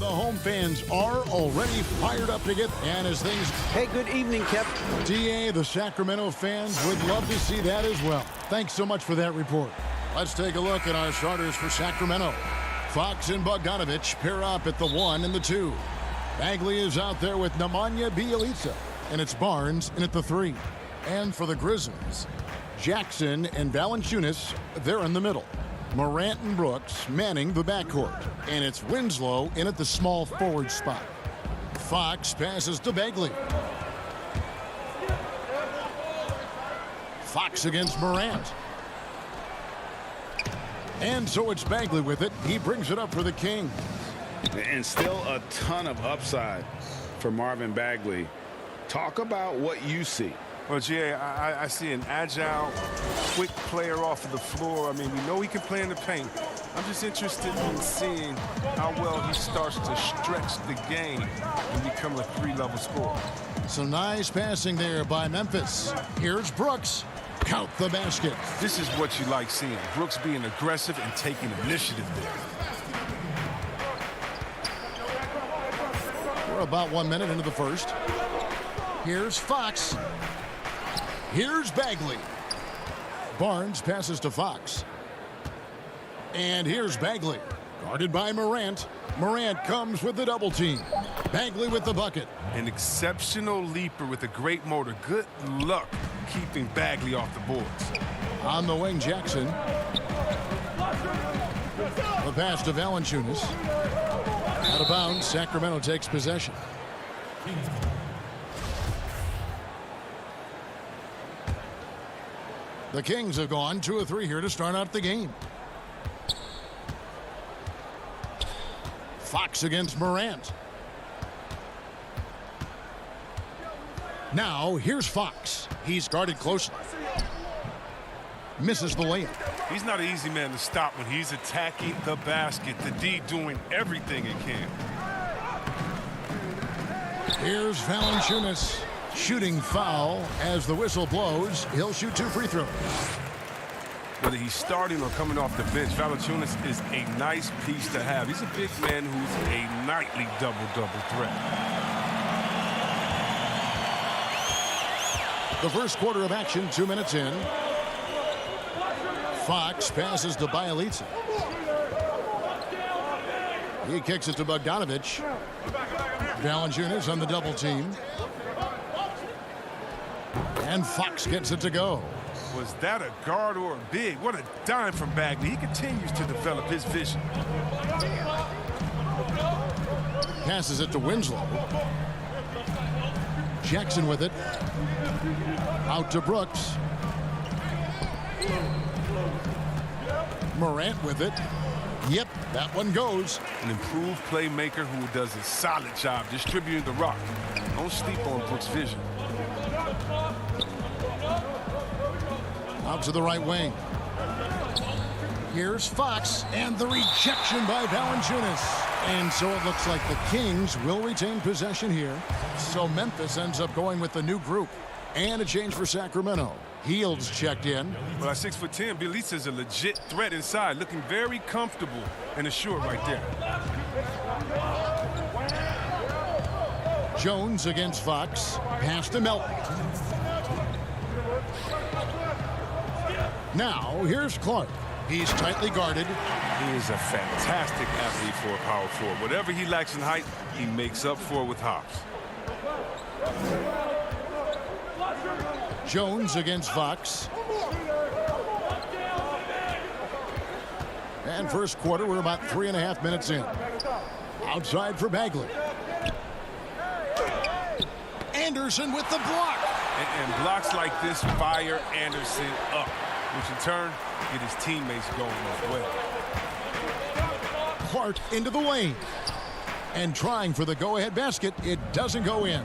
home fans are already fired up to get, and as things... Hey, good evening, Kev. DA, the Sacramento fans would love to see that as well. Thanks so much for that report. Let's take a look at our starters for Sacramento. Fox and Bogdanovich pair up at the 1 and the 2. Bagley is out there with Nemanja Bjelica, and it's Barnes in at the 3. And for the Grizzlies, Jackson and Valanciunas, they're in the middle. Morant and Brooks manning the backcourt, and it's Winslow in at the small forward spot. Fox passes to Bagley. Fox against Morant. And so it's Bagley with it. He brings it up for the Kings. And still a ton of upside for Marvin Bagley. Talk about what you see. Well, Jay, I see an agile, quick player off of the floor. I mean, we know he can play in the paint. I'm just interested in seeing how well he starts to stretch the game and become a 3-level scorer. Some nice passing there by Memphis. Here's Brooks. Count the basket. This is what you like seeing. Brooks being aggressive and taking initiative there. We're about 1 minute into the first. Here's Fox. Here's Bagley. Barnes passes to Fox. And here's Bagley. Guarded by Morant. Morant comes with the double team. Bagley with the bucket. An exceptional leaper with a great motor. Good luck keeping Bagley off the boards. On the wing, Jackson. The pass to Valanciunas. Out of bounds, Sacramento takes possession. The Kings have gone 2 of 3 here to start out the game. Fox against Morant. Now, here's Fox. He's guarded closely. Misses the layup. He's not an easy man to stop when he's attacking the basket. The D doing everything it can. Here's Valanciunas. Shooting foul as the whistle blows. He'll shoot 2 free throws. Whether he's starting or coming off the bench, Valanciunas is a nice piece to have. He's a big man who's a nightly double-double threat. The first quarter of action, 2 minutes in. Fox passes to Bjelica. He kicks it to Bogdanovich. Valanciunas on the double team. And Fox gets it to go. Was that a guard or a big? What a dime from Bagley. He continues to develop his vision. Passes it to Winslow. Jackson with it. Out to Brooks. Morant with it. Yep, that one goes. An improved playmaker who does a solid job distributing the rock. Don't sleep on Brooks' vision. Out to the right wing. Here's Fox, and the rejection by Valanciunas. And so it looks like the Kings will retain possession here. So Memphis ends up going with the new group. And a change for Sacramento. Heald's checked in. Well, at 6'10", Bjelica is a legit threat inside, looking very comfortable and assured right there. Jones against Fox. Pass to Melton. Now, here's Clark. He's tightly guarded. He is a fantastic athlete for a power forward. Whatever he lacks in height, he makes up for with hops. Jones against Fox. And first quarter, we're about 3.5 minutes in. Outside for Bagley. Anderson with the block. And blocks like this fire Anderson up, which in turn get his teammates going as well. Clark into the lane. And trying for the go-ahead basket. It doesn't go in.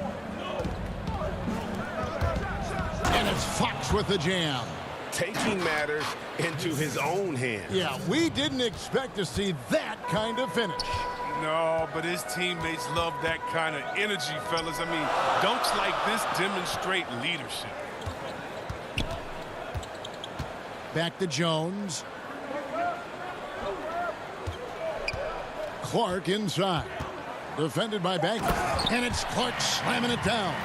And it's Fox with the jam. Taking matters into his own hands. Yeah, we didn't expect to see that kind of finish. No, but his teammates love that kind of energy, fellas. I mean, dunks like this demonstrate leadership. Back to Jones. Clark inside. Defended by Bagley. And it's Clark slamming it down.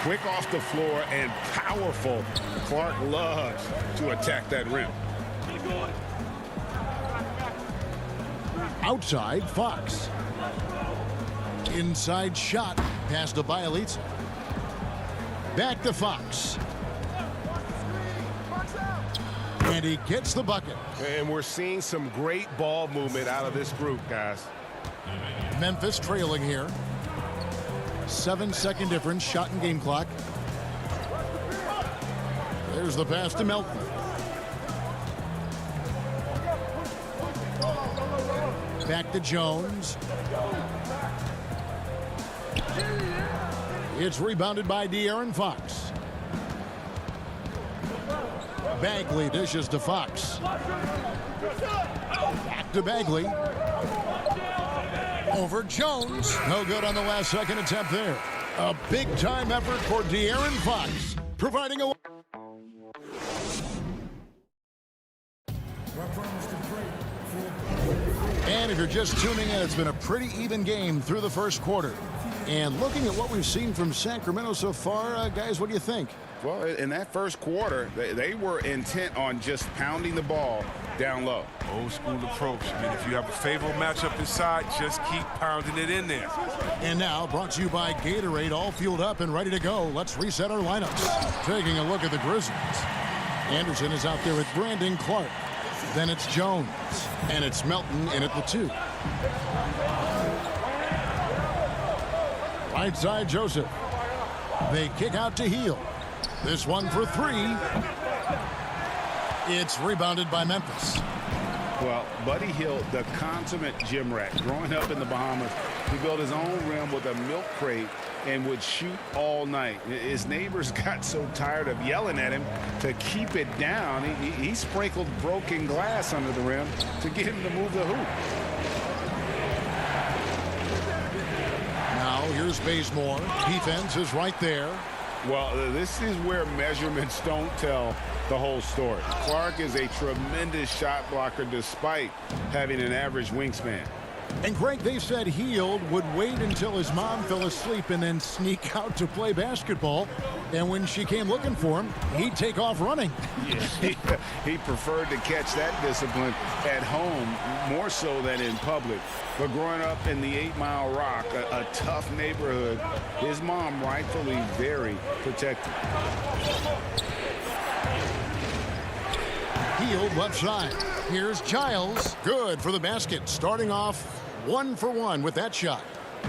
Quick off the floor and powerful. Clark loves to attack that rim. Outside, Fox. Inside shot, pass to Bielitsa. Back to Fox. And he gets the bucket. And we're seeing some great ball movement out of this group, guys. Memphis trailing here. 7-second difference, shot and game clock. There's the pass to Melton. Back to Jones. It's rebounded by De'Aaron Fox. Bagley dishes to Fox. Back to Bagley. Over Jones. No good on the last second attempt there. A big-time effort for De'Aaron Fox, providing a... And if you're just tuning in, it's been a pretty even game through the first quarter. And looking at what we've seen from Sacramento so far, guys, what do you think? Well, in that first quarter, they were intent on just pounding the ball down low. Old school approach. I mean, if you have a favorable matchup inside, just keep pounding it in there. And now, brought to you by Gatorade, all fueled up and ready to go. Let's reset our lineups. Taking a look at the Grizzlies. Anderson is out there with Brandon Clark. Then it's Jones. And it's Melton in at the 2. Right side, Joseph. They kick out to Heel. This one for 3. It's rebounded by Memphis. Well, Buddy Hield, the consummate gym rat. Growing up in the Bahamas, he built his own rim with a milk crate and would shoot all night. His neighbors got so tired of yelling at him to keep it down. He sprinkled broken glass under the rim to get him to move the hoop. Now here's Bazemore. Defense is right there. Well, this is where measurements don't tell the whole story. Clark is a tremendous shot blocker despite having an average wingspan. And Greg, they said Hield would wait until his mom fell asleep and then sneak out to play basketball. And when she came looking for him, he'd take off running. Yeah, he preferred to catch that discipline at home more so than in public. But growing up in the 8 Mile Rock, a tough neighborhood, his mom rightfully very protective. Hield left side. Here's Giles. Good for the basket. Starting off 1 for 1 with that shot.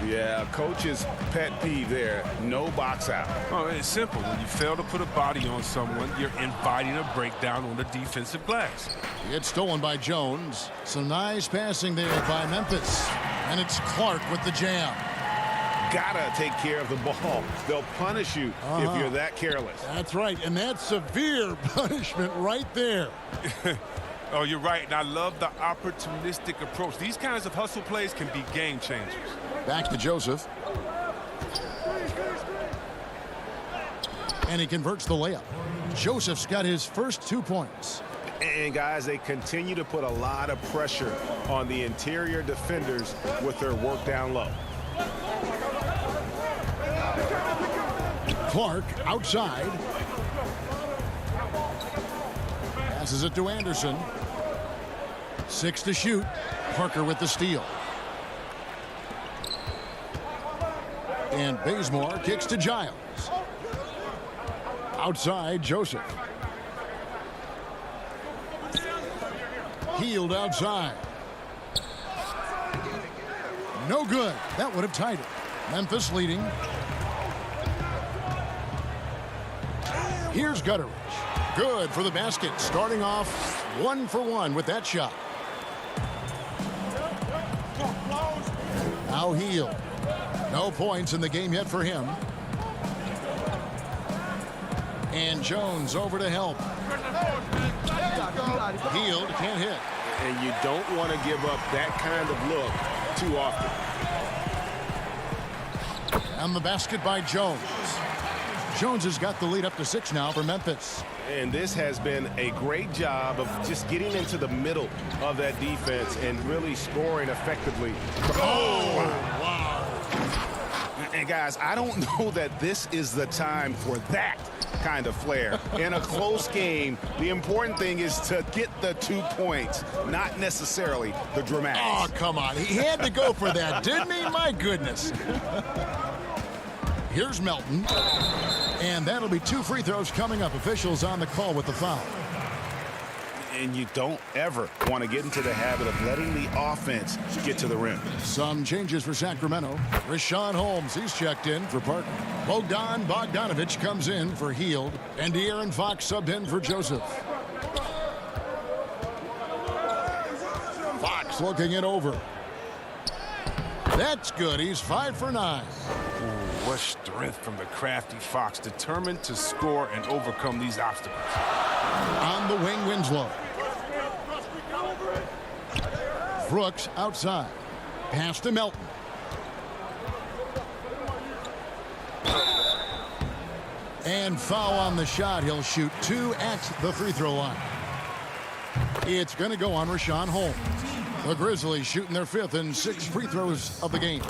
Yeah, coach's pet peeve there. No box out. Oh, it's simple. When you fail to put a body on someone, you're inviting a breakdown on the defensive glass. It's stolen by Jones. Some nice passing there by Memphis. And it's Clark with the jam. Gotta take care of the ball. They'll punish you if you're that careless. That's right, and that's severe punishment right there. Oh, you're right, and I love the opportunistic approach. These kinds of hustle plays can be game changers. Back to Joseph. And he converts the layup. Joseph's got his first 2 points. And, guys, they continue to put a lot of pressure on the interior defenders with their work down low. Clark outside. Passes it to Anderson. 6 to shoot. Parker with the steal. And Bazemore kicks to Giles. Outside, Joseph. Hield outside. No good. That would have tied it. Memphis leading. Here's Gutteridge. Good for the basket. Starting off 1 for 1 with that shot. Now Hield. No points in the game yet for him. And Jones over to help. Hield can't hit. And you don't want to give up that kind of look too often. And the basket by Jones. Jones has got the lead up to 6 now for Memphis. And this has been a great job of just getting into the middle of that defense and really scoring effectively. Oh, wow. guys, I don't know that this is the time for that kind of flair. In a close game, the important thing is to get the 2 points, not necessarily the dramatics. Oh, come on. He had to go for that, didn't he? My goodness. Here's Melton. And that'll be 2 free throws coming up. Officials on the call with the foul. And you don't ever want to get into the habit of letting the offense get to the rim. Some changes for Sacramento. Rashawn Holmes, he's checked in for Parker. Bogdanovich comes in for Hield. And De'Aaron Fox subbed in for Joseph. Fox looking it over. That's good. He's 5 for 9. Ooh, what strength from the crafty Fox, determined to score and overcome these obstacles. On the wing, Winslow. Brooks outside. Pass to Melton. And foul on the shot. He'll shoot 2 at the free throw line. It's going to go on Rashawn Holmes. The Grizzlies shooting their 5th and 6th free throws of the game.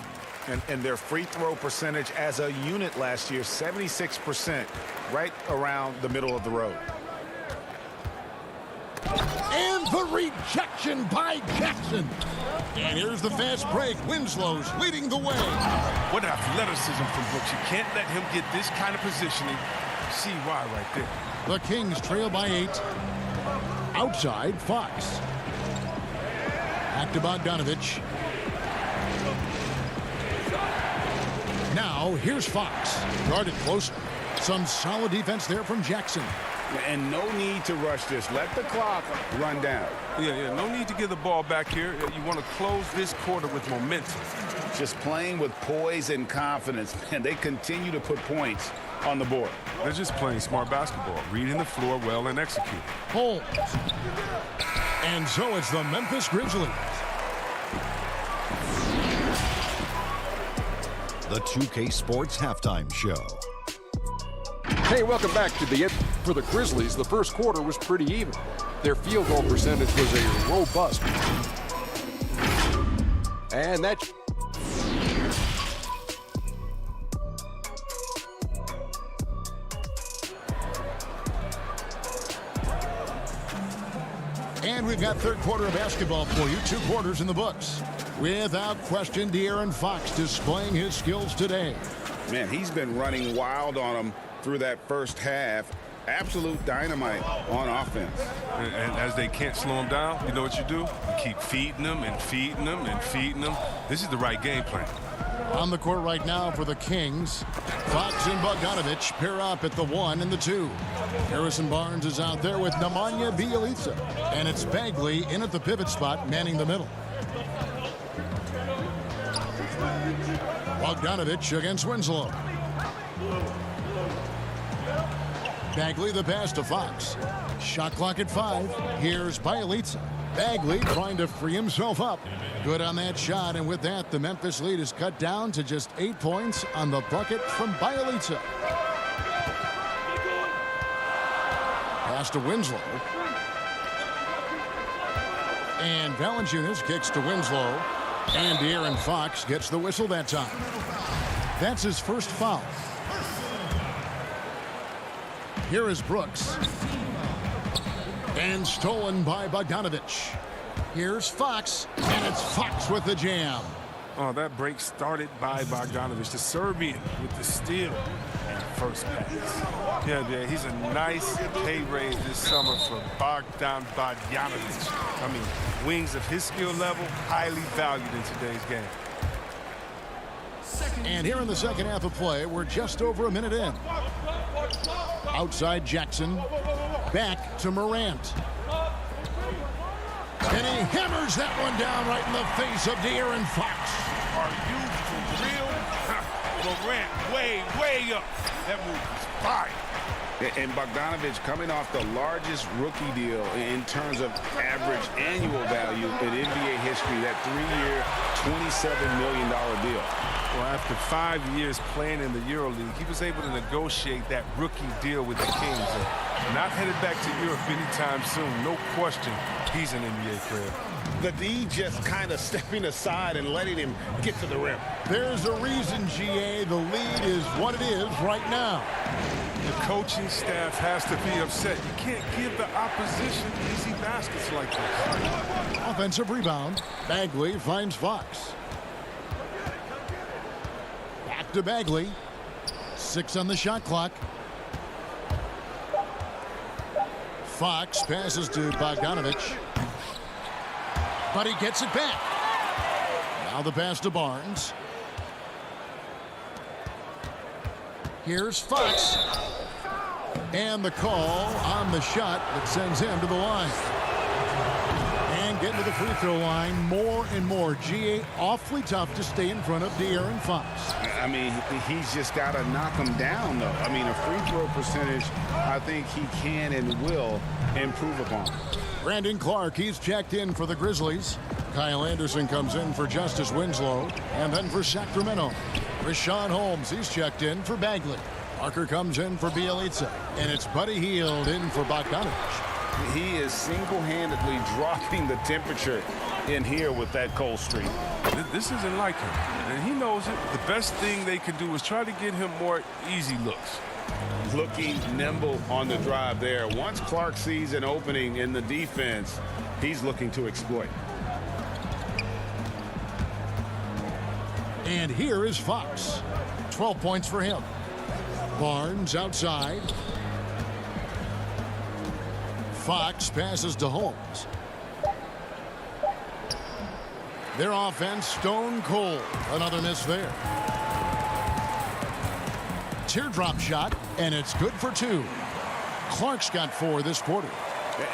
And their free throw percentage as a unit last year, 76%, right around the middle of the road. And the rejection by Jackson. And here's the fast break. Winslow's leading the way. What athleticism from Brooks. You can't let him get this kind of positioning. See why right there. The Kings trail by 8. Outside, Fox. Back to Bogdanovich. Now, here's Fox. Guarded closer. Some solid defense there from Jackson. And no need to rush this. Let the clock run down. Yeah, no need to give the ball back here. You want to close this quarter with momentum. Just playing with poise and confidence, and they continue to put points on the board. They're just playing smart basketball, reading the floor well and executing. Holmes. And so it's the Memphis Grizzlies. The 2K Sports Halftime Show. Hey, welcome back to the end. For the Grizzlies, the first quarter was pretty even. Their field goal percentage was a robust. And that... And we've got third quarter of basketball for you. 2 quarters in the books. Without question, De'Aaron Fox displaying his skills today. Man, he's been running wild on them through that first half. Absolute dynamite on offense. And as they can't slow him down, you know what you do? You keep feeding them and feeding them and feeding them. This is the right game plan. On the court right now for the Kings. Fox and Bogdanovich pair up at the 1 and the 2. Harrison Barnes is out there with Nemanja Bjelica. And it's Bagley in at the pivot spot, manning the middle. Bogdanovich against Winslow. Bagley the pass to Fox. Shot clock at 5. Here's Bjelica. Bagley trying to free himself up. Good on that shot, and with that, the Memphis lead is cut down to just 8 points on the bucket from Bjelica. Pass to Winslow. And Valanciunas kicks to Winslow. And De'Aaron Fox gets the whistle that time. That's his first foul. Here is Brooks. And stolen by Bogdanovich. Here's Fox, and it's Fox with the jam. Oh, that break started by Bogdanovich, the Serbian, with the steal and first pass. Yeah, he's a nice pay raise this summer for Bogdan Bogdanovich. I mean, wings of his skill level, highly valued in today's game. And here in the second half of play, we're just over a minute in. Outside Jackson. Back to Morant. And he hammers that one down right in the face of De'Aaron Fox. Are you for real? Morant way up. That move is fire. And Bogdanovich coming off the largest rookie deal in terms of average annual value in NBA history, that 3-year, $27 million deal. Well, after 5 years playing in the EuroLeague, he was able to negotiate that rookie deal with the Kings. And not headed back to Europe anytime soon. No question, he's an NBA player. The D just kind of stepping aside and letting him get to the rim. There's a reason, GA, the lead is what it is right now. The coaching staff has to be upset. You can't give the opposition easy baskets like this. Offensive rebound. Bagley finds Fox. Back to Bagley. 6 on the shot clock. Fox passes to Bogdanovich. But he gets it back. Now the pass to Barnes. Here's Fox. And the call on the shot that sends him to the line. And getting to the free throw line more and more. GA, awfully tough to stay in front of De'Aaron Fox. I mean, he's just got to knock him down, though. I mean, a free throw percentage, I think he can and will improve upon. Brandon Clark, he's checked in for the Grizzlies. Kyle Anderson comes in for Justice Winslow. And then for Sacramento, Richaun Holmes, he's checked in for Bagley. Parker comes in for Bielitsa. And it's Buddy Hield in for Bogdanovich. He is single-handedly dropping the temperature in here with that cold streak. This isn't like him, and he knows it. The best thing they can do is try to get him more easy looks. Looking nimble on the drive there. Once Clark sees an opening in the defense, he's looking to exploit. And here is Fox. 12 points for him. Barnes outside. Fox passes to Holmes. Their offense stone cold. Another miss there. Teardrop shot, and it's good for 2. Clark's got 4 this quarter.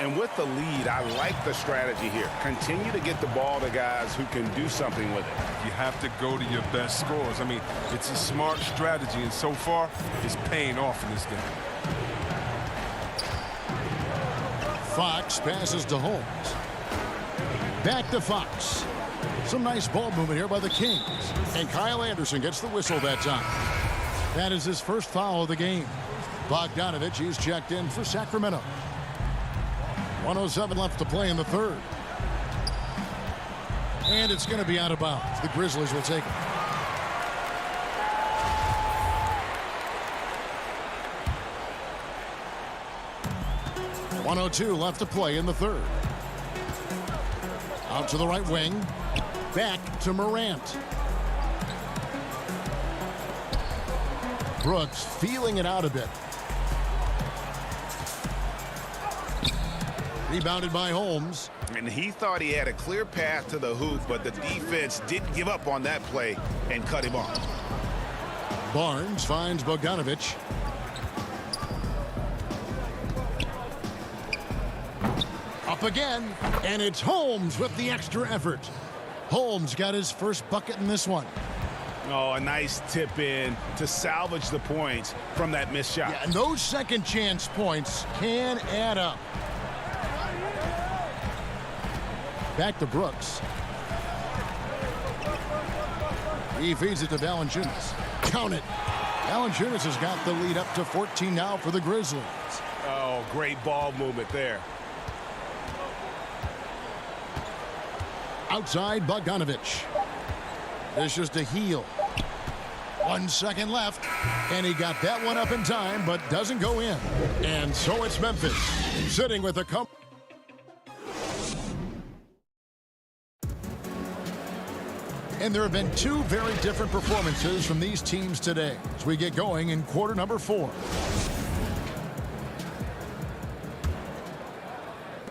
And with the lead, I like the strategy here. Continue to get the ball to guys who can do something with it. You have to go to your best scorers. I mean, it's a smart strategy, and so far, it's paying off in this game. Fox passes to Holmes. Back to Fox. Some nice ball movement here by the Kings. And Kyle Anderson gets the whistle that time. That is his first foul of the game. Bogdanovich, he's checked in for Sacramento. 1:07 left to play in the third. And it's going to be out of bounds. The Grizzlies will take it. .102 left to play in the third. Out to the right wing. Back to Morant. Brooks feeling it out a bit. Rebounded by Holmes. And he thought he had a clear path to the hoop, but the defense didn't give up on that play and cut him off. Barnes finds Bogdanovich. Up again, and it's Holmes with the extra effort. Holmes got his first bucket in this one. Oh, a nice tip in to salvage the points from that missed shot. Yeah, and those second chance points can add up. Back to Brooks. He feeds it to Valanciunas. Count it. Valanciunas has got the lead up to 14 now for the Grizzlies. Oh, great ball movement there. Outside Bogdanovich. This is to Hield. 1 second left. And he got that one up in time, but doesn't go in. And so it's Memphis sitting with a And there have been 2 very different performances from these teams today as we get going in quarter number 4.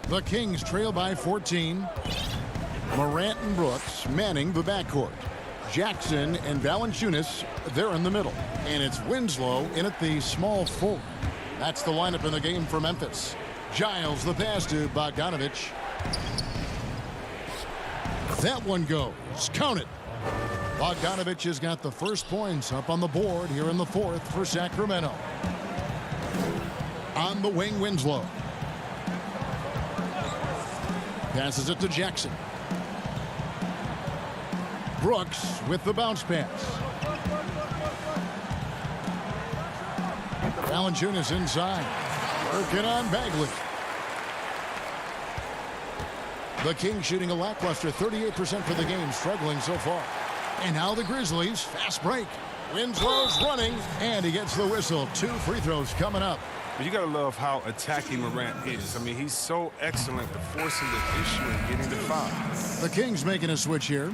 The Kings trail by 14. Morant and Brooks manning the backcourt. Jackson and Valanciunas, they're in the middle. And it's Winslow in at the small forward. That's the lineup in the game for Memphis. Giles the pass to Bogdanovich. That one goes. Count it. Bogdanovich has got the first points up on the board here in the fourth for Sacramento. On the wing, Winslow. Passes it to Jackson. Brooks with the bounce pass. Valanciunas inside. Working on Bagley. The Kings shooting a lackluster 38% for the game, struggling so far. And now the Grizzlies, fast break. Winslow's running, and he gets the whistle. 2 free throws coming up. You got to love how attacking Morant is. I mean, he's so excellent at forcing the issue and getting the foul. The Kings making a switch here.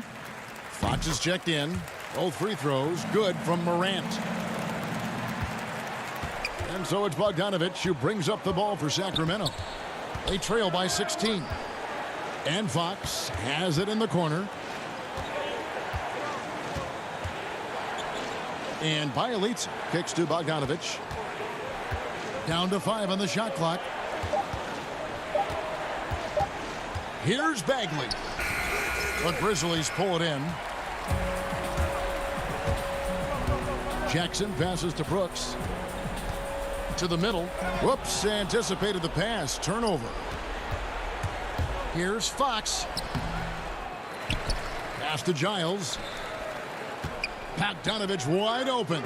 Fox is checked in. Both free throws good from Morant. And so it's Bogdanovich who brings up the ball for Sacramento. They trail by 16. And Fox has it in the corner. And Bielitsa kicks to Bogdanovich. Down to 5 on the shot clock. Here's Bagley. The Grizzlies pull it in. Jackson passes to Brooks. To the middle. Whoops, anticipated the pass. Turnover. Here's Fox. Pass to Giles. Bogdanovich wide open.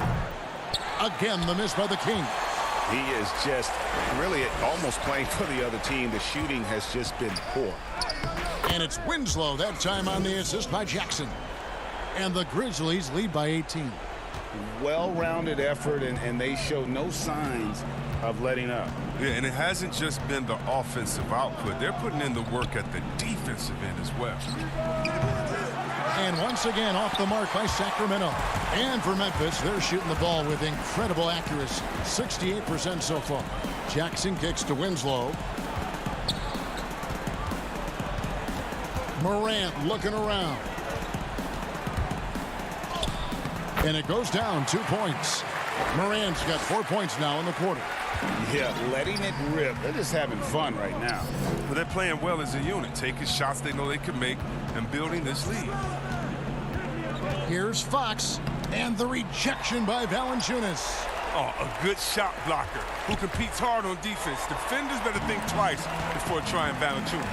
Again, the miss by the King. He is just really almost playing for the other team. The shooting has just been poor. And it's Winslow that time on the assist by Jackson. And the Grizzlies lead by 18. Well-rounded effort, and they show no signs of letting up. Yeah, and it hasn't just been the offensive output. They're putting in the work at the defensive end as well. And once again off the mark by Sacramento. And for Memphis, they're shooting the ball with incredible accuracy. 68% so far. Jackson kicks to Winslow. Morant looking around. And it goes down 2 points. Morant's got 4 points now in the quarter. Yeah, letting it rip. They're just having fun right now. But they're playing well as a unit, taking shots they know they can make and building this lead. Here's Fox, and the rejection by Valanciunas. Oh, a good shot blocker who competes hard on defense. Defenders better think twice before trying Valanciunas.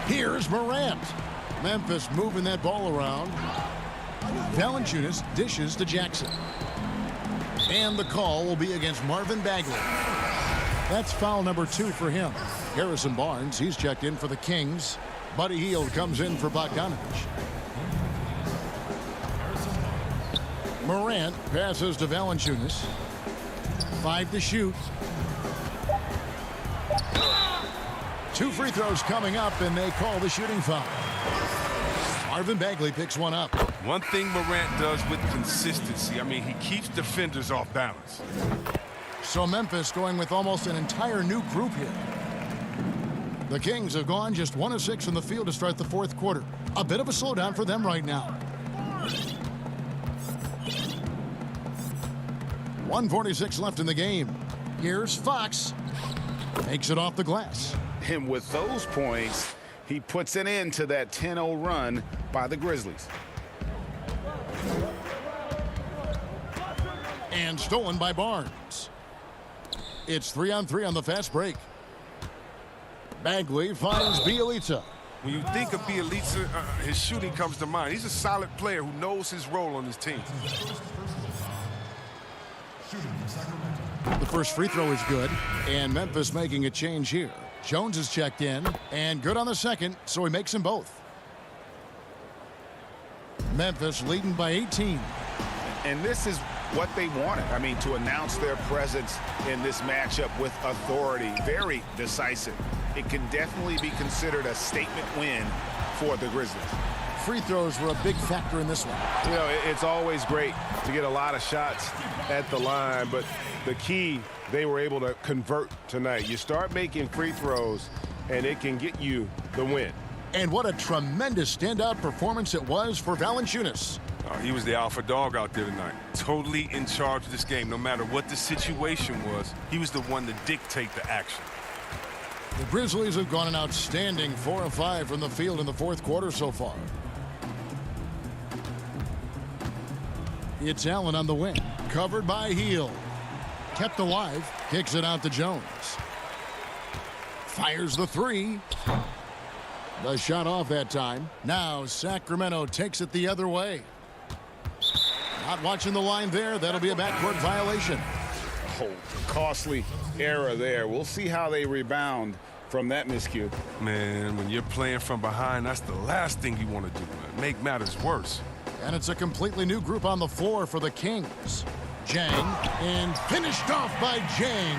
Here's Morant. Memphis moving that ball around. Valanciunas dishes to Jackson. And the call will be against Marvin Bagley. That's foul number 2 for him. Harrison Barnes, he's checked in for the Kings. Buddy Hield comes in for Bogdanovich. Morant passes to Valanciunas. 5 to shoot. 2 free throws coming up, and they call the shooting foul. Marvin Bagley picks one up. One thing Morant does with consistency, I mean, he keeps defenders off balance. So Memphis going with almost an entire new group here. The Kings have gone just 1 of 6 from the field to start the 4th quarter. A bit of a slowdown for them right now. 1:46 left in the game. Here's Fox. Makes it off the glass. And with those points, he puts an end to that 10-0 run by the Grizzlies. And stolen by Barnes. It's 3-on-3 on the fast break. Bagley finds Bielitsa. When you think of Bielitsa, his shooting comes to mind. He's a solid player who knows his role on his team. The first free throw is good, and Memphis making a change here. Jones is checked in, and good on the second, so he makes them both. Memphis leading by 18. And this is what they wanted. I mean, to announce their presence in this matchup with authority. Very decisive. It can definitely be considered a statement win for the Grizzlies. Free throws were a big factor in this one. You know, it's always great to get a lot of shots at the line, but the key, they were able to convert tonight. You start making free throws, and it can get you the win. And what a tremendous standout performance it was for Valanciunas. He was the alpha dog out there tonight. Totally in charge of this game. No matter what the situation was, he was the one to dictate the action. The Grizzlies have gone an outstanding 4 of 5 from the field in the 4th quarter so far. It's Allen on the wing, covered by Hield. kept alive. Kicks it out to Jones. Fires the three. The shot off that time. Now Sacramento takes it the other way. Not watching the line there. That'll be a backcourt violation. Oh, costly error there. We'll see how they rebound from that miscue. Man, when you're playing from behind, that's the last thing you want to do, man. Make matters worse. And it's a completely new group on the floor for the Kings. Jang, and finished off by Jang.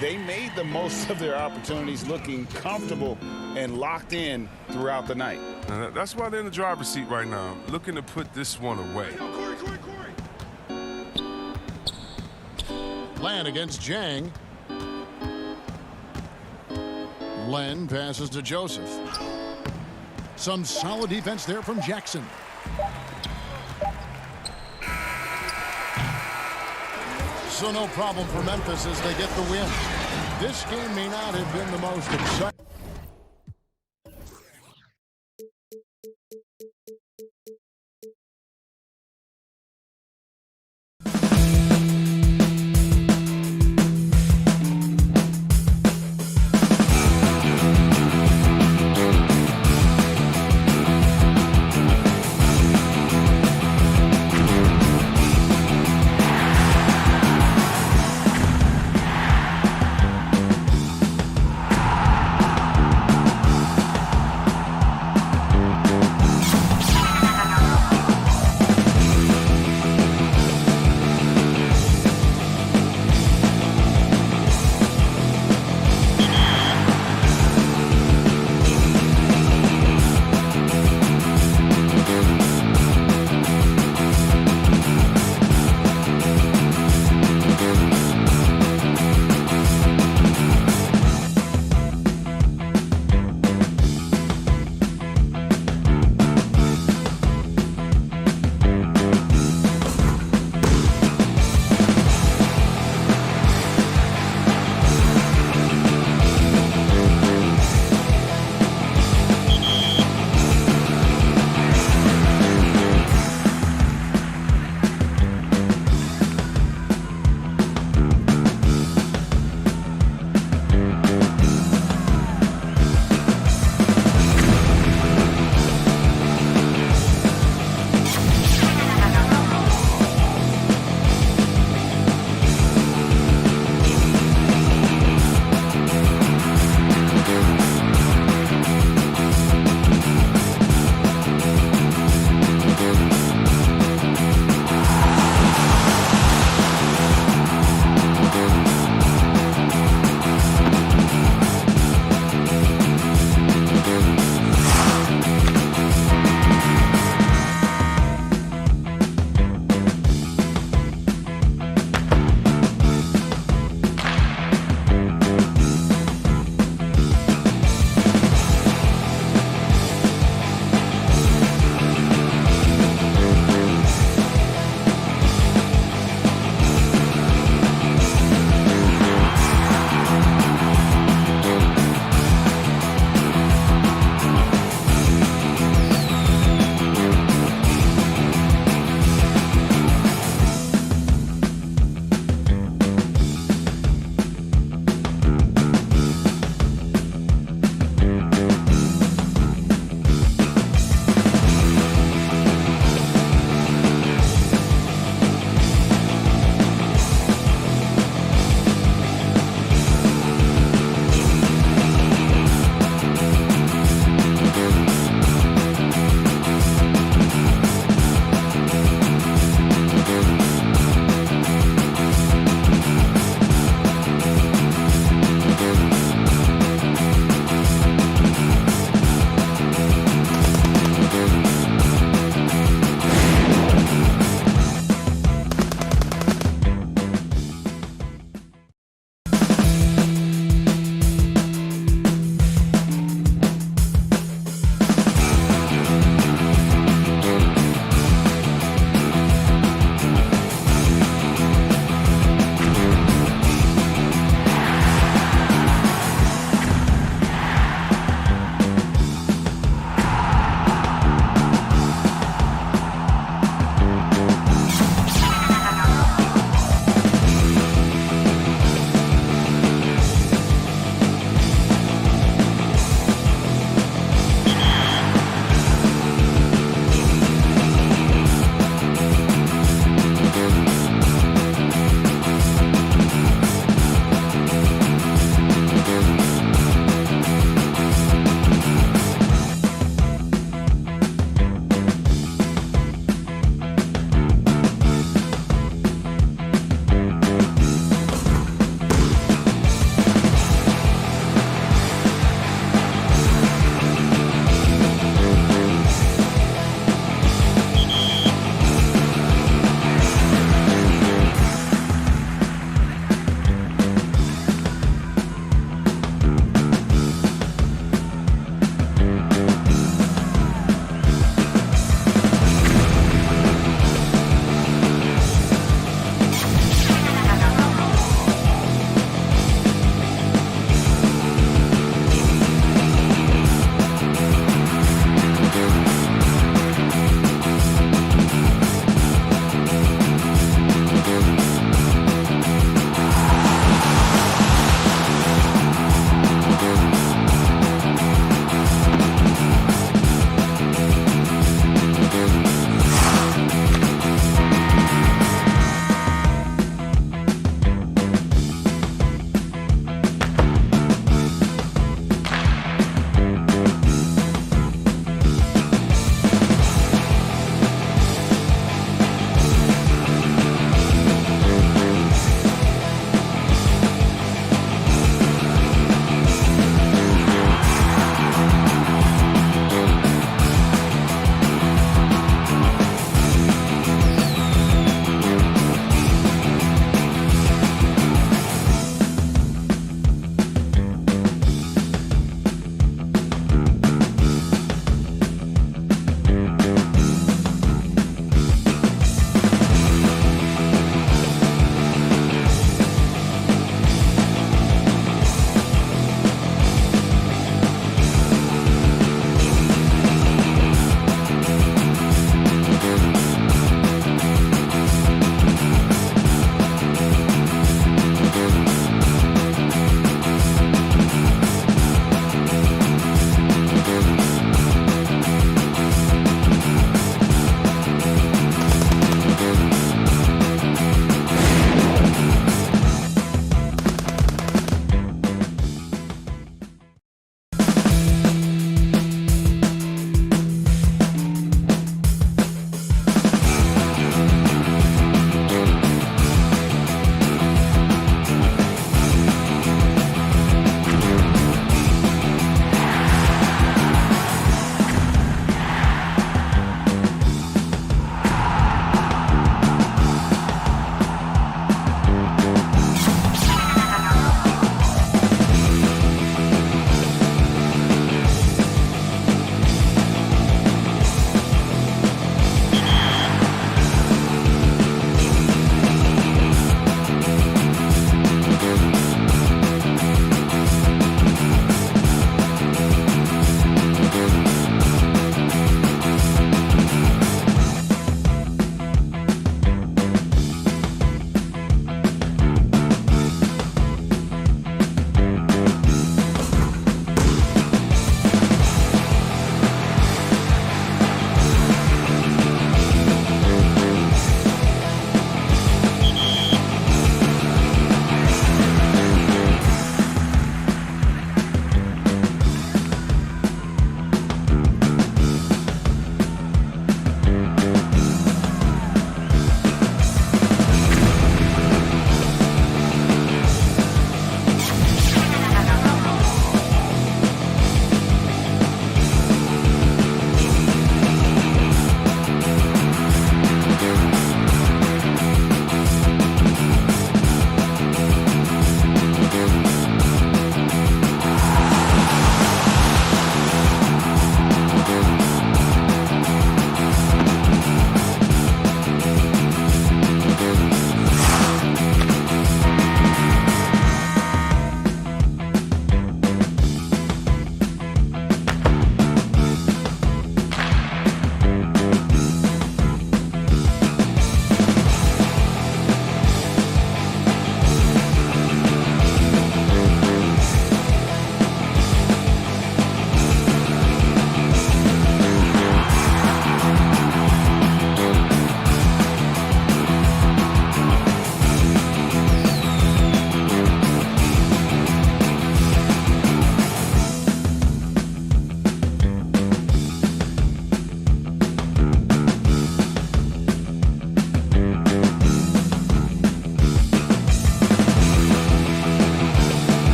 They made the most of their opportunities, looking comfortable and locked in throughout the night. And that's why they're in the driver's seat right now, looking to put this one away. Len against Jang. Len passes to Joseph. Some solid defense there from Jackson. So no problem for Memphis as they get the win. This game may not have been the most exciting.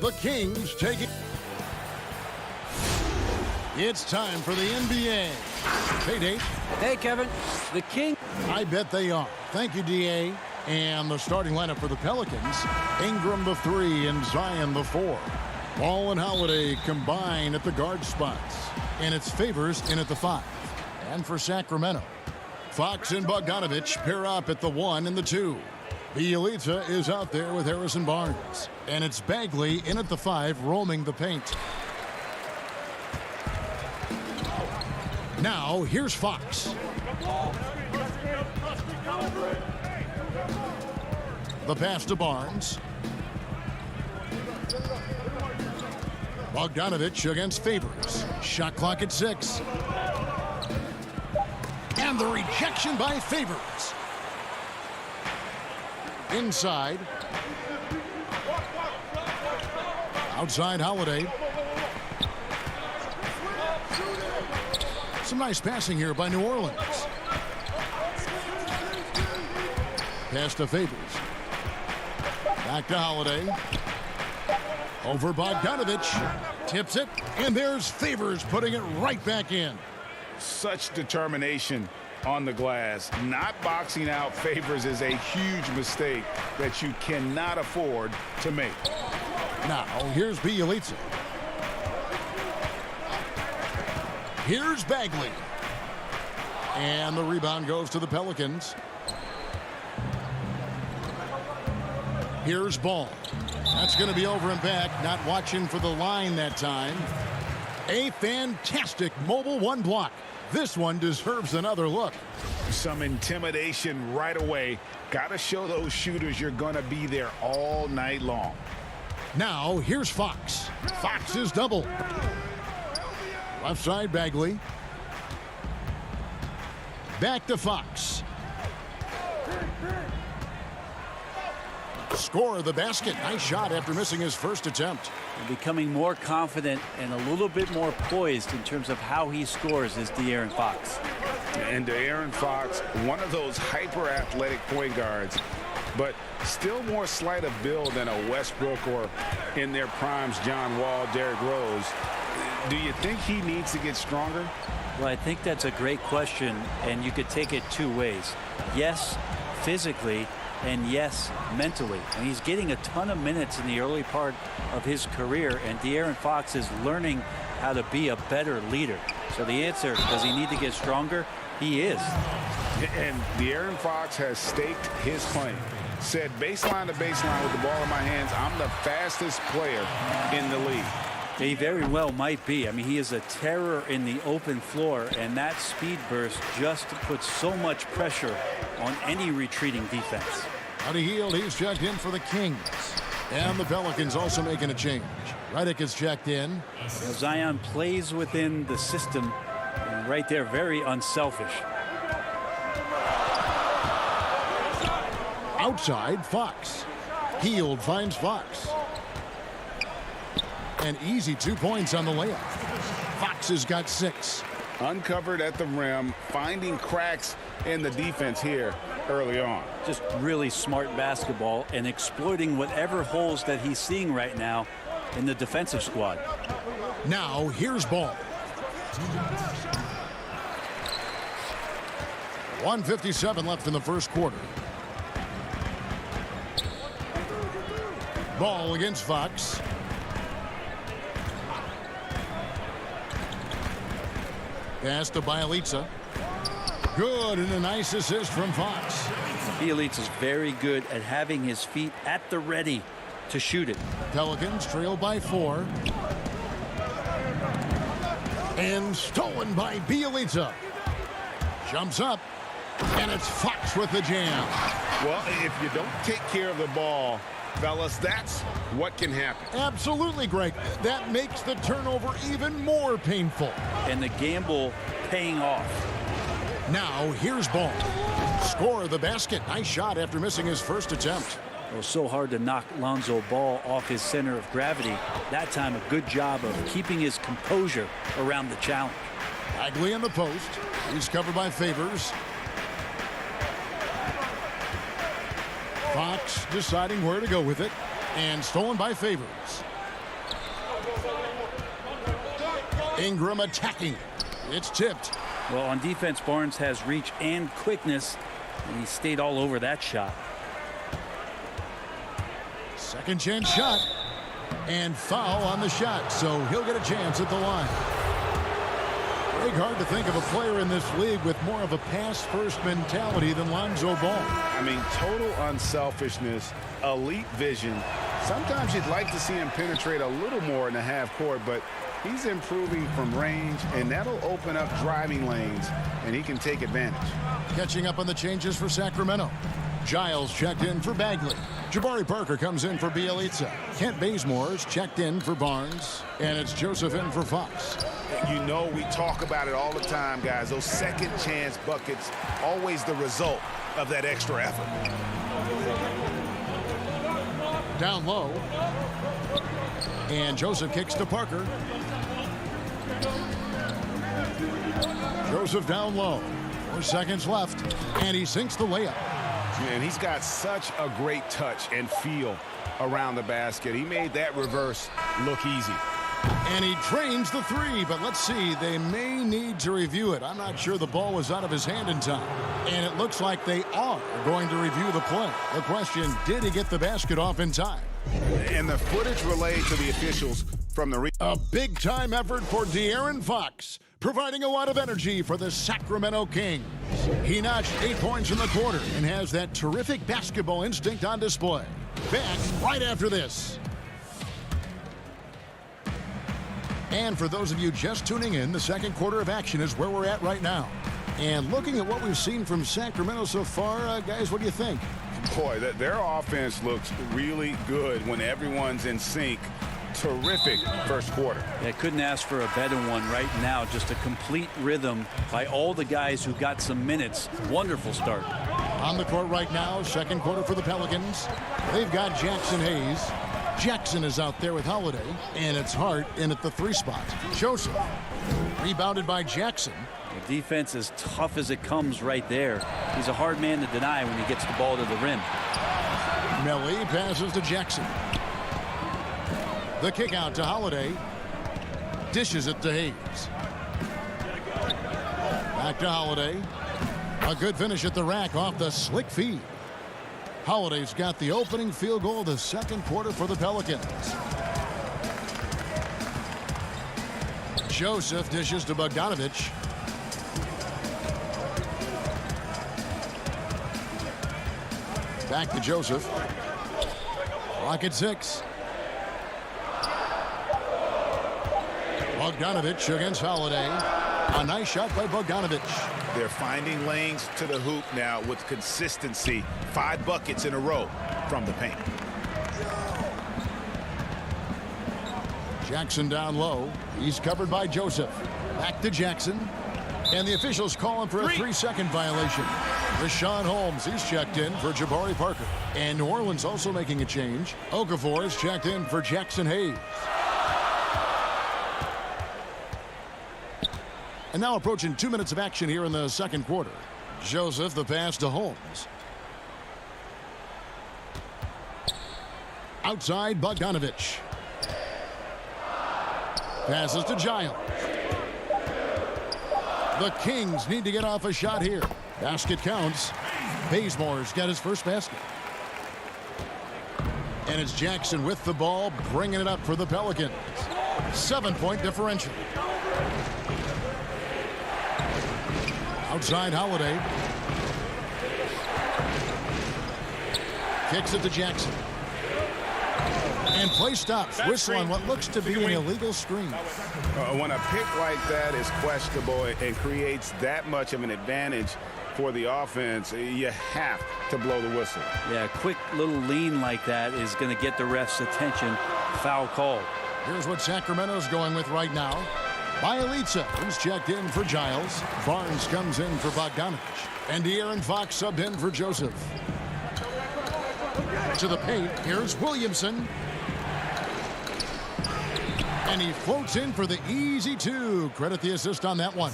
The Kings take it. It's time for the NBA. Hey, Dave. Hey, Kevin. The King. I bet they are. Thank you, D.A. And the starting lineup for the Pelicans. Ingram the 3 and Zion the 4. Ball and Holiday combine at the guard spots. And it's Favors in at the 5. And for Sacramento, Fox and Bogdanovich pair up at the 1 and the 2. Bielitsa is out there with Harrison Barnes. And it's Bagley in at the 5, roaming the paint. Now, here's Fox. The pass to Barnes. Bogdanovich against Favors. Shot clock at 6. And the rejection by Favors. Inside. Outside Holiday. Some nice passing here by New Orleans. Pass to Favors. Back to Holiday. Over Bogdanovich. Tips it. And there's Favors putting it right back in. Such determination on the glass. Not boxing out Favors is a huge mistake that you cannot afford to make. Now, here's Bielitsa. Here's Bagley. And the rebound goes to the Pelicans. Here's Ball. That's going to be over and back. Not watching for the line that time. A fantastic mobile 1 block. This one deserves another look. Some intimidation right away. Got to show those shooters you're going to be there all night long. Now, here's Fox. Fox is double. Left side, Bagley. Back to Fox. Score the basket. Nice shot after missing his first attempt. Becoming more confident and a little bit more poised in terms of how he scores is De'Aaron Fox. And De'Aaron Fox, one of those hyper-athletic point guards, but still more slight of build than a Westbrook or, in their primes, John Wall, Derrick Rose. Do you think he needs to get stronger? Well, I think that's a great question, and you could take it 2 ways. Yes, physically, and yes, mentally. And he's getting a ton of minutes in the early part of his career, and De'Aaron Fox is learning how to be a better leader. So the answer, does he need to get stronger? He is. And De'Aaron Fox has staked his claim. Said baseline to baseline with the ball in my hands, I'm the fastest player in the league. He very well might be. I mean, he is a terror in the open floor, and that speed burst just puts so much pressure on any retreating defense. Out of Hield, he's checked in for the Kings. And the Pelicans also making a change. Redick is checked in. You know, Zion plays within the system, and right there, very unselfish. Outside, Fox. Hield finds Fox. An easy 2 points on the layup. Fox has got 6. Uncovered at the rim, finding cracks in the defense here early on. Just really smart basketball and exploiting whatever holes that he's seeing right now in the defensive squad. Now, here's Ball. 1:57 left in the first quarter. Ball against Fox. Pass to Bielitsa. Good, and a nice assist from Fox. Bielitsa's very good at having his feet at the ready to shoot it. Pelicans trail by 4. And stolen by Bielitsa. Jumps up, and it's Fox with the jam. Well, if you don't take care of the ball, fellas, that's what can happen. Absolutely, Greg. That makes the turnover even more painful. And the gamble paying off. Now, here's Ball. Score the basket. Nice shot after missing his first attempt. It was so hard to knock Lonzo Ball off his center of gravity. That time, a good job of keeping his composure around the challenge. Bagley in the post. He's covered by Favors. Fox deciding where to go with it. And stolen by Favors. Ingram attacking. It's tipped. Well, on defense, Barnes has reach and quickness, and he stayed all over that shot. Second chance shot. And foul on the shot, so he'll get a chance at the line. Big hard to think of a player in this league with more of a pass-first mentality than Lonzo Ball. I mean, total unselfishness, elite vision. Sometimes you'd like to see him penetrate a little more in the half court, but he's improving from range, and that'll open up driving lanes, and he can take advantage. Catching up on the changes for Sacramento. Giles checked in for Bagley. Jabari Parker comes in for Bielitsa. Kent Bazemore's checked in for Barnes. And it's Joseph in for Fox. You know, we talk about it all the time, guys. Those second chance buckets, always the result of that extra effort. Down low. And Joseph kicks to Parker. Joseph down low. 4 seconds left. And he sinks the layup. And he's got such a great touch and feel around the basket. He made that reverse look easy. And he drains the three, but let's see, they may need to review it. I'm not sure the ball was out of his hand in time. And it looks like they are going to review the play. The question, did he get the basket off in time? And the footage relayed to the officials from the... A big-time effort for De'Aaron Fox, providing a lot of energy for the Sacramento Kings. He notched 8 points in the quarter and has that terrific basketball instinct on display. Back right after this. And for those of you just tuning in, the second quarter of action is where we're at right now. And looking at what we've seen from Sacramento so far, guys, what do you think? Boy, their offense looks really good when everyone's in sync. Terrific first quarter. I couldn't ask for a better one right now. Just a complete rhythm by all the guys who got some minutes. Wonderful start. On the court right now, second quarter for the Pelicans. They've got Jackson Hayes. Jackson is out there with Holiday, and it's Hart in at the 3 spot. Joseph, rebounded by Jackson. The defense is tough as it comes right there. He's a hard man to deny when he gets the ball to the rim. Melly passes to Jackson. The kick out to Holiday. Dishes it to Hayes. Back to Holiday. A good finish at the rack off the slick feed. Holiday's got the opening field goal of the second quarter for the Pelicans. Joseph dishes to Bogdanovich. Back to Joseph. Clock at 6. Bogdanovich against Holiday. A nice shot by Bogdanovich. They're finding lanes to the hoop now with consistency. 5 buckets in a row from the paint. Jackson down low. He's covered by Joseph. Back to Jackson. And the officials call him for a 3-second violation. Rashawn Holmes, he's checked in for Jabari Parker. And New Orleans also making a change. Okafor is checked in for Jackson Hayes. And now approaching 2 minutes of action here in the second quarter. Joseph, the pass to Holmes. Outside, Bogdanovich. Passes to Giles. The Kings need to get off a shot here. Basket counts. Bazemore's got his first basket. And it's Jackson with the ball, bringing it up for the Pelicans. 7-point differential. Outside Holiday. Kicks it to Jackson. And play stops. Whistle on what looks to be an illegal screen. When a pick like that is questionable and creates that much of an advantage for the offense, you have to blow the whistle. Yeah, a quick little lean like that is going to get the ref's attention. Foul call. Here's what Sacramento's going with right now. Bielitsa, who's checked in for Giles. Barnes comes in for Bogdanovich. And De'Aaron Fox subbed in for Joseph. To the paint, here's Williamson. And he floats in for the easy 2. Credit the assist on that one.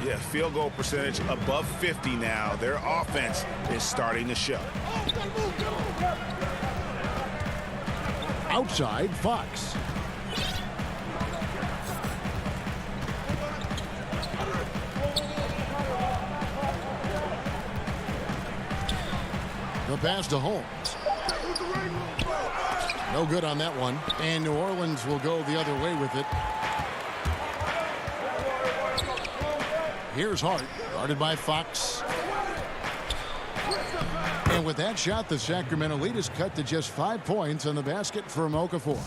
Yeah, field goal percentage above 50 now. Their offense is starting to show. Outside, Fox. The pass to Holmes. No good on that one. And New Orleans will go the other way with it. Here's Hart, guarded by Fox. And with that shot, the Sacramento lead is cut to just 5 points on the basket for Okafor.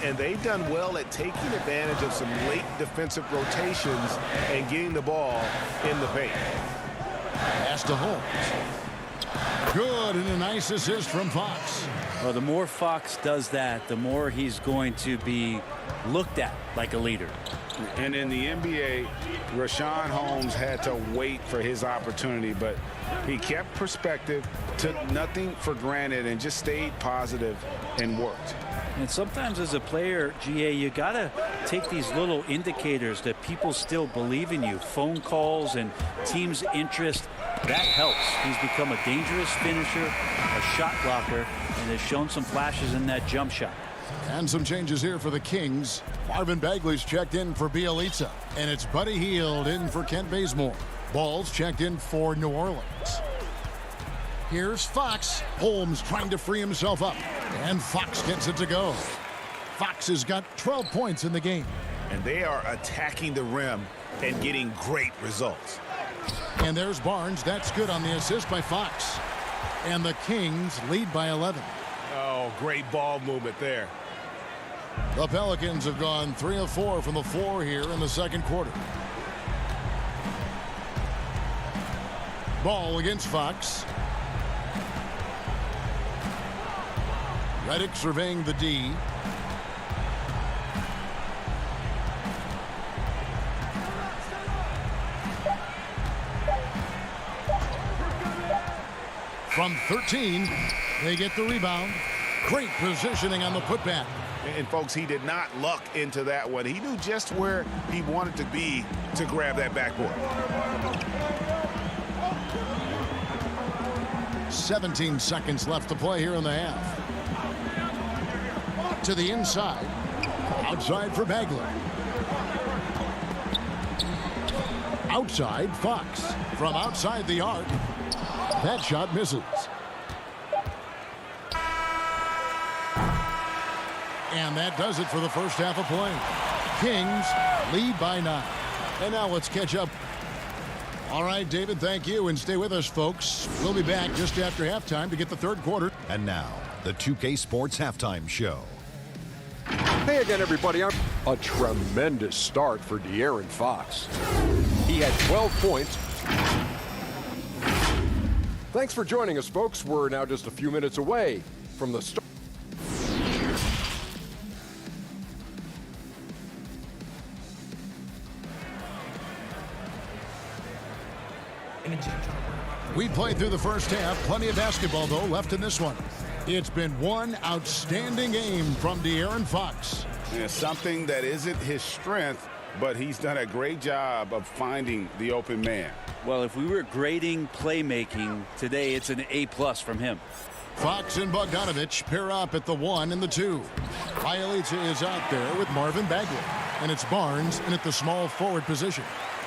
And they've done well at taking advantage of some late defensive rotations and getting the ball in the paint. Pass to Holmes. Good, and a nice assist from Fox. Well, the more Fox does that, the more he's going to be looked at like a leader. And in the NBA, Rashawn Holmes had to wait for his opportunity, but he kept perspective, took nothing for granted, and just stayed positive and worked. And sometimes as a player, GA, you got to take these little indicators that people still believe in you. Phone calls and team's interest, that helps. He's become a dangerous finisher, a shot blocker, and has shown some flashes in that jump shot. And some changes here for the Kings. Marvin Bagley's checked in for Bielitsa. And it's Buddy Hield in for Kent Bazemore. Ball's checked in for New Orleans. Here's Fox. Holmes trying to free himself up. And Fox gets it to go. Fox has got 12 points in the game. And they are attacking the rim and getting great results. And there's Barnes. That's good on the assist by Fox. And the Kings lead by 11. Oh, great ball movement there. The Pelicans have gone 3 of 4 from the floor here in the second quarter. Ball against Fox. Redick surveying the D. From 13, they get the rebound. Great positioning on the putback. And folks, he did not luck into that one. He knew just where he wanted to be to grab that backboard. 17 seconds left to play here in the half. To the inside. Outside for Bagley. Outside, Fox. From outside the arc. That shot misses. And that does it for the first half of play. Kings lead by 9. And now let's catch up. All right, David, thank you. And stay with us, folks. We'll be back just after halftime to get the third quarter. And now, the 2K Sports Halftime Show. Hey again, everybody. A tremendous start for De'Aaron Fox. He had 12 points. Thanks for joining us, folks. We're now just a few minutes away from the start. We played through the first half. Plenty of basketball, though, left in this one. It's been one outstanding game from De'Aaron Fox. Yeah, something that isn't his strength, but he's done a great job of finding the open man. Well, if we were grading playmaking today, it's an A+ from him. Fox and Bogdanovich pair up at the 1 and the 2. Bielitsa is out there with Marvin Bagley. And it's Barnes in at the small forward position.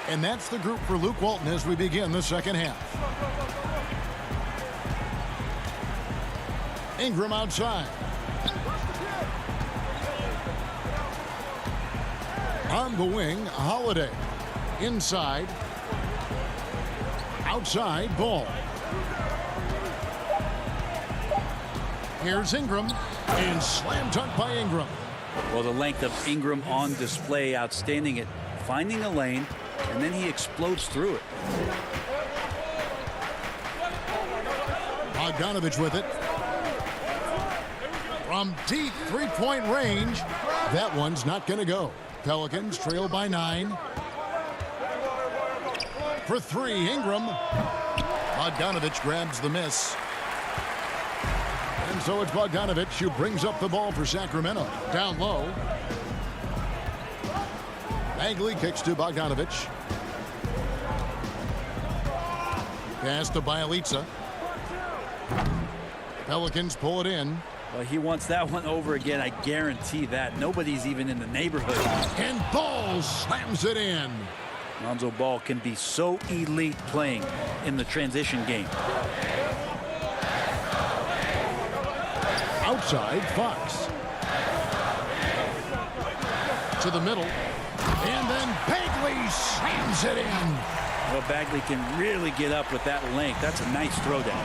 And that's the group for Luke Walton as we begin the second half. Ingram outside. On the wing, Holiday. Inside. Outside, Ball. Here's Ingram. And slam dunk by Ingram. Well, the length of Ingram on display, outstanding at finding a lane, and then he explodes through it. Bogdanovich with it. From deep three-point range. That one's not going to go. Pelicans trail by 9. For 3, Ingram. Bogdanovich grabs the miss. And so it's Bogdanovich who brings up the ball for Sacramento. Down low. Bagley kicks to Bogdanovich. Pass to Bielitsa. Pelicans pull it in. Well, he wants that one over again. I guarantee that. Nobody's even in the neighborhood. And Ball slams it in. Lonzo Ball can be so elite playing in the transition game. outside, Fox. To the middle. And then Bagley slams it in. Well, Bagley can really get up with that length. That's a nice throwdown.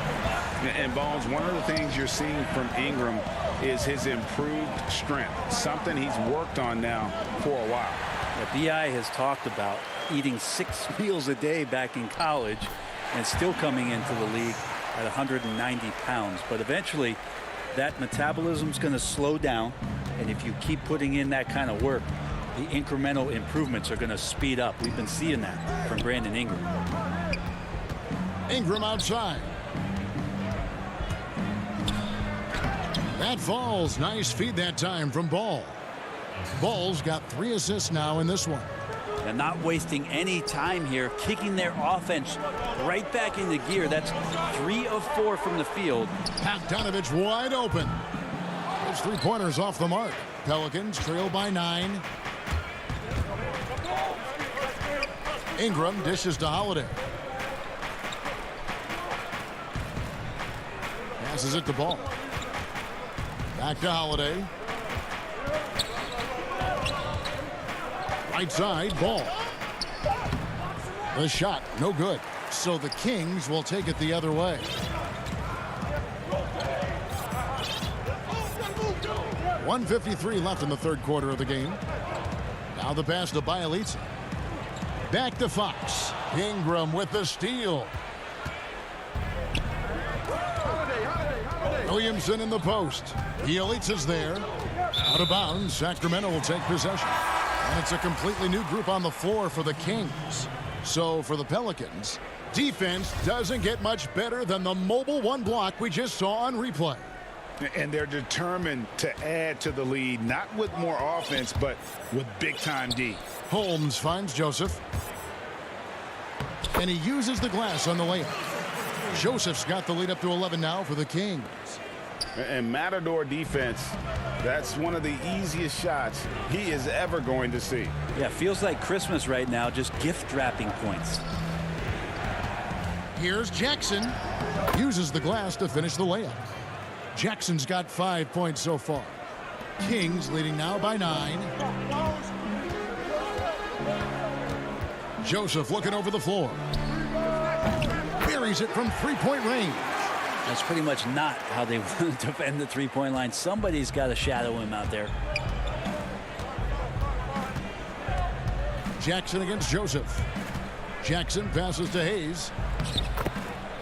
And Bones, one of the things you're seeing from Ingram is his improved strength, something he's worked on now for a while. The BI has talked about eating 6 meals a day back in college and still coming into the league at 190 pounds. But eventually that metabolism is going to slow down. And if you keep putting in that kind of work, the incremental improvements are going to speed up. We've been seeing that from Brandon Ingram. Ingram outside. That falls. Nice feed that time from Ball. Ball's got 3 assists now in this one. And not wasting any time here, kicking their offense right back into gear. That's 3 of 4 from the field. Bogdanovich wide open. His 3-pointers off the mark. Pelicans trail by 9. Ingram dishes to Holiday. Passes it to Ball. Back to Holiday. Right side, Ball. The shot, no good. So the Kings will take it the other way. .153 left in the third quarter of the game. Now the pass to Bielitsa. Back to Fox. Ingram with the steal. Williamson in the post. Bielitsa's there. Out of bounds. Sacramento will take possession. And it's a completely new group on the floor for the Kings. So for the Pelicans, defense doesn't get much better than the mobile 1 block we just saw on replay. And they're determined to add to the lead, not with more offense, but with big-time D. Holmes finds Joseph. And he uses the glass on the layup. Joseph's got the lead up to 11 now for the Kings. And Matador defense, that's one of the easiest shots he is ever going to see. Yeah, feels like Christmas right now, just gift wrapping points. Here's Jackson. Uses the glass to finish the layup. Jackson's got 5 points so far. Kings leading now by 9. Joseph looking over the floor. Buries it from 3-point range. That's pretty much not how they want to defend the 3-point line. Somebody's got to shadow him out there. Jackson against Joseph. Jackson passes to Hayes.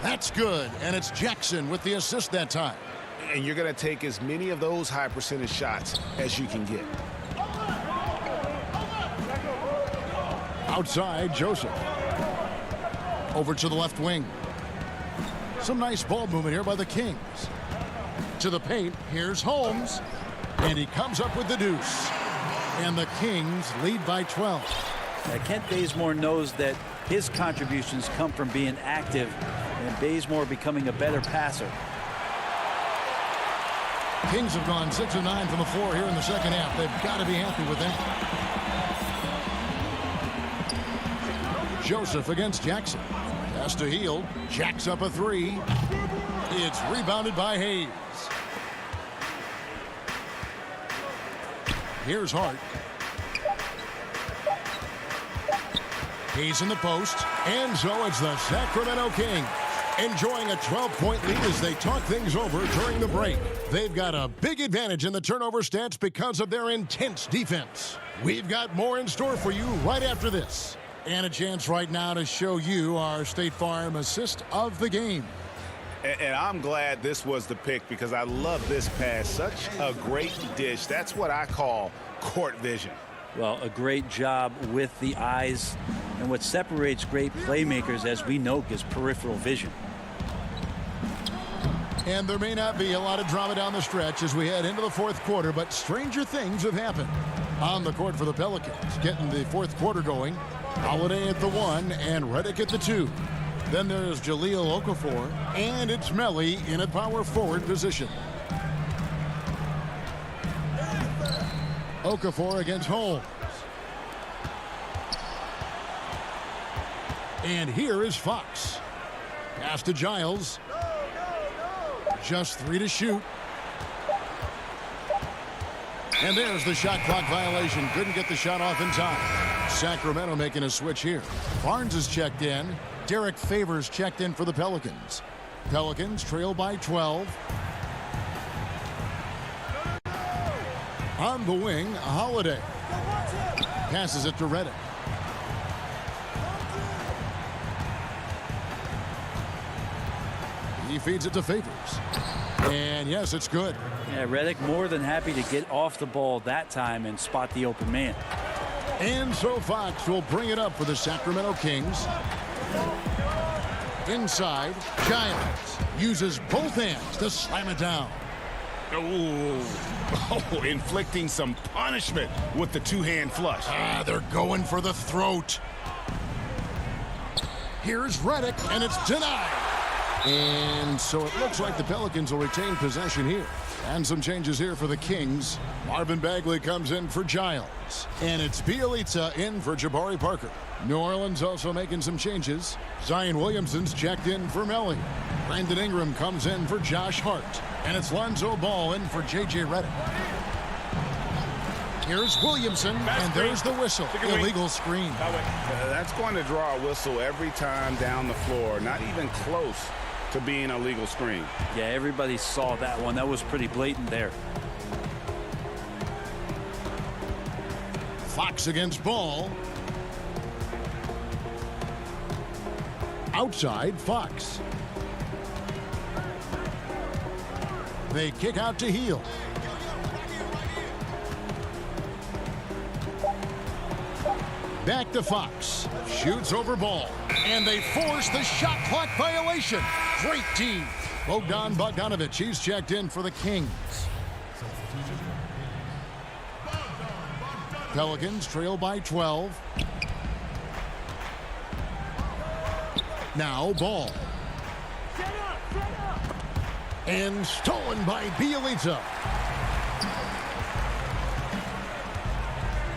That's good, and it's Jackson with the assist that time. And you're going to take as many of those high percentage shots as you can get. Outside, Joseph. Over to the left wing. Some nice ball movement here by the Kings. To the paint, here's Holmes. And he comes up with the deuce. And the Kings lead by 12. Kent Bazemore knows that his contributions come from being active and Bazemore becoming a better passer. Kings have gone 6 of 9 from the floor here in the second half. They've got to be happy with that. Joseph against Jackson. Pass to Hield. Jacks up a 3. It's rebounded by Hayes. Here's Hart. Hayes in the post. And so it's the Sacramento Kings enjoying a 12-point lead as they talk things over during the break. They've got a big advantage in the turnover stats because of their intense defense. We've got more in store for you right after this. And a chance right now to show you our State Farm assist of the game. And I'm glad this was the pick because I love this pass. Such a great dish. That's what I call court vision. Well, a great job with the eyes. And what separates great playmakers, as we know, is peripheral vision. And there may not be a lot of drama down the stretch as we head into the fourth quarter, but stranger things have happened. On the court for the Pelicans, getting the fourth quarter going. Holiday at the 1 and Reddick at the 2. Then there's Jahlil Okafor, and it's Melly in a power forward position. Okafor against Holmes. And here is Fox. Pass to Giles. Just 3 to shoot. And there's the shot clock violation. Couldn't get the shot off in time. Sacramento making a switch here. Barnes is checked in. Derek Favors checked in for the Pelicans. Pelicans trail by 12. On the wing, Holiday. Passes it to Redick. He feeds it to Favors. And yes, it's good. Yeah, Redick more than happy to get off the ball that time and spot the open man. And so Fox will bring it up for the Sacramento Kings. Inside, Giles uses both hands to slam it down. Oh, inflicting some punishment with the two-hand flush. They're going for the throat. Here's Redick, and it's denied. And so it looks like the Pelicans will retain possession here. And some changes here for the Kings. Marvin Bagley comes in for Giles. And it's Bielitsa in for Jabari Parker. New Orleans also making some changes. Zion Williamson's checked in for Melly. Brandon Ingram comes in for Josh Hart. And it's Lonzo Ball in for J.J. Redick. Here's Williamson, and there's the whistle. Illegal screen. That's going to draw a whistle every time down the floor. Not even close to being a legal screen. Yeah, everybody saw that one. That was pretty blatant there. Fox against Ball. Outside, Fox. They kick out to Hield. Back to Fox. Shoots over Ball. And they force the shot clock violation. Great team. Bogdan Bogdanovic, he's checked in for the Kings. Pelicans trail by 12. Now Ball. And stolen by Bielitsa.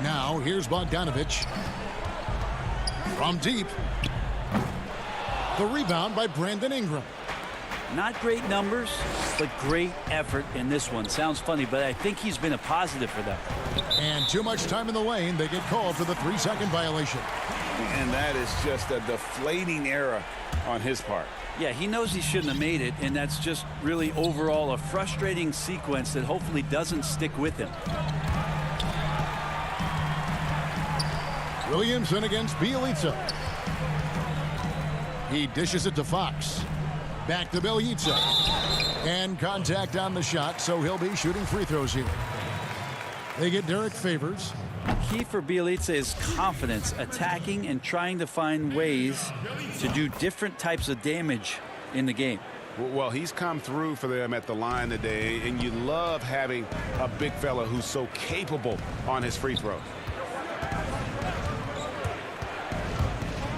Now here's Bogdanovic. From deep. The rebound by Brandon Ingram. Not great numbers, but great effort in this one. Sounds funny, but I think he's been a positive for them. And too much time in the lane. They get called for the 3-second violation. And that is just a deflating error on his part. Yeah, he knows he shouldn't have made it, and that's just really overall a frustrating sequence that hopefully doesn't stick with him. Williamson against Bielitsa. He dishes it to Fox. Back to Bielitsa. And contact on the shot, so he'll be shooting free throws here. They get Derek Favors. Key for Bielitsa is confidence, attacking and trying to find ways to do different types of damage in the game. Well, he's come through for them at the line today, and you love having a big fella who's so capable on his free throws.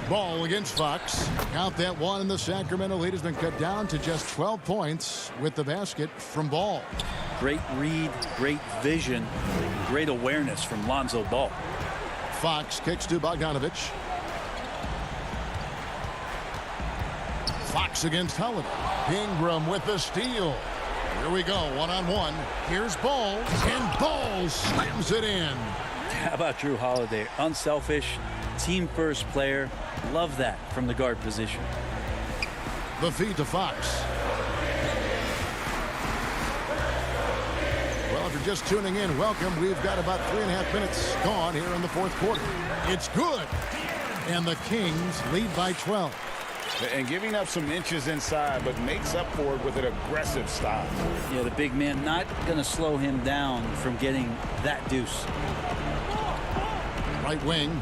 Ball against Fox. Count that one, and the Sacramento lead has been cut down to just 12 points with the basket from Ball. Great read, great vision, great awareness from Lonzo Ball. Fox kicks to Bogdanovic. Fox against Holiday. Ingram with the steal. Here we go, one-on-one. Here's Ball, and Ball slams it in. How about Drew Holiday? Unselfish, team-first player. Love that from the guard position. The feed to Fox. Well, if you're just tuning in, welcome. We've got about 3.5 minutes gone here in the fourth quarter. It's good. And the Kings lead by 12. And giving up some inches inside, but makes up for it with an aggressive style. Yeah, the big man not going to slow him down from getting that deuce. Right wing.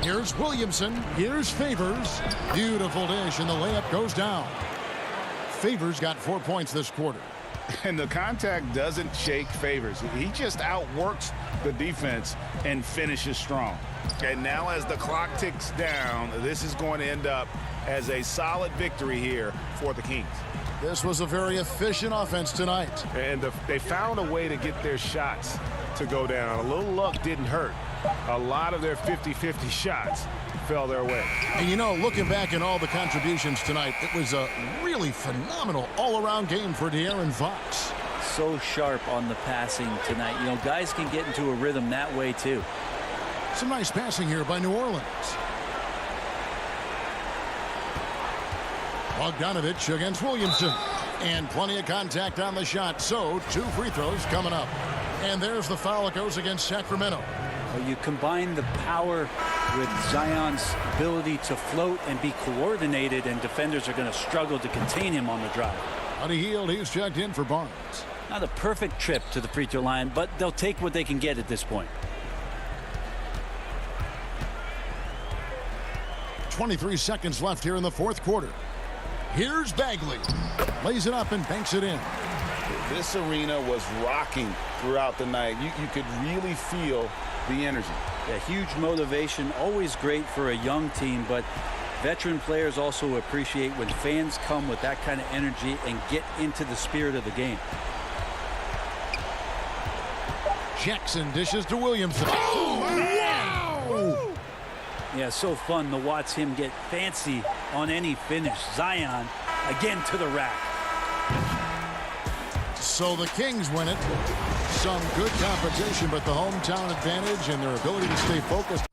Here's Williamson. Here's Favors. Beautiful dish, and the layup goes down. Favors got 4 points this quarter. And the contact doesn't shake Favors. He just outworks the defense and finishes strong. And now as the clock ticks down, this is going to end up as a solid victory here for the Kings. This was a very efficient offense tonight. And they found a way to get their shots to go down. A little luck didn't hurt. A lot of their 50-50 shots fell their way. And you know, looking back at all the contributions tonight, it was a really phenomenal all-around game for De'Aaron Fox. so sharp on the passing tonight. You know, guys can get into a rhythm that way too. Some nice passing here by New Orleans. Bogdanovich against Williamson. And plenty of contact on the shot. So 2 free throws coming up. And there's the foul that goes against Sacramento. Well, you combine the power with Zion's ability to float and be coordinated, and defenders are going to struggle to contain him on the drive. Buddy Hield, he's checked in for Barnes. Not a perfect trip to the free throw line, but they'll take what they can get at this point. 23 seconds left here in the fourth quarter. Here's Bagley. Lays it up and banks it in. This arena was rocking throughout the night. You could really feel the energy. A huge motivation, always great for a young team, but veteran players also appreciate when fans come with that kind of energy and get into the spirit of the game. Jackson dishes to Williamson. Oh, wow! Yeah, so fun to watch him get fancy on any finish. Zion again to the rack. So the Kings win it. Some good competition, but the hometown advantage and their ability to stay focused.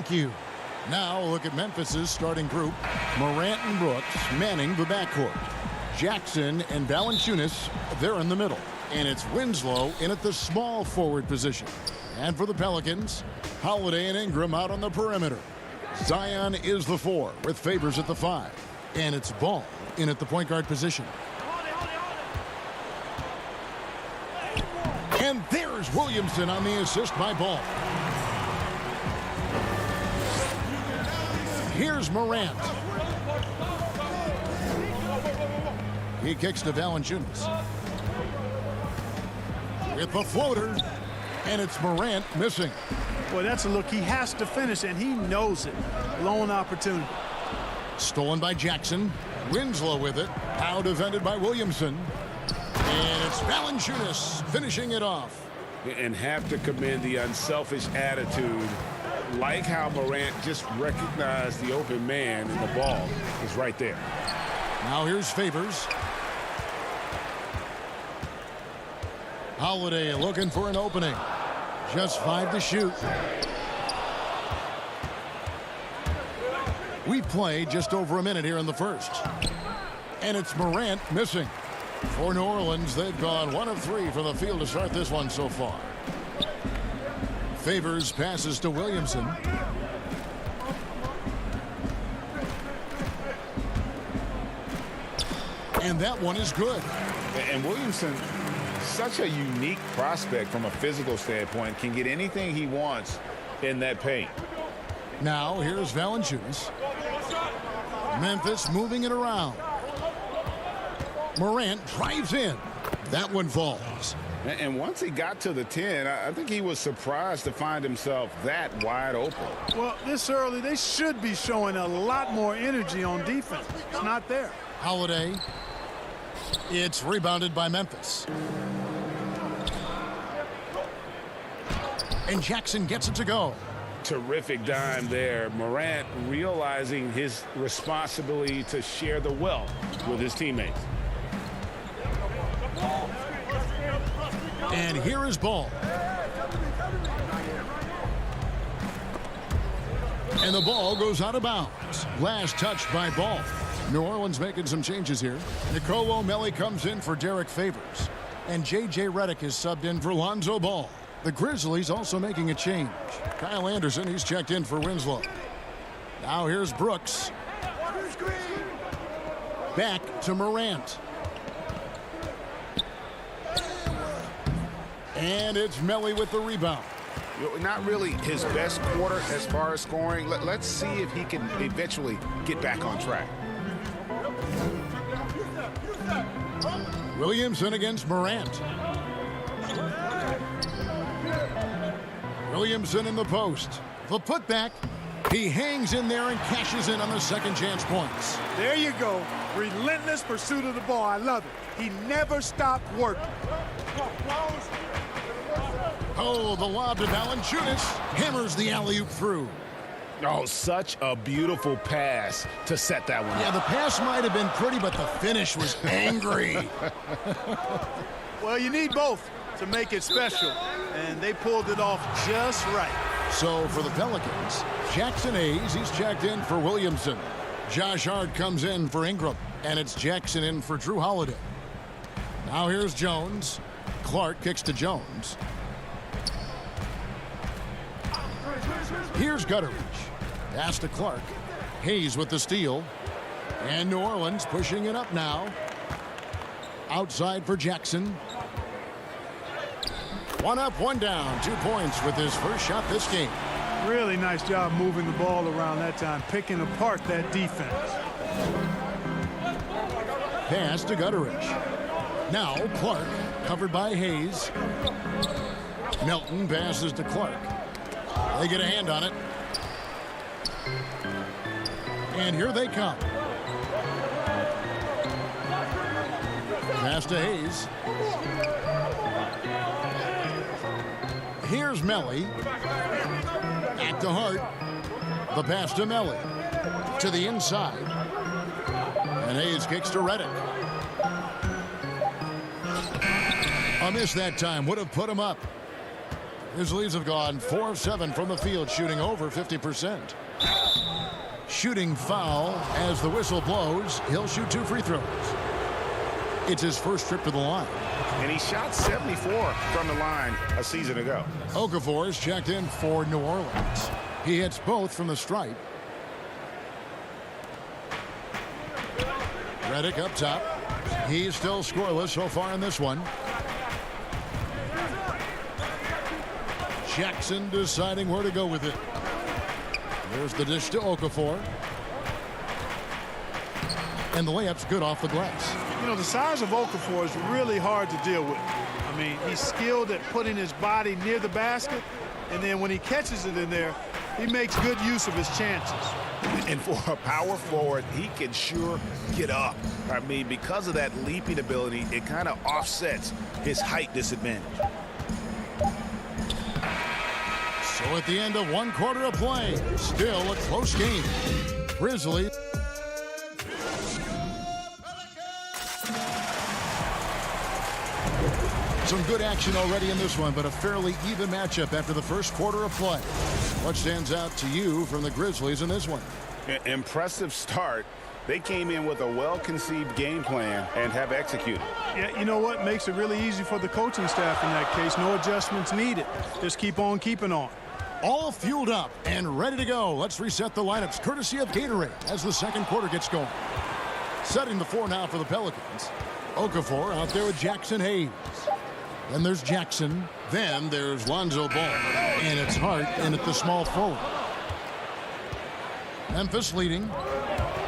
Thank you. Now look at Memphis's starting group. Morant and Brooks manning the backcourt. Jackson and Valanciunas, they're in the middle. And it's Winslow in at the small forward position. And for the Pelicans, Holiday and Ingram out on the perimeter. Zion is the 4 with Favors at the 5. And it's Ball in at the point guard position. And there's Williamson on the assist by Ball. Here's Morant. He kicks to Valanciunas. With the floater. And it's Morant missing. Well, that's a look he has to finish, and he knows it. Lone opportunity. Stolen by Jackson. Winslow with it. Now defended by Williamson. And it's Valanciunas finishing it off. And have to commend the unselfish attitude. Like how Morant just recognized the open man, and the ball is right there. Now here's Favors. Holiday looking for an opening. Just 5 to shoot. We play just over a minute here in the first. And it's Morant missing. For New Orleans, they've gone 1 of 3 from the field to start this one so far. Favors passes to Williamson. And that one is good. And Williamson, such a unique prospect from a physical standpoint, can get anything he wants in that paint. Now here's Valanciunas. Memphis moving it around. Morant drives in. That one falls. And once he got to the 10, I think he was surprised to find himself that wide open. Well, this early, they should be showing a lot more energy on defense. It's not there. Holiday. It's rebounded by Memphis. And Jackson gets it to go. Terrific dime there. Morant realizing his responsibility to share the wealth with his teammates. And here is Ball. And the ball goes out of bounds. Last touch by Ball. New Orleans making some changes here. Nicolo O'Malley comes in for Derek Favors. And J.J. Redick is subbed in for Lonzo Ball. The Grizzlies also making a change. Kyle Anderson, he's checked in for Winslow. Now here's Brooks. Back to Morant. And it's Melly with the rebound. Not really his best quarter as far as scoring. Let's see if he can eventually get back on track. Williamson against Morant. Williamson in the post. The putback. He hangs in there and cashes in on the second chance points. There you go. Relentless pursuit of the ball. I love it. He never stopped working. Oh, the lob to Valanciunas. Hammers the alley-oop through. Oh, such a beautiful pass to set that one Yeah, up. the pass might have been pretty, but the finish was angry. Well, you need both to make it special, and they pulled it off just right. So for the Pelicans, Jackson Hayes, he's checked in for Williamson. Josh Hart comes in for Ingram, and it's Jackson in for Drew Holiday. Now here's Jones. Clark kicks to Jones. Here's Gutteridge. Pass to Clark. Hayes with the steal. And New Orleans pushing it up now. Outside for Jackson. One up, one down. 2 points with his first shot this game. Really nice job moving the ball around that time, picking apart that defense. Pass to Gutteridge. Now Clark, covered by Hayes. Melton passes to Clark. They get a hand on it. And here they come. Pass to Hayes. Here's Melly. Back to Hart. The pass to Melly. To the inside. And Hayes kicks to Redick. A miss that time would have put him up. Grizzlies have gone 4 of 7 from the field, shooting over 50%. Shooting foul as the whistle blows. He'll shoot 2 free throws. It's his first trip to the line. And he shot 74 from the line a season ago. Okafor is checked in for New Orleans. He hits both from the stripe. Redick up top. He's still scoreless so far in this one. Jackson deciding where to go with it. There's the dish to Okafor. And the layup's good off the glass. You know, the size of Okafor is really hard to deal with. I mean, he's skilled at putting his body near the basket, and then when he catches it in there, he makes good use of his chances. And for a power forward, he can sure get up. I mean, because of that leaping ability, it kind of offsets his height disadvantage. So at the end of 1 quarter of play, still a close game. Grizzlies. Some good action already in this one, but a fairly even matchup after the first quarter of play. What stands out to you from the Grizzlies in this one? Impressive start. They came in with a well-conceived game plan and have executed. Yeah, you know what? Makes it really easy for the coaching staff in that case. No adjustments needed. Just keep on keeping on. All fueled up and ready to go. Let's reset the lineups courtesy of Gatorade as the second quarter gets going. Setting the floor now for the Pelicans. Okafor out there with Jackson Hayes. Then there's Jackson. Then there's Lonzo Ball. And it's Hart in at the small forward. Memphis leading.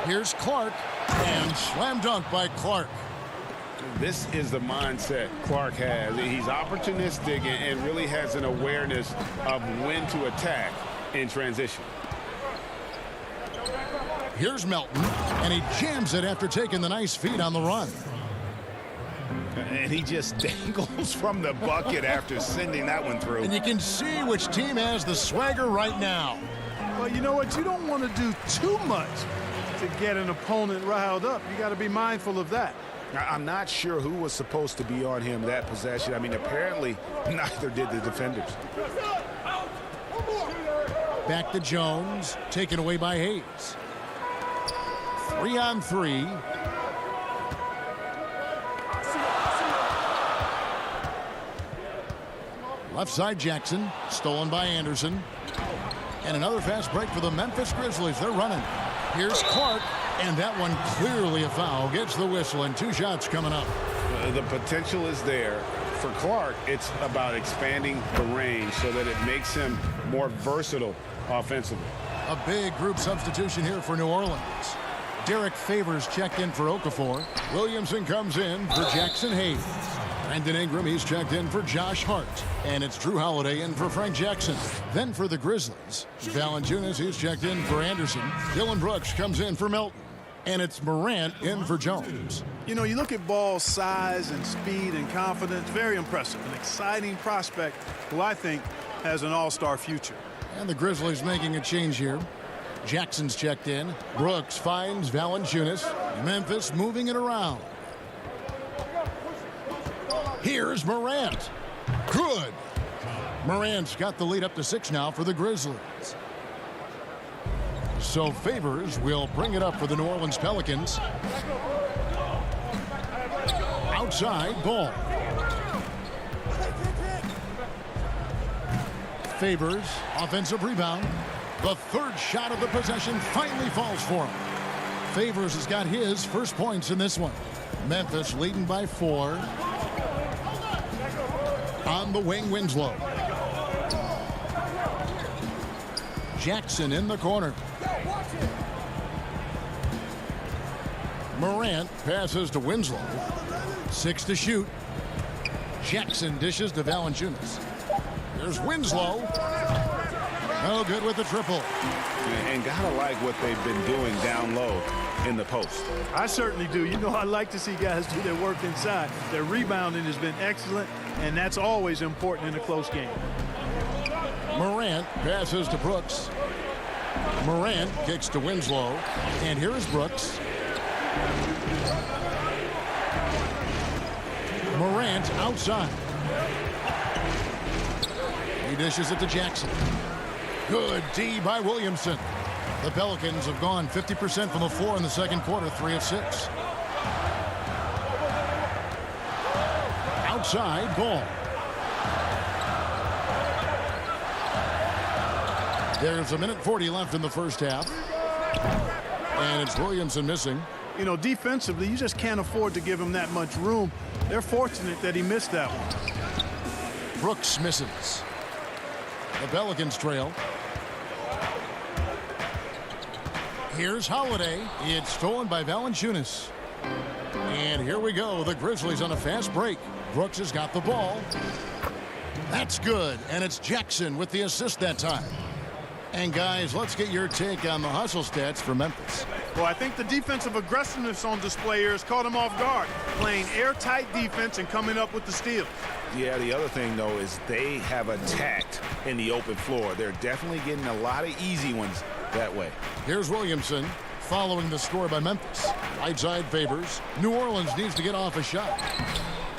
Here's Clark. And slam dunk by Clark. This is the mindset Clark has. He's opportunistic and really has an awareness of when to attack in transition. Here's Melton. And he jams it after taking the nice feed on the run. And he just dangles from the bucket after sending that one through. And you can see which team has the swagger right now. Well, you know what? You don't want to do too much to get an opponent riled up. You got to be mindful of that. I'm not sure who was supposed to be on him that possession. I mean, apparently neither did the defenders. Back to Jones, taken away by Hayes. 3-on-3. Left side Jackson, stolen by Anderson. And another fast break for the Memphis Grizzlies. They're running. Here's Clark, and that one clearly a foul. Gets the whistle, and 2 shots coming up. The potential is there. For Clark, it's about expanding the range so that it makes him more versatile offensively. A big group substitution here for New Orleans. Derek Favors checked in for Okafor. Williamson comes in for Jackson Hayes. Brandon Ingram, he's checked in for Josh Hart. And it's Drew Holiday in for Frank Jackson. Then for the Grizzlies, Valanciunas, he's checked in for Anderson. Dylan Brooks comes in for Melton. And it's Morant in for Jones. You know, you look at Ball's size and speed and confidence, very impressive. An exciting prospect who I think has an all-star future. And the Grizzlies making a change here. Jackson's checked in. Brooks finds Valanciunas. Memphis moving it around. Here's Morant. Good. Morant's got the lead up to 6 now for the Grizzlies. So Favors will bring it up for the New Orleans Pelicans. Outside Ball. Favors, offensive rebound. The third shot of the possession finally falls for him. Favors has got his first points in this one. Memphis leading by 4. On the wing, Winslow. Jackson in the corner. Morant passes to Winslow. 6 to shoot. Jackson dishes to Valanciunas. There's Winslow. No good with the triple. And gotta like what they've been doing down low in the post. I certainly do. You know, I like to see guys do their work inside. Their rebounding has been excellent, and that's always important in a close game. Morant passes to Brooks. Morant kicks to Winslow. And here is Brooks. Morant outside. He dishes it to Jackson. Good D by Williamson. The Pelicans have gone 50% from the floor in the second quarter, 3 of 6. Outside, Ball. There's a minute 40 left in the first half. And it's Williamson missing. You know, defensively, you just can't afford to give him that much room. They're fortunate that he missed that one. Brooks misses. The Pelicans trail. Here's Holiday. It's stolen by Valanciunas. And here we go. The Grizzlies on a fast break. Brooks has got the ball. That's good. And it's Jackson with the assist that time. And guys, let's get your take on the hustle stats for Memphis. Well, I think the defensive aggressiveness on display here has caught him off guard. Playing airtight defense and coming up with the steal. Yeah, the other thing, though, is they have attacked in the open floor. They're definitely getting a lot of easy ones that way. Here's Williamson following the score by Memphis. Right side favors. New Orleans needs to get off a shot.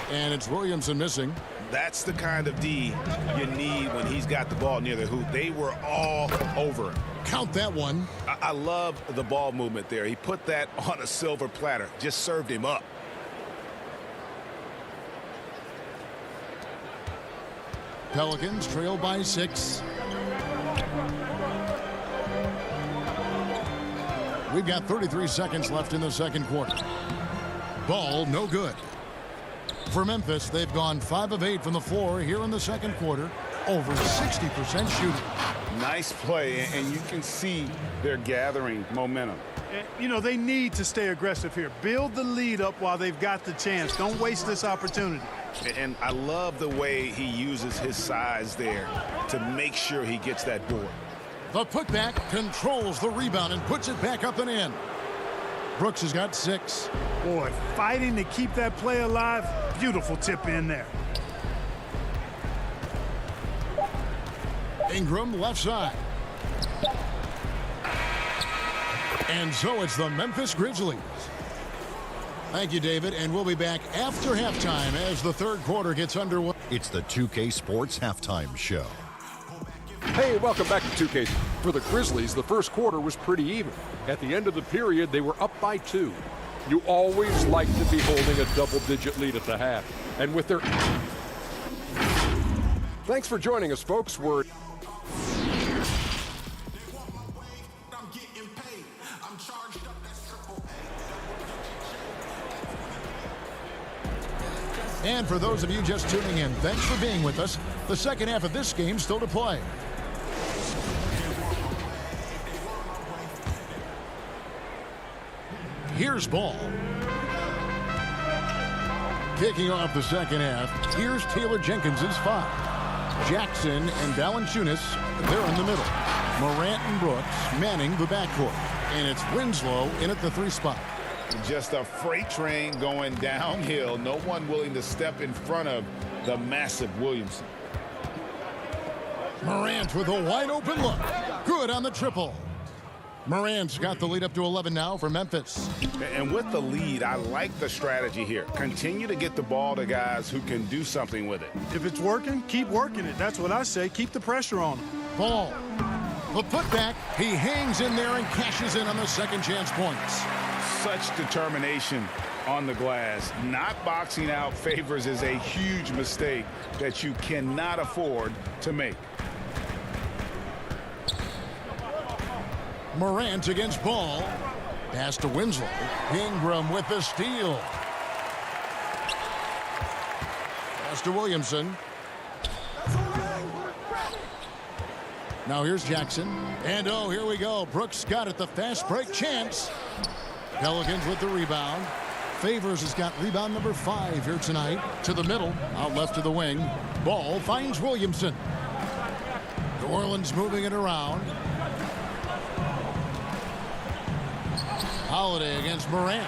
And it's Williamson missing. That's the kind of D you need when he's got the ball near the hoop. They were all over him. Count that one. I love the ball movement there. He put that on a silver platter. Just served him up. Pelicans trail by 6. We've got 33 seconds left in the second quarter. Ball no good. For Memphis, they've gone 5 of 8 from the floor here in the second quarter. Over 60% shooting. Nice play, and you can see they're gathering momentum. And, you know, they need to stay aggressive here. Build the lead up while they've got the chance. Don't waste this opportunity. And I love the way he uses his size there to make sure he gets that board. The putback controls the rebound and puts it back up and in. Brooks has got 6. Boy, fighting to keep that play alive. Beautiful tip in there. Ingram left side. And so it's the Memphis Grizzlies. Thank you, David, and we'll be back after halftime as the third quarter gets underway. It's the 2K Sports Halftime Show. Hey, welcome back to 2K. For the Grizzlies, the first quarter was pretty even. At the end of the period, they were up by 2. You always like to be holding a double-digit lead at the half. And with their... Thanks for joining us, folks. We're... And for those of you just tuning in, thanks for being with us. The second half of this game still to play. Here's Ball. Kicking off the second half, here's Taylor Jenkins' 5. Jackson and Valanciunas, they're in the middle. Morant and Brooks manning the backcourt. And it's Winslow in at the 3 spot. Just a freight train going downhill. No one willing to step in front of the massive Williamson. Morant with a wide open look. Good on the triple. Morant's got the lead up to 11 now for Memphis. And with the lead, I like the strategy here. Continue to get the ball to guys who can do something with it. If it's working, keep working it. That's what I say. Keep the pressure on him. Ball. The putback. He hangs in there and cashes in on the second chance points. Such determination on the glass. Not boxing out Favors is a huge mistake that you cannot afford to make. Morant against Ball. Pass to Winslow. Ingram with the steal. Pass to Williamson. Now here's Jackson. And oh, here we go. Brooks got it. The fast break chance. Pelicans with the rebound. Favors has got rebound number 5 here tonight. To the middle. Out left to the wing. Ball finds Williamson. New Orleans moving it around. Holiday against Morant.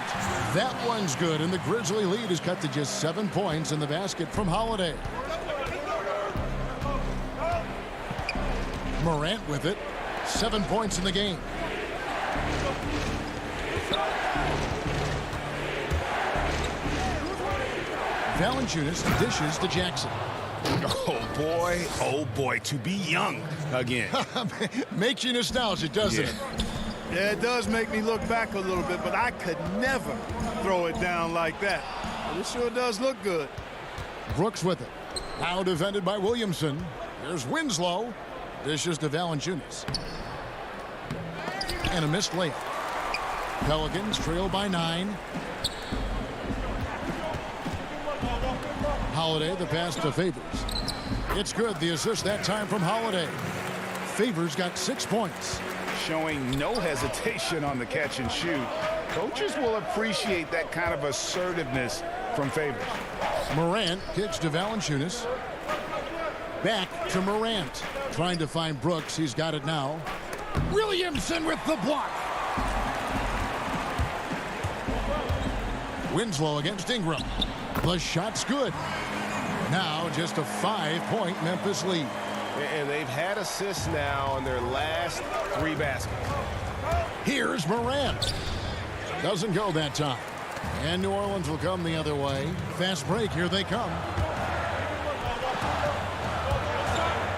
That one's good, and the Grizzly lead is cut to just 7 points in the basket from Holiday. Morant with it. 7 points in the game. Valanciunas dishes to Jackson. Oh boy, to be young again. Makes you nostalgic, doesn't it? Yeah, it does make me look back a little bit, but I could never throw it down like that. But it sure does look good. Brooks with it. Now defended by Williamson. Here's Winslow. Dishes to Valanciunas. And a missed layup. Pelicans trail by 9. Holiday, the pass to Favors. It's good. The assist that time from Holiday. Favors got 6 points. Showing no hesitation on the catch and shoot. Coaches will appreciate that kind of assertiveness from Favors. Morant kicks to Valanciunas. Back to Morant. Trying to find Brooks. He's got it now. Williamson with the block. Winslow against Ingram. The shot's good. Now just a 5-point Memphis lead. And they've had assists now on their last 3 baskets. Here's Morant. Doesn't go that time. And New Orleans will come the other way. Fast break. Here they come.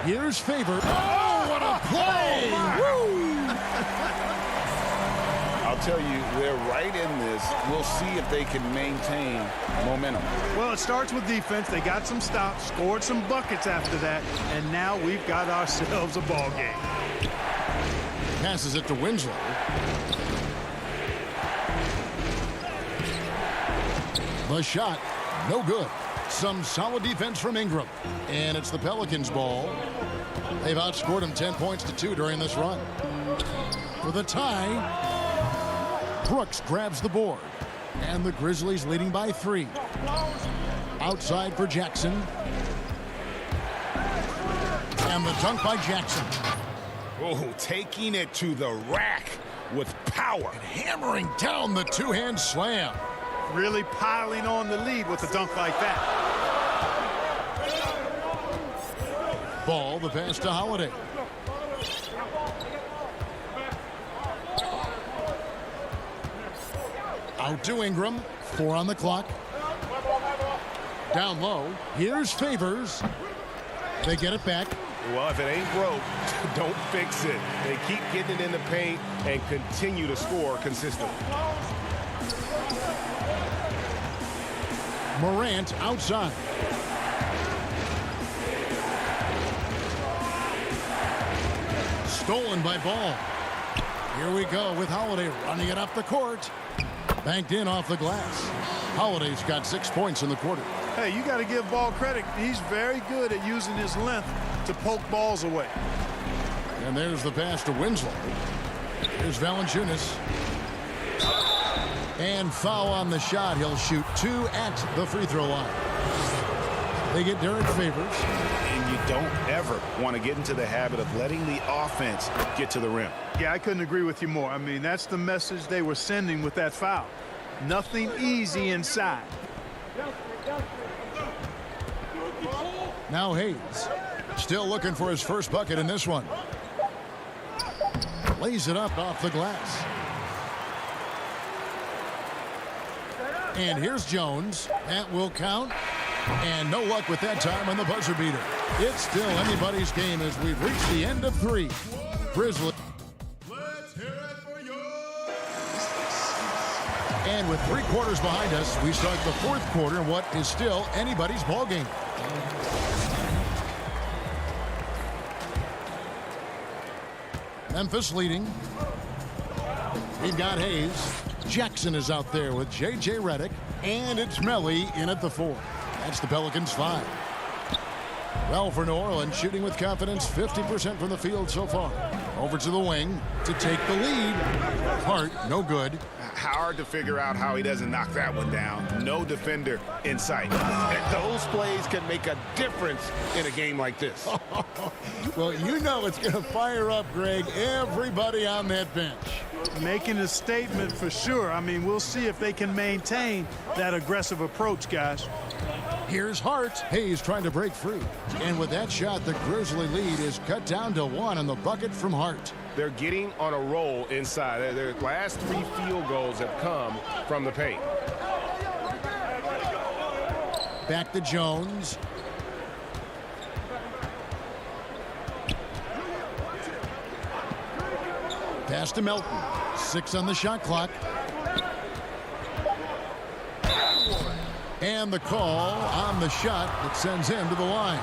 Here's Favor. Oh, what a play! Woo! I'll tell you, they're right in this. We'll see if they can maintain momentum. Well, it starts with defense. They got some stops, scored some buckets after that, and now we've got ourselves a ball game. Passes it to Winslow. The shot, no good. Some solid defense from Ingram. And it's the Pelicans' ball. They've outscored them 10 points to 2 during this run. For the tie, Brooks grabs the board. And the Grizzlies leading by 3. Outside for Jackson. And the dunk by Jackson. Oh, taking it to the rack with power. Hammering down the two-hand slam. Really piling on the lead with a dunk like that. Ball, the pass to Holiday. Out to Ingram. 4 on the clock. Down low. Here's Favors. They get it back. Well, if it ain't broke, don't fix it. They keep getting it in the paint and continue to score consistently. Morant outside. Stolen by Ball. Here we go with Holiday running it up the court. Banked in off the glass. Holiday's got 6 points in the quarter. Hey, you got to give Ball credit. He's very good at using his length to poke balls away. And there's the pass to Winslow. Here's Valanciunas. And foul on the shot. He'll shoot 2 at the free throw line. They get Derek Favors. And you don't ever want to get into the habit of letting the offense get to the rim. Yeah, I couldn't agree with you more. I mean, that's the message they were sending with that foul. Nothing easy inside. Now Hayes. Still looking for his first bucket in this one. Lays it up off the glass. And here's Jones. That will count. And no luck with that time on the buzzer beater. It's still anybody's game as we've reached the end of 3. Grizzlies. Let's hear it for you. And with 3 quarters behind us, we start the 4th quarter in what is still anybody's ball game. Memphis leading. We've got Hayes. Jackson is out there with J.J. Redick. And it's Melly in at the 4. That's the Pelicans' 5. Well, for New Orleans, shooting with confidence, 50% from the field so far. Over to the wing to take the lead. Hart, no good. Hard to figure out how he doesn't knock that one down. No defender in sight. Those plays can make a difference in a game like this. Well, you know it's going to fire up, Greg, everybody on that bench. Making a statement for sure. I mean, we'll see if they can maintain that aggressive approach, guys. Here's Hart. Hayes trying to break free. And with that shot, the Grizzly lead is cut down to 1 on the bucket from Hart. They're getting on a roll inside. Their last 3 field goals have come from the paint. Back to Jones. Pass to Melton. 6 on the shot clock. And the call on the shot that sends him to the line.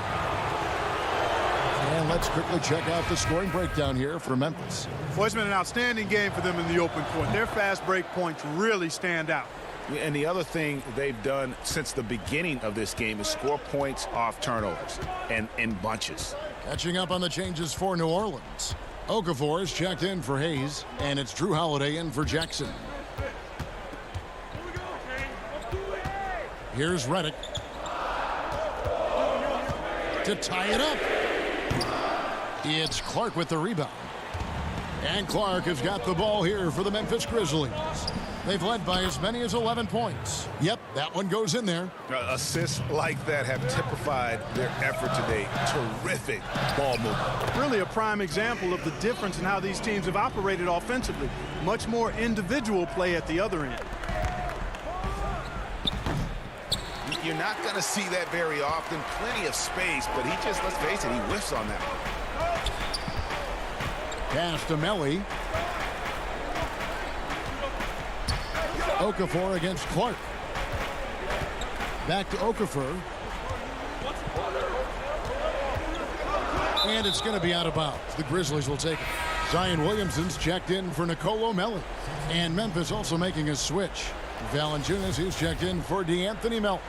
And let's quickly check out the scoring breakdown here for Memphis. Well, it's been an outstanding game for them in the open court. Their fast break points really stand out. And the other thing they've done since the beginning of this game is score points off turnovers and in bunches. Catching up on the changes for New Orleans. Okafor is checked in for Hayes, and it's Drew Holiday in for Jackson. Here's Redick to tie it up. It's Clark with the rebound. And Clark has got the ball here for the Memphis Grizzlies. They've led by as many as 11 points. Yep, that one goes in there. Assists like that have typified their effort today. Terrific ball movement. Really a prime example of the difference in how these teams have operated offensively. Much more individual play at the other end. You're not going to see that very often. Plenty of space, but he just, let's face it, he whiffs on that one. Pass to Melly. Okafor against Clark. Back to Okafor. And it's going to be out of bounds. The Grizzlies will take it. Zion Williamson's checked in for Nicolo Melli. And Memphis also making a switch. Valanciunas, who's checked in for DeAnthony Melton.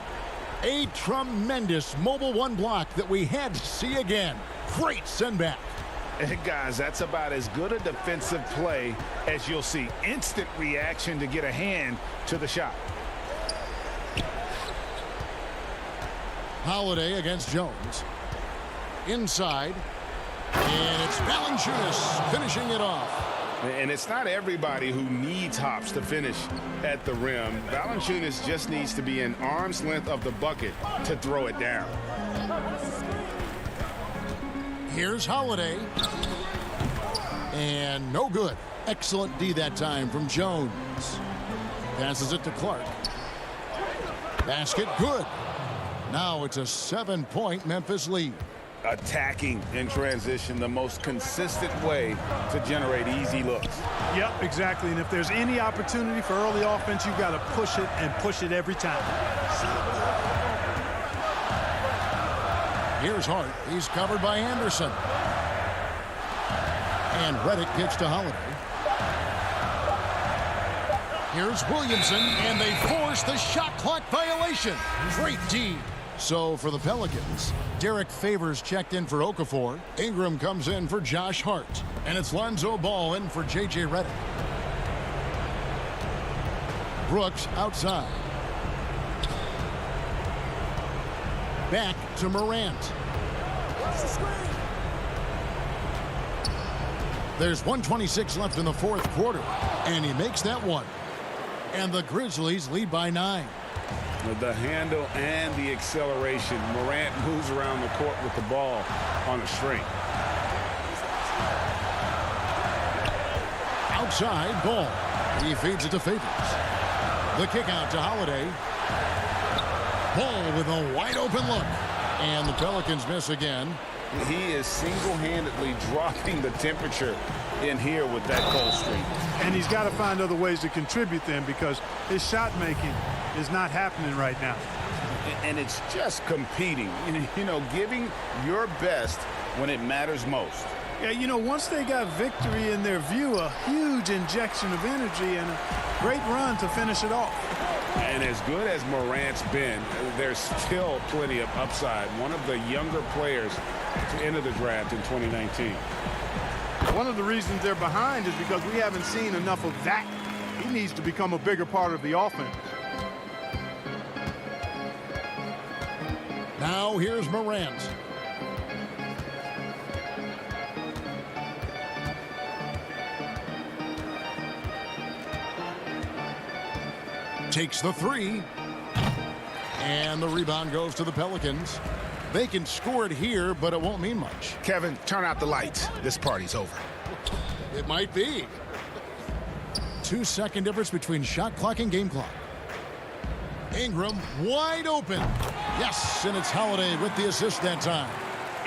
A tremendous mobile one block that we had to see again. Great send back. And guys, that's about as good a defensive play as you'll see. Instant reaction to get a hand to the shot. Holiday against Jones. Inside. And it's Valanciunas finishing it off. And it's not everybody who needs hops to finish at the rim. Valanciunas just needs to be an arm's length of the bucket to throw it down. Here's Holiday. And no good. Excellent D that time from Jones. Passes it to Clark. Basket good. Now it's a 7-point Memphis lead. Attacking in transition, the most consistent way to generate easy looks. Yep, exactly. And if there's any opportunity for early offense, you've got to push it and push it every time. Here's Hart. He's covered by Anderson. And Redick gets to Holiday. Here's Williamson, and they force the shot clock violation. Great D. So for the Pelicans, Derek Favors checked in for Okafor. Ingram comes in for Josh Hart. And it's Lonzo Ball in for J.J. Redick. Brooks outside. Back to Morant. There's 1:26 left in the fourth quarter, and he makes that one. And the Grizzlies lead by 9. The handle and the acceleration. Morant moves around the court with the ball on a string. Outside, Ball. He feeds it to Favors. The kick out to Holiday. Ball with a wide open look. And the Pelicans miss again. He is single-handedly dropping the temperature in here with that cold streak. And he's got to find other ways to contribute then, because his shot making is not happening right now. And it's just competing, you know, giving your best when it matters most. Yeah, you know, once they got victory in their view, a huge injection of energy and a great run to finish it off. And as good as Morant's been, there's still plenty of upside. One of the younger players to enter the draft in 2019. One of the reasons they're behind is because we haven't seen enough of that. He needs to become a bigger part of the offense. Now here's Morant. Takes the three. And the rebound goes to the Pelicans. They can score it here, but it won't mean much. Kevin, turn out the lights. This party's over. It might be. 2-second difference between shot clock and game clock. Ingram wide open. Yes, and it's Holiday with the assist that time.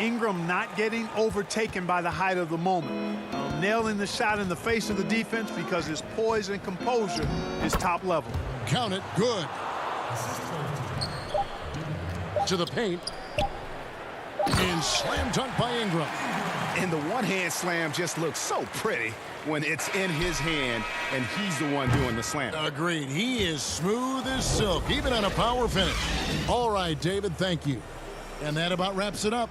Ingram not getting overtaken by the height of the moment. nailing the shot in the face of the defense because his poise and composure is top level. Count it, good. To the paint. And slam dunk by Ingram. And the one-hand slam just looks so pretty when it's in his hand and he's the one doing the slam. Agreed. He is smooth as silk, even on a power finish. All right, David, thank you. And that about wraps it up.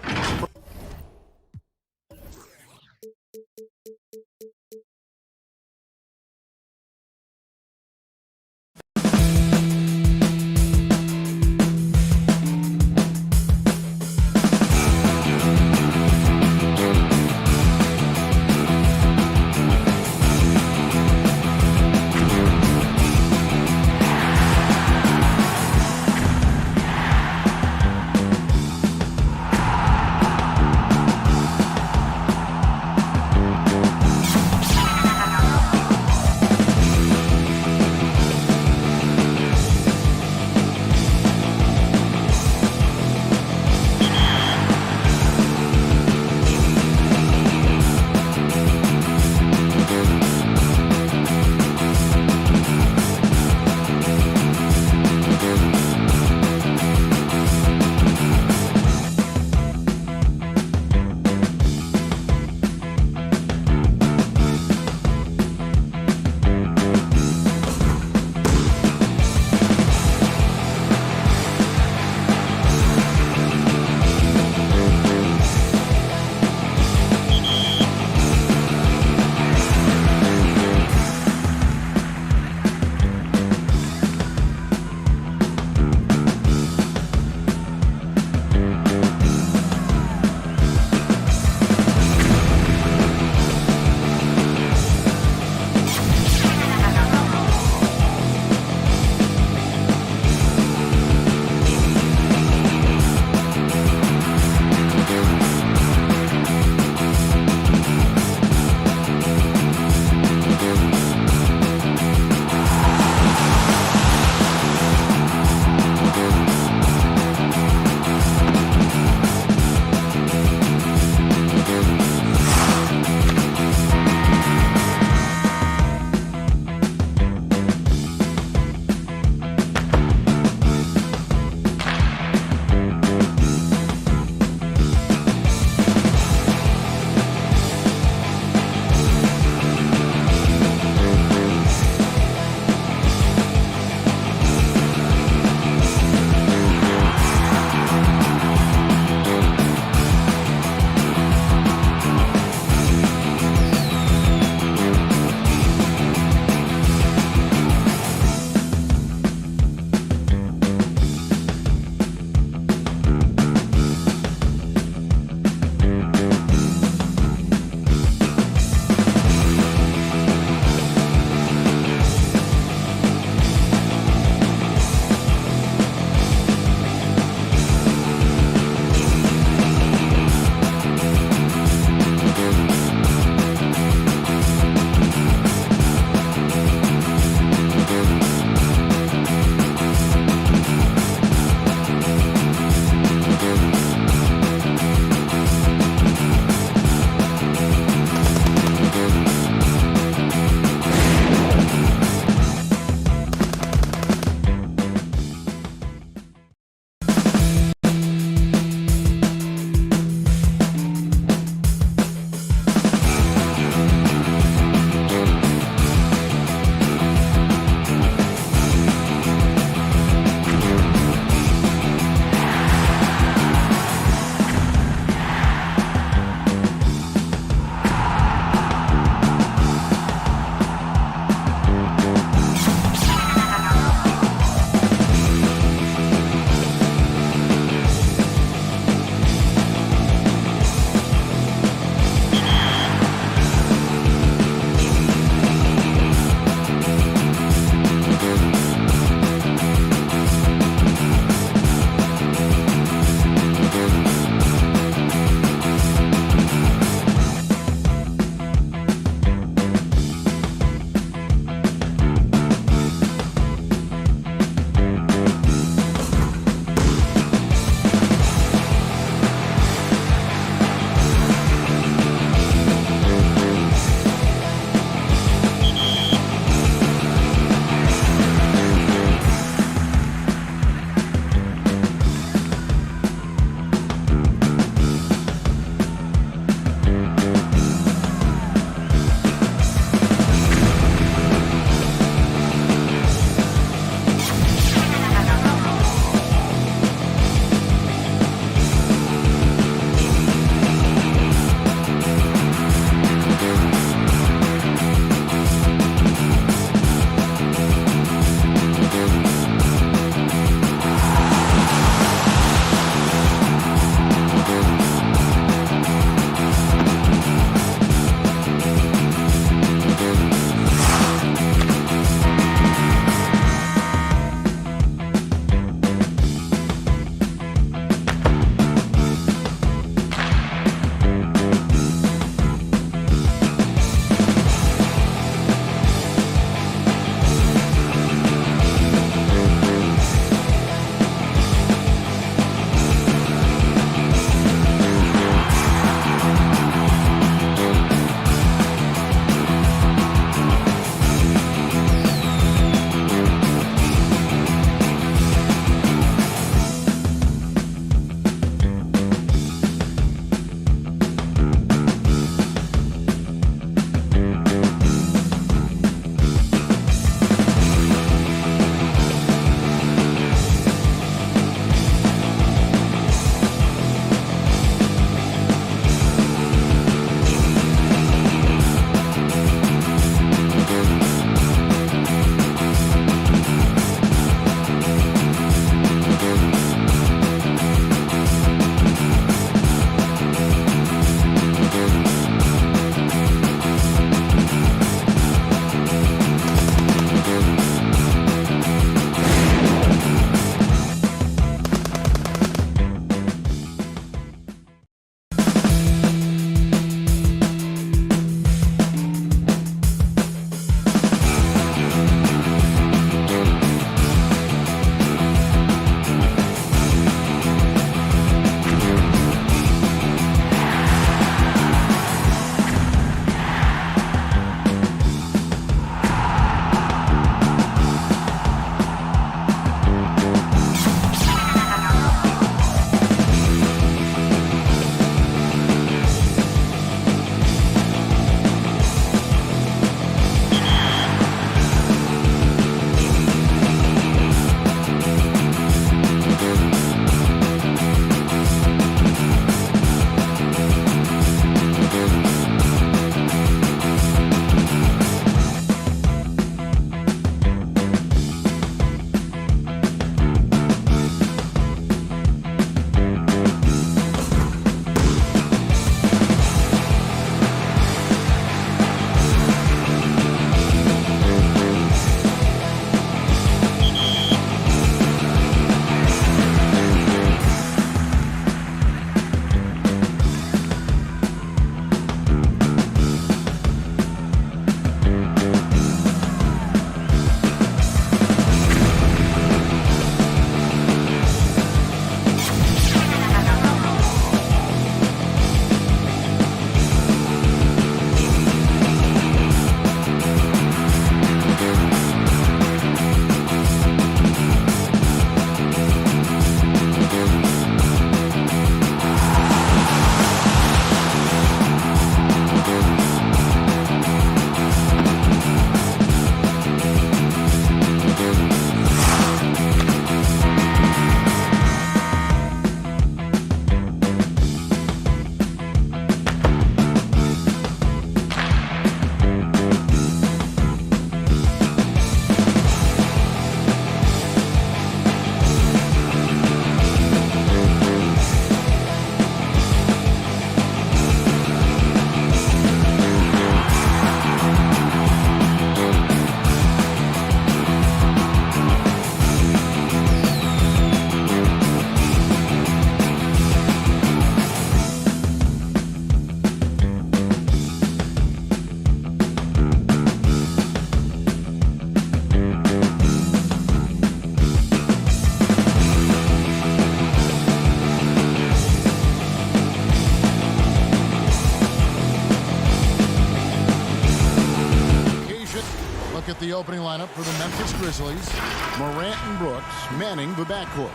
Grizzlies. Morant and Brooks manning the backcourt.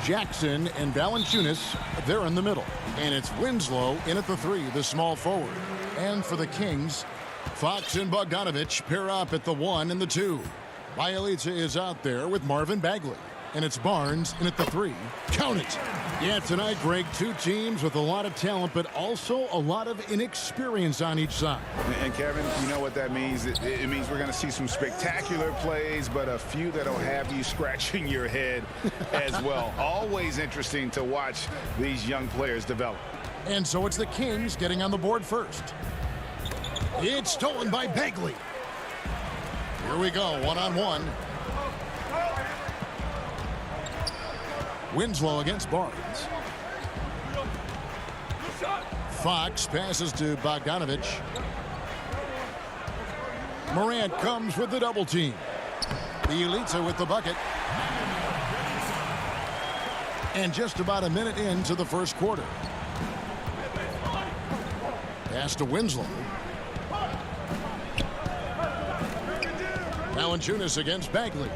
Jackson and Valanciunas, they're in the middle. And it's Winslow in at the 3, the small forward. And for the Kings, Fox and Bogdanovich pair up at the 1 and the 2. Bielitsa is out there with Marvin Bagley. And it's Barnes in at the 3. Count it. Yeah, tonight, Greg, two teams with a lot of talent, but also a lot of inexperience on each side. And Kevin, you know what that means? It means we're going to see some spectacular plays, but a few that'll have you scratching your head as well. Always interesting to watch these young players develop. And so it's the Kings getting on the board first. It's stolen by Bagley. Here we go, one-on-one. Winslow against Barnes. Fox passes to Bogdanovich. Morant comes with the double team. Bielitsa with the bucket. And just about a minute into the first quarter. Pass to Winslow. Valanciunas against Bagley.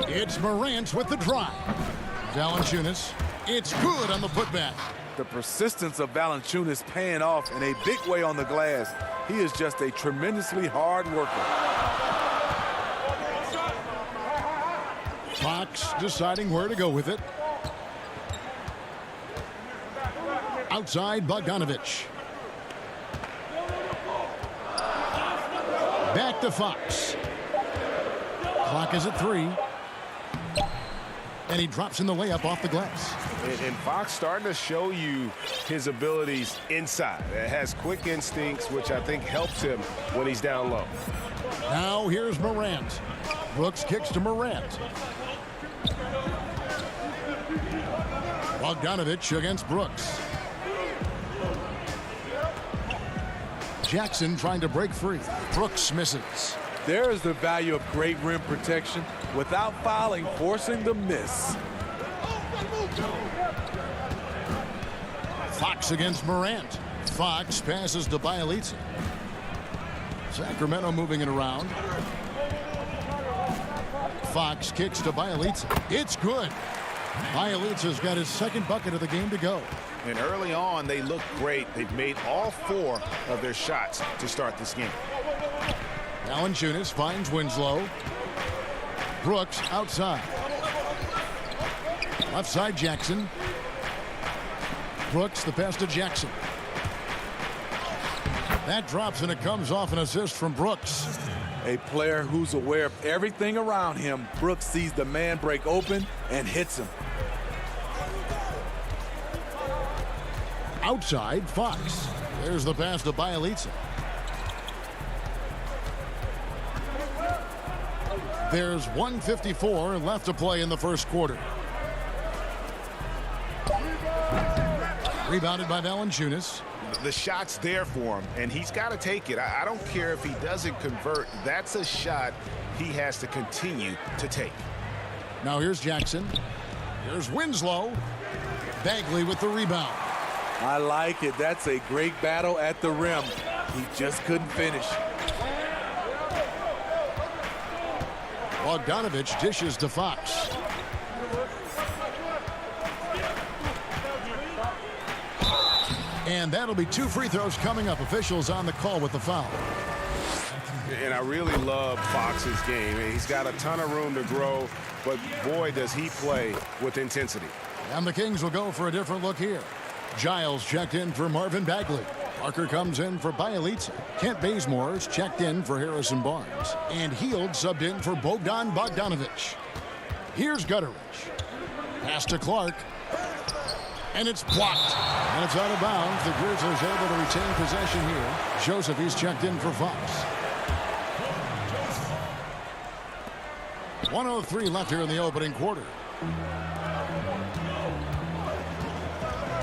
It's Morant with the drive. Valanciunas. It's good on the putback. The persistence of Valanciunas paying off in a big way on the glass. He is just a tremendously hard worker. Fox deciding where to go with it. Outside Bogdanovich. Back to Fox. Clock is at 3. And he drops in the layup off the glass. And Fox starting to show you his abilities inside. It has quick instincts, which I think helps him when he's down low. Now here's Morant. Brooks kicks to Morant. Bogdanovich against Brooks. Jackson trying to break free. Brooks misses. There is the value of great rim protection without fouling, forcing the miss. Fox against Morant. Fox passes to Bielitsa. Sacramento moving it around. Fox kicks to Bielitsa. It's good. Bielitsa's got his second bucket of the game to go. And early on, they look great. They've made all 4 of their shots to start this game. Valanciunas finds Winslow. Brooks outside. Left side Jackson. Brooks the pass to Jackson. That drops and it comes off an assist from Brooks. A player who's aware of everything around him. Brooks sees the man break open and hits him. Outside Fox. There's the pass to Bielitsa. There's 1:54 left to play in the first quarter. Rebounded by Valanciunas. The shot's there for him, and he's got to take it. I don't care if he doesn't convert. That's a shot he has to continue to take. Now here's Jackson. Here's Winslow. Bagley with the rebound. I like it. That's a great battle at the rim. He just couldn't finish. Bogdanovich dishes to Fox. And that'll be 2 free throws coming up. Officials on the call with the foul. And I really love Fox's game. He's got a ton of room to grow, but boy, does he play with intensity. And the Kings will go for a different look here. Giles checked in for Marvin Bagley. Parker comes in for Bielitsa. Kent Bazemore's checked in for Harrison Barnes. And Hield subbed in for Bogdan Bogdanovich. Here's Gutteridge. Pass to Clark. And it's blocked. And it's out of bounds. The Grizzlies able to retain possession here. Joseph, he's checked in for Fox. 1:03 left here in the opening quarter.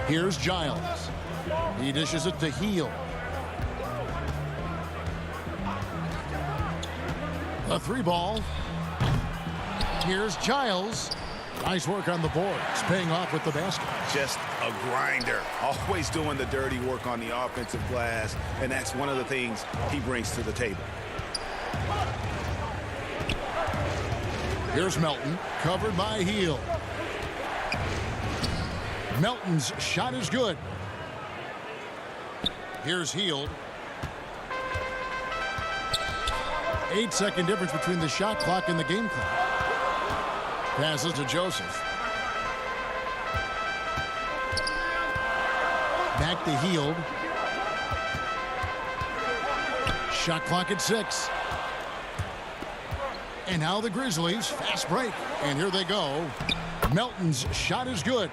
Here's Giles. He dishes it to Hield. A 3 ball. Here's Giles. Nice work on the boards, paying off with the basket. Just a grinder, always doing the dirty work on the offensive glass, and that's one of the things he brings to the table. Here's Melton, covered by Hield. Melton's shot is good. Here's Hield. 8-second difference between the shot clock and the game clock. Passes to Joseph. Back to Hield. Shot clock at 6. And now the Grizzlies, fast break. And here they go. Melton's shot is good.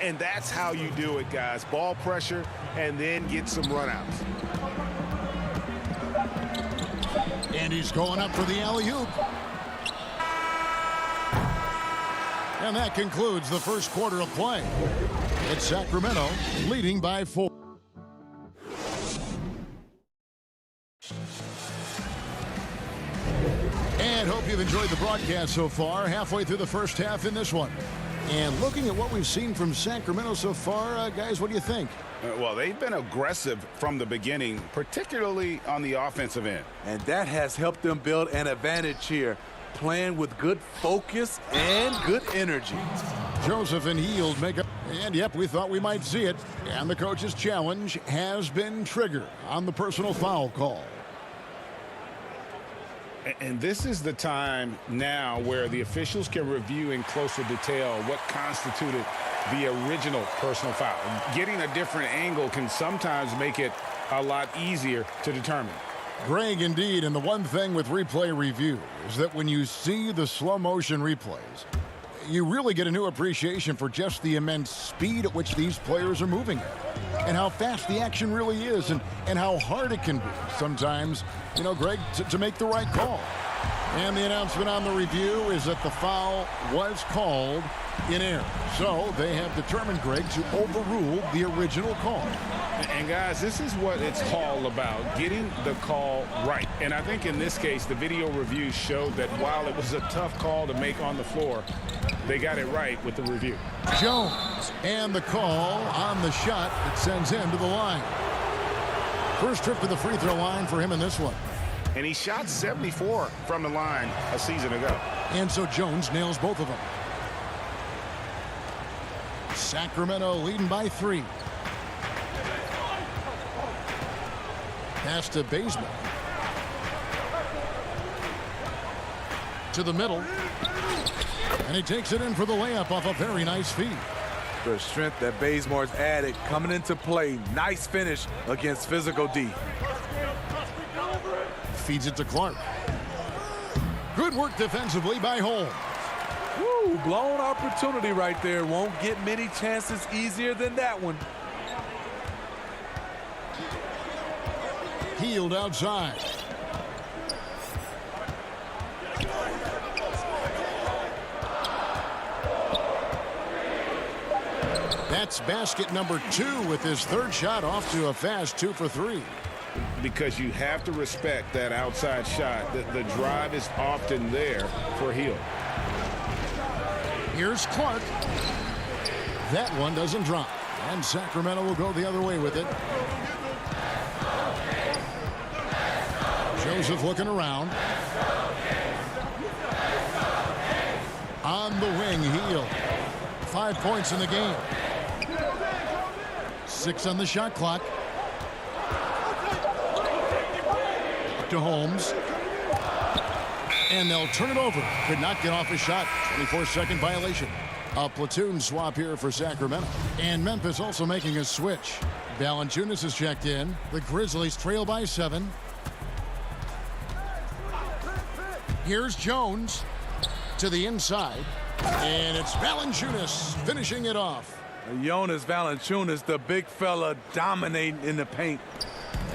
And that's how you do it, guys. Ball pressure and then get some runouts. And he's going up for the alley-oop. And that concludes the first quarter of play. It's Sacramento leading by 4. And hope you've enjoyed the broadcast so far. Halfway through the first half in this one. And looking at what we've seen from Sacramento so far, guys, what do you think? Well, they've been aggressive from the beginning, particularly on the offensive end. And that has helped them build an advantage here, playing with good focus and good energy. Joseph and Hield make up. And, yep, we thought we might see it. And the coach's challenge has been triggered on the personal foul call. And this is the time now where the officials can review in closer detail what constituted the original personal foul. Getting a different angle can sometimes make it a lot easier to determine. Greg, indeed, and the one thing with replay review is that when you see the slow motion replays, you really get a new appreciation for just the immense speed at which these players are moving at. And how fast the action really is, and how hard it can be sometimes, you know, Greg, to make the right call. And the announcement on the review is that the foul was called in error. So they have determined, Greg, to overrule the original call. And guys, this is what it's all about, getting the call right. And I think in this case, the video review showed that while it was a tough call to make on the floor, they got it right with the review. Jones, and the call on the shot that sends him to the line. First trip to the free throw line for him in this one. And he shot 74 from the line a season ago. And so Jones nails both of them. Sacramento leading by 3. Pass to Bazemore. To the middle. And he takes it in for the layup off a very nice feed. The strength that Bazemore's added coming into play. Nice finish against physical D. Feeds it to Clark. Good work defensively by Holmes. Woo, blown opportunity right there. Won't get many chances easier than that one. Hield outside. That's basket number 2 with his third shot off to a fast 2 for 3. Because you have to respect that outside shot. The drive is often there for Hield. Here's Clark. That one doesn't drop. And Sacramento will go the other way with it. Joseph looking around. On the wing, Hield. 5 points in the game. 6 on the shot clock. To Holmes. And they'll turn it over. Could not get off a shot. 24-second violation. A platoon swap here for Sacramento. And Memphis also making a switch. Valanciunas is checked in. The Grizzlies trail by 7. Here's Jones to the inside. And it's Valanciunas finishing it off. Jonas Valanciunas, the big fella, dominating in the paint.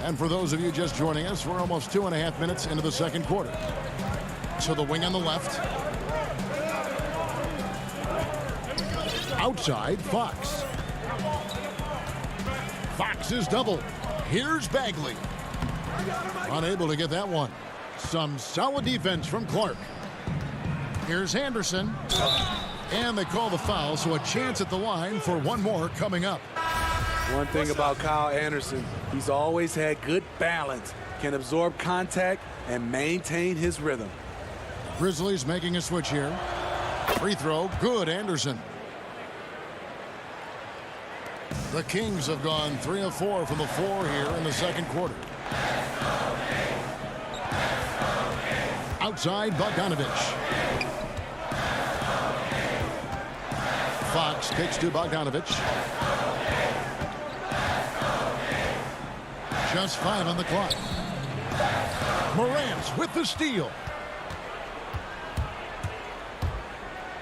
And for those of you just joining us, we're almost 2.5 minutes into the second quarter. To the wing on the left. Outside, Fox. Fox is double. Here's Bagley. Unable to get that one. Some solid defense from Clark. Here's Anderson. And they call the foul, so a chance at the line for one more coming up. One thing about Kyle Anderson, He's always had good balance, can absorb contact, and maintain his rhythm. Grizzlies making a switch here. Free throw, good, Anderson. The Kings have gone 3 of 4 from the floor here in the second quarter. Outside, Bogdanovich. Fox kicks to Bogdanovich. Just 5 on the clock. Morant with the steal.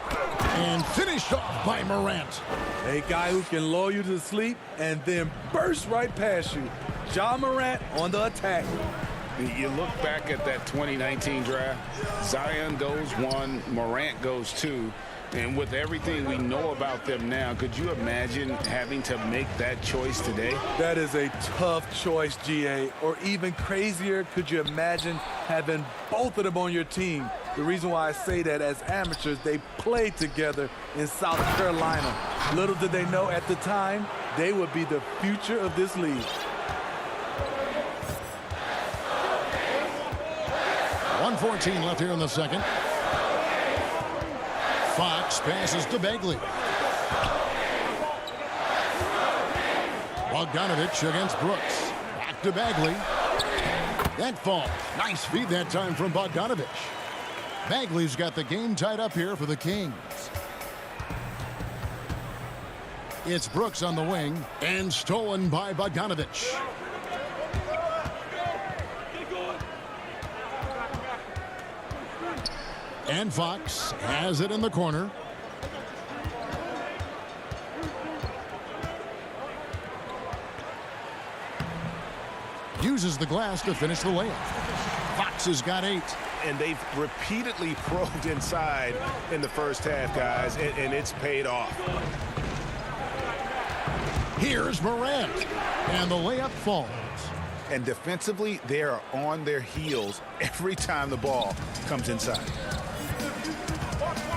And finished off by Morant. A guy who can lull you to sleep and then burst right past you. Ja Morant on the attack. You look back at that 2019 draft, Zion goes 1, Morant goes 2. And with everything we know about them now, could you imagine having to make that choice today? That is a tough choice, GA. Or even crazier, could you imagine having both of them on your team? The reason why I say that, as amateurs, they played together in South Carolina. Little did they know at the time, they would be the future of this league. .114 left here in the second. Fox passes to Bagley. Bogdanovich against Brooks. Back to Bagley. That fall. Nice feed that time from Bogdanovich. Bagley's got the game tied up here for the Kings. It's Brooks on the wing and stolen by Bogdanovich. And Fox has it in the corner. Uses the glass to finish the layup. Fox has got 8. And they've repeatedly probed inside in the first half, guys, and it's paid off. Here's Morant. And the layup falls. And defensively, they are on their heels every time the ball comes inside.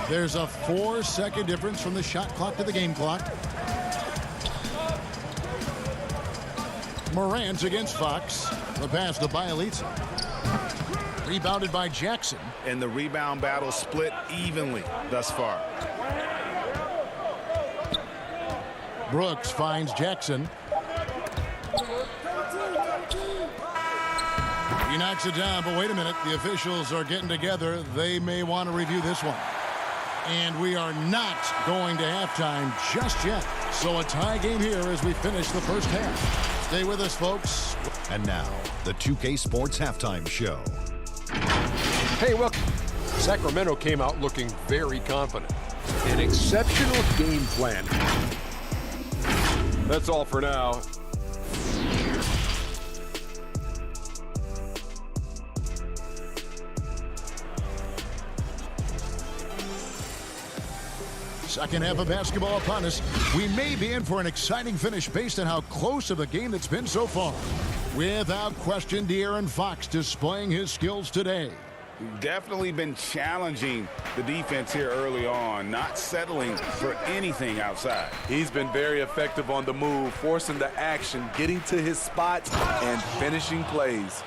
There's a 4-second difference from the shot clock to the game clock. Morant against Fox. The pass to Bielitsa. Rebounded by Jackson. And the rebound battle split evenly thus far. Brooks finds Jackson. He knocks it down, but wait a minute. The officials are getting together. They may want to review this one. And we are not going to halftime just yet. So a tie game here as we finish the first half. Stay with us, folks. And now, the 2K Sports Halftime Show. Hey, welcome. Sacramento came out looking very confident. An exceptional game plan. That's all for now. Second half of basketball upon us. We may be in for an exciting finish based on how close of a game it's been so far. Without question, De'Aaron Fox displaying his skills today. Definitely been challenging the defense here early on, not settling for anything outside. He's been very effective on the move, forcing the action, getting to his spots, and finishing plays.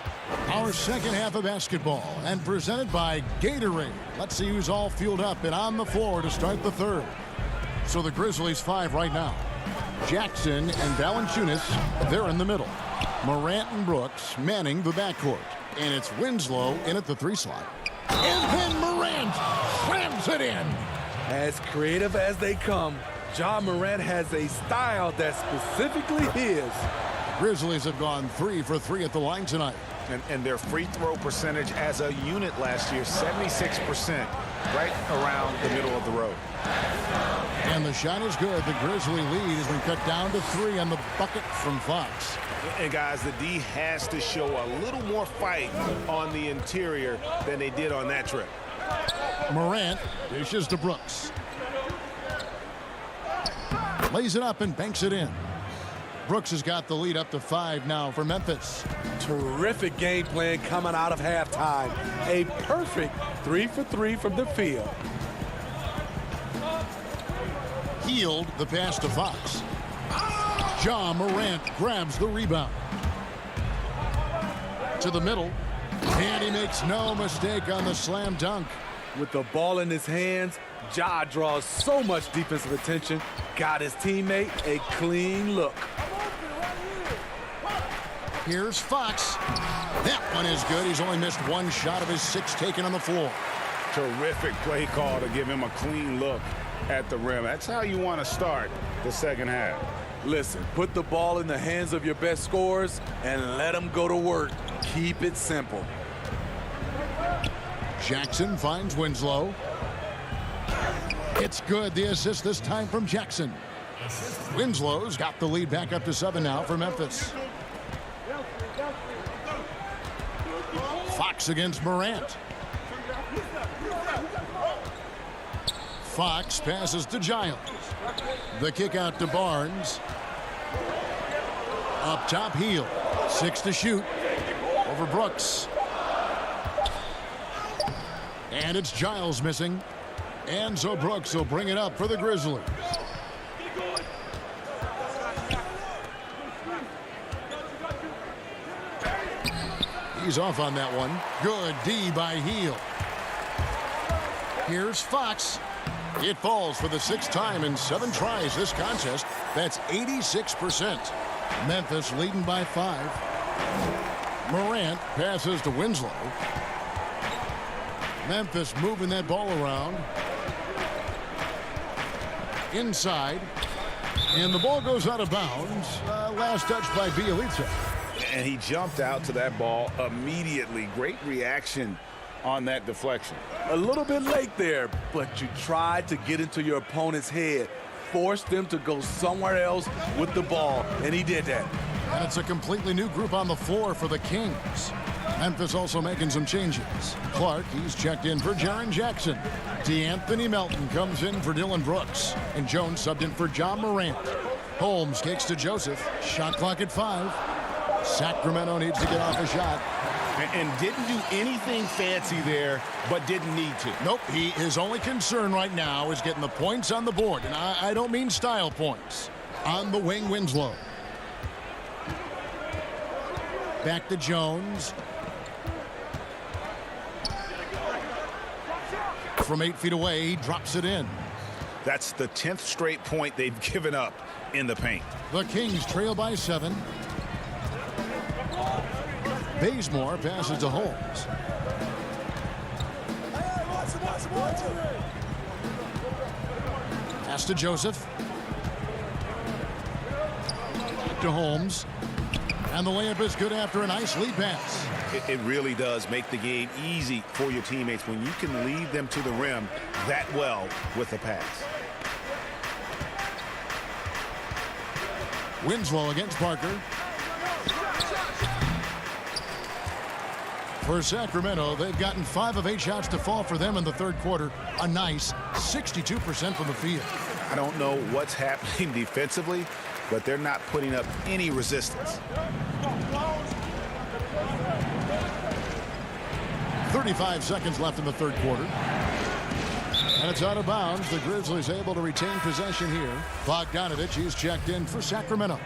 Our second half of basketball, and presented by Gatorade. Let's see who's all fueled up and on the floor to start the third. So the Grizzlies 5 right now. Jackson and Valanciunas, they're in the middle. Morant and Brooks manning the backcourt. And it's Winslow in at the 3 slot. And then Morant slams it in. As creative as they come, Ja Morant has a style that's specifically his. Grizzlies have gone 3 for 3 at the line tonight. And their free throw percentage as a unit last year, 76%, right around the middle of the road. And the shot is good. The Grizzly lead has been cut down to 3 on the bucket from Fox. And guys, the D has to show a little more fight on the interior than they did on that trip. Morant dishes to Brooks. Lays it up and banks it in. Brooks has got the lead up to 5 now for Memphis. Terrific game plan coming out of halftime. A perfect 3 for 3 from the field. Healed the pass to Fox. Ja Morant grabs the rebound. To the middle. And he makes no mistake on the slam dunk. With the ball in his hands, Ja draws so much defensive attention. Got his teammate a clean look. Here's Fox. That one is good. He's only missed one shot of his 6 taken on the floor. Terrific play call to give him a clean look at the rim. That's how you want to start the second half. Listen, put the ball in the hands of your best scorers and let them go to work. Keep it simple. Jackson finds Winslow. It's good. The assist this time from Jackson. Winslow's got the lead back up to 7 now for Memphis. Fox against Morant. Fox passes to Giles. The kick out to Barnes. Up top, Hield. 6 to shoot. Over Brooks. And it's Giles missing. And so Brooks will bring it up for the Grizzlies. He's off on that one. Good D by Hield. Here's Fox. It falls for the 6th time in 7 tries this contest. That's 86%. Memphis leading by 5. Morant passes to Winslow. Memphis moving that ball around. Inside. And the ball goes out of bounds. Last touch by Bielitsa. And he jumped out to that ball immediately. Great reaction on that deflection. A little bit late there, but you tried to get into your opponent's head. Forced them to go somewhere else with the ball, and he did that. And it's a completely new group on the floor for the Kings. Memphis also making some changes. Clark, he's checked in for Jaren Jackson. DeAnthony Melton comes in for Dylan Brooks. And Jones subbed in for John Morant. Holmes kicks to Joseph. Shot clock at 5. Sacramento needs to get off a shot. And didn't do anything fancy there, but didn't need to. Nope, his only concern right now is getting the points on the board. And I don't mean style points. On the wing, Winslow. Back to Jones. From 8 feet away, he drops it in. That's the 10th straight point they've given up in the paint. The Kings trail by 7. Bazemore passes to Holmes. Pass to Joseph. To Holmes. And the layup is good after a nice lead pass. It really does make the game easy for your teammates when you can lead them to the rim that well with a pass. Winslow against Parker. For Sacramento, they've gotten 5 of 8 shots to fall for them in the 3rd quarter. A nice 62% from the field. I don't know what's happening defensively, but they're not putting up any resistance. 35 seconds left in the 3rd quarter. And it's out of bounds. The Grizzlies able to retain possession here. Bogdanovich is checked in for Sacramento.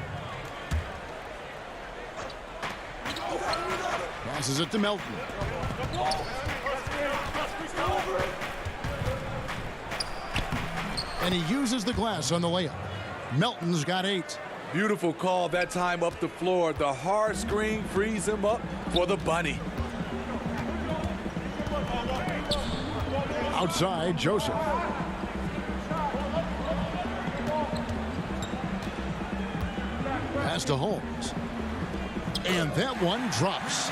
Passes it to Melton. And he uses the glass on the layup. Melton's got 8. Beautiful call that time up the floor. The hard screen frees him up for the bunny. Outside, Joseph. Pass to Holmes. And that one drops.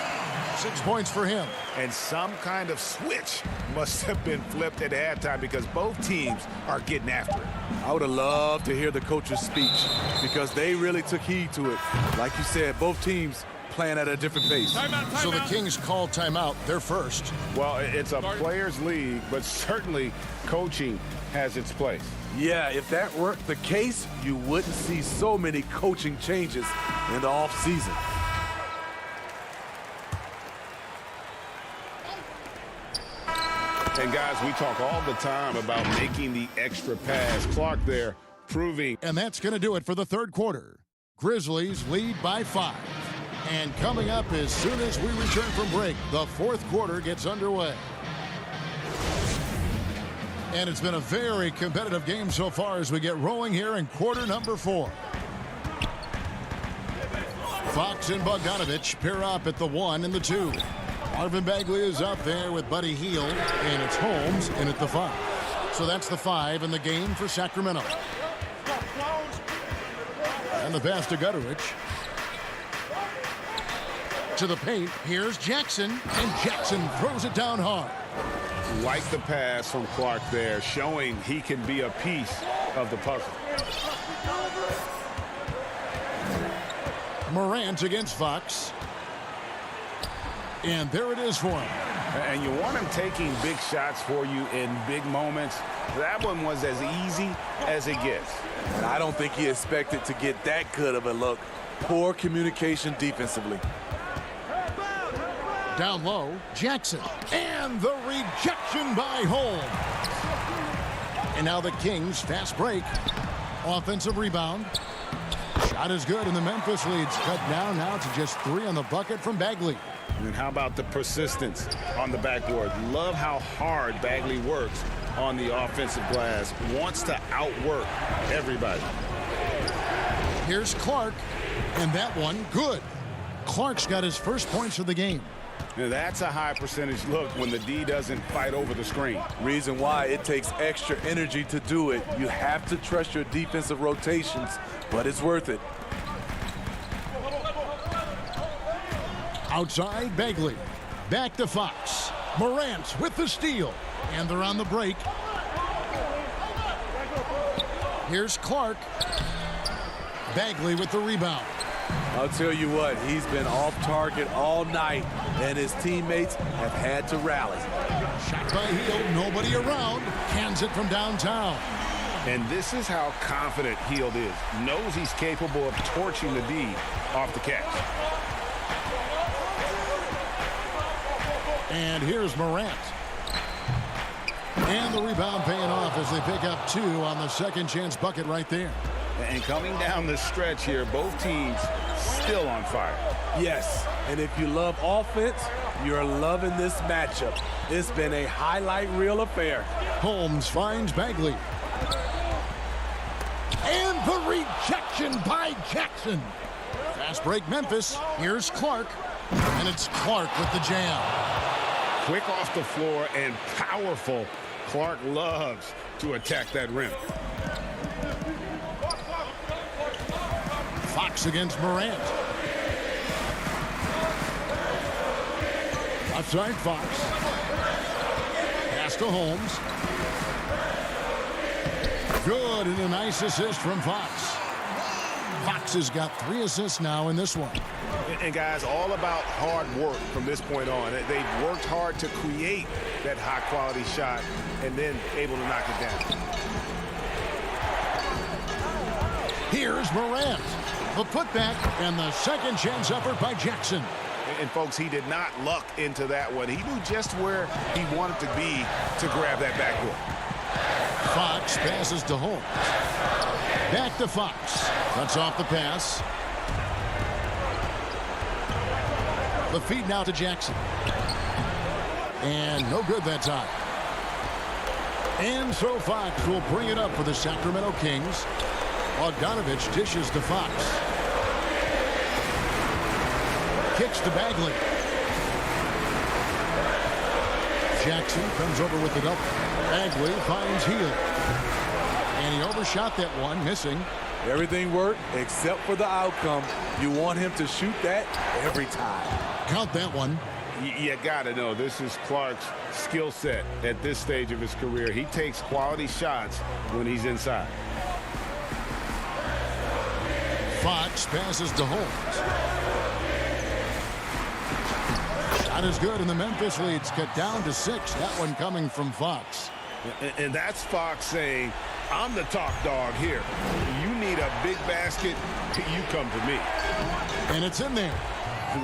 6 points for him. And some kind of switch must have been flipped at halftime because both teams are getting after it. I would have loved to hear the coach's speech because they really took heed to it. Like you said, both teams playing at a different pace. So the Kings call timeout. They're first. Well, it's a players' league, but certainly coaching has its place. Yeah, if that weren't the case, you wouldn't see so many coaching changes in the offseason. And guys, we talk all the time about making the extra pass. Clark there proving. And that's going to do it for the 3rd quarter. Grizzlies lead by 5. And coming up as soon as we return from break, the fourth quarter gets underway. And it's been a very competitive game so far as we get rolling here in quarter number 4. Fox and Bogdanovich pair up at the 1 and the 2. Marvin Bagley is up there with Buddy Hield, and it's Holmes in at the 5. So that's the 5 in the game for Sacramento. And the pass to Gutterich. To the paint, here's Jackson, and Jackson throws it down hard. Like the pass from Clark there, showing he can be a piece of the puzzle. Morant against Fox. And there it is for him. And you want him taking big shots for you in big moments. That one was as easy as it gets. And I don't think he expected to get that good of a look. Poor communication defensively. Down low, Jackson. And the rejection by Holmes. And now the Kings fast break. Offensive rebound. Shot is good, and the Memphis lead's cut down now to just 3 on the bucket from Bagley. And how about the persistence on the backboard? Love how hard Bagley works on the offensive glass. Wants to outwork everybody. Here's Clark, and that one good. Clark's got his first points of the game. Now that's a high percentage look when the D doesn't fight over the screen. Reason why it takes extra energy to do it. You have to trust your defensive rotations, but it's worth it. Outside, Bagley. Back to Fox. Morant with the steal. And they're on the break. Here's Clark. Bagley with the rebound. I'll tell you what, he's been off target all night, and his teammates have had to rally. Shot by Hield, nobody around. Cans it from downtown. And this is how confident Hield is. Knows he's capable of torching the D off the catch. And here's Morant. And the rebound paying off as they pick up 2 on the second chance bucket right there. And coming down the stretch here, both teams still on fire. Yes, and if you love offense, you're loving this matchup. It's been a highlight reel affair. Holmes finds Bagley. And the rejection by Jackson. Fast break Memphis. Here's Clark. And it's Clark with the jam. Quick off the floor and powerful. Clark loves to attack that rim. Fox against Morant. Outside Fox. Pass to Holmes. Good, and a nice assist from Fox. Fox has got 3 assists now in this one. And guys, all about hard work from this point on. They've worked hard to create that high-quality shot and then able to knock it down. Here's Morant. The putback and the second chance effort by Jackson. And folks, he did not luck into that one. He knew just where he wanted to be to grab that backboard. Fox passes to Holmes. Back to Fox. Cuts off the pass. The feed now to Jackson. And no good that time. And so Fox will bring it up for the Sacramento Kings. Bogdanovich dishes to Fox. Kicks to Bagley. Jackson comes over with the double. Bagley finds Hield. And he overshot that one, missing. Everything worked except for the outcome. You want him to shoot that every time. Count that one. You got to know this is Clark's skill set at this stage of his career. He takes quality shots when he's inside. Fox passes to Holmes. Shot is good, and the Memphis lead's cut down to 6. That one coming from Fox. And that's Fox saying, I'm the top dog here. You need a big basket, you come to me. And it's in there.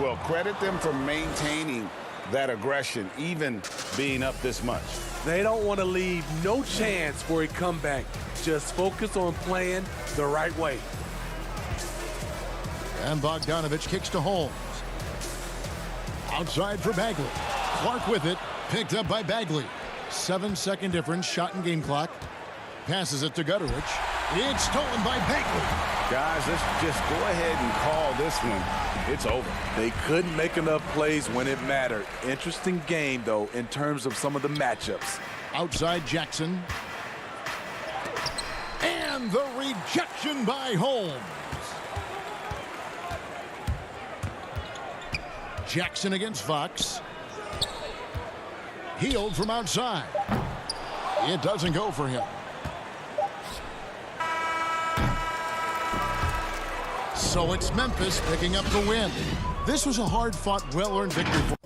Well, credit them for maintaining that aggression, even being up this much. They don't want to leave no chance for a comeback. Just focus on playing the right way. And Bogdanovich kicks to Holmes. Outside for Bagley. Clark with it. Picked up by Bagley. 7-second difference. Shot and game clock. Passes it to Gutterich. It's stolen by Bagley. Guys, let's just go ahead and call this one. It's over. They couldn't make enough plays when it mattered. Interesting game, though, in terms of some of the matchups. Outside Jackson. And the rejection by Holmes. Jackson against Fox. Healed from outside. It doesn't go for him. So it's Memphis picking up the win. This was a hard-fought, well-earned victory for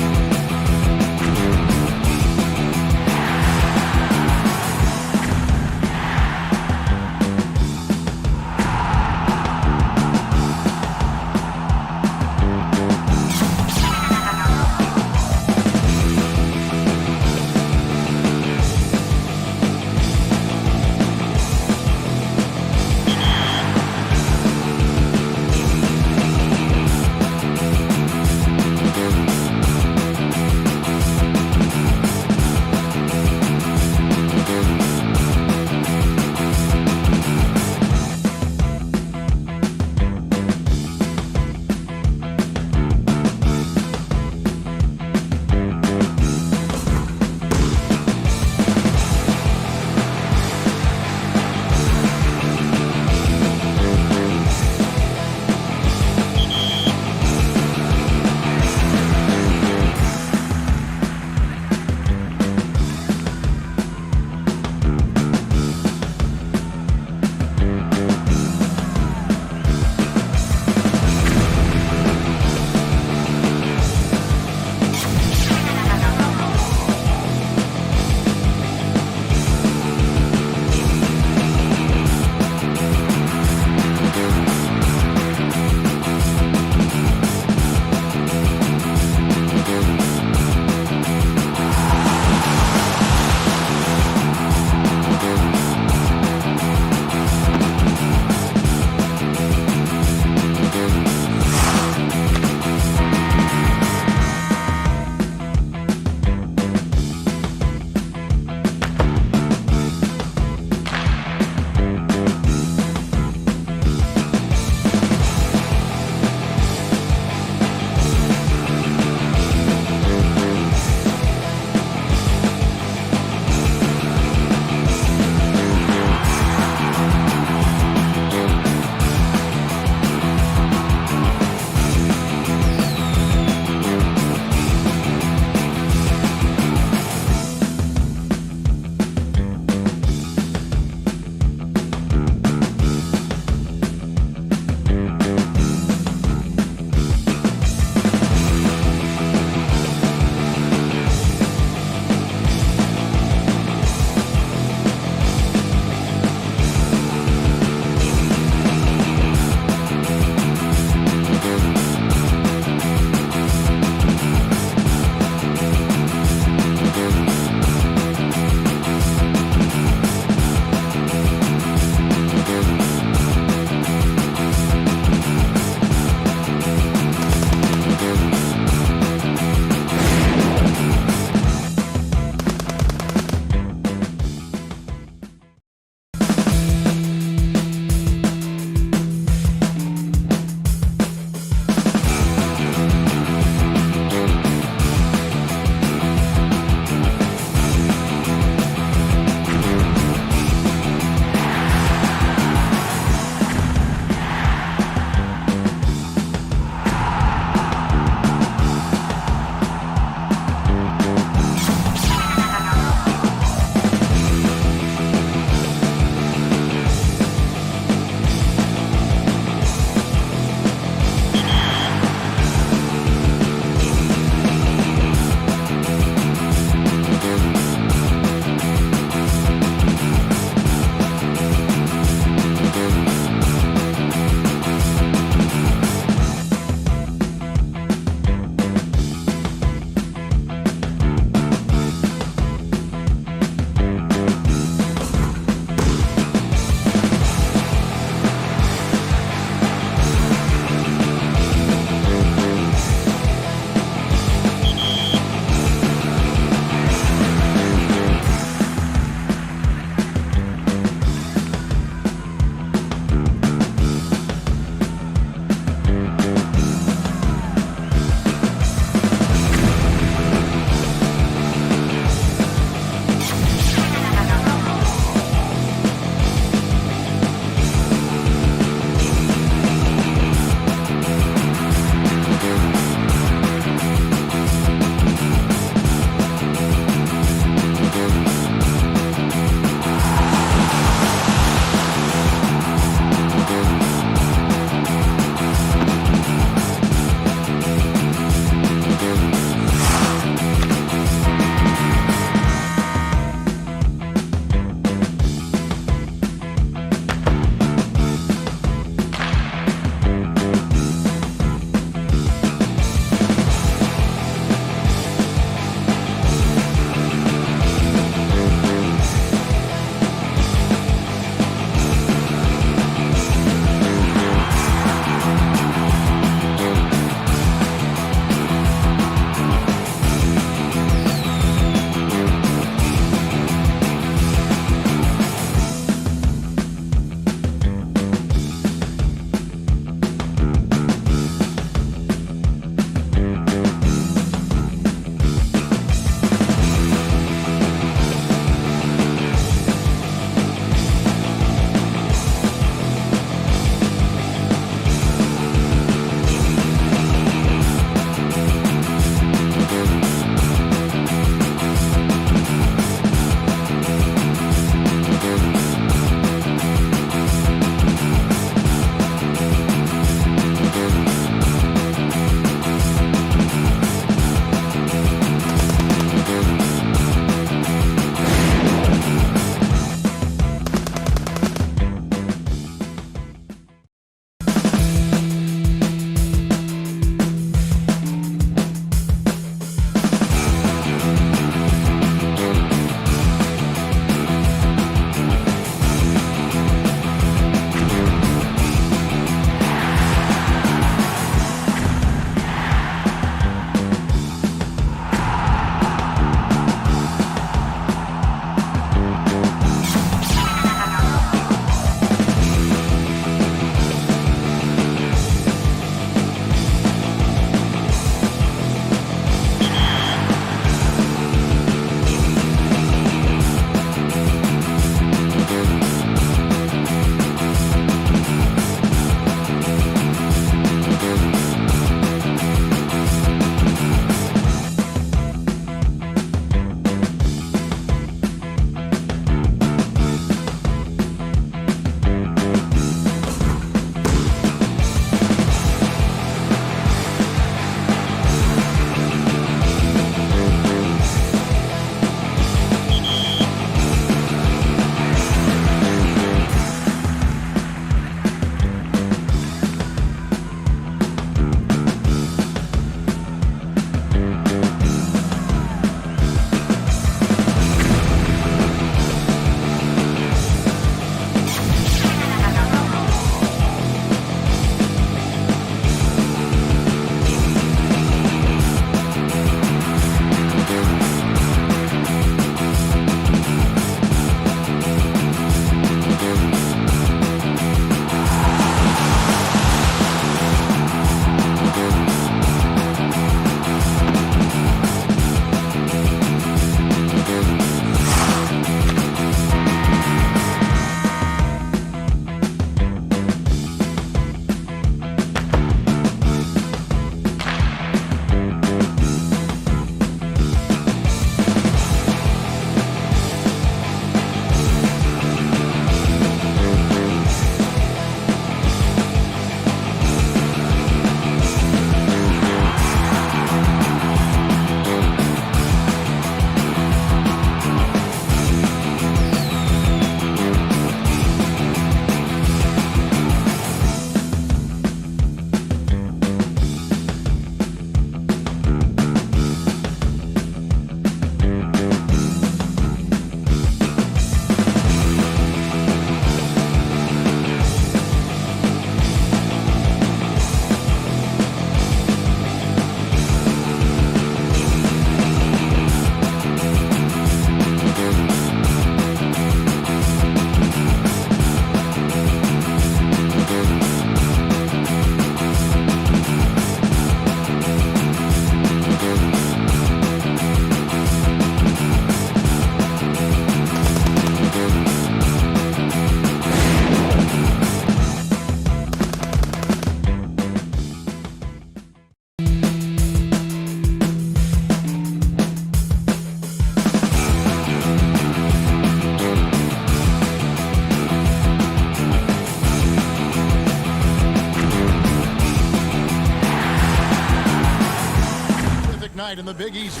the Big Easy.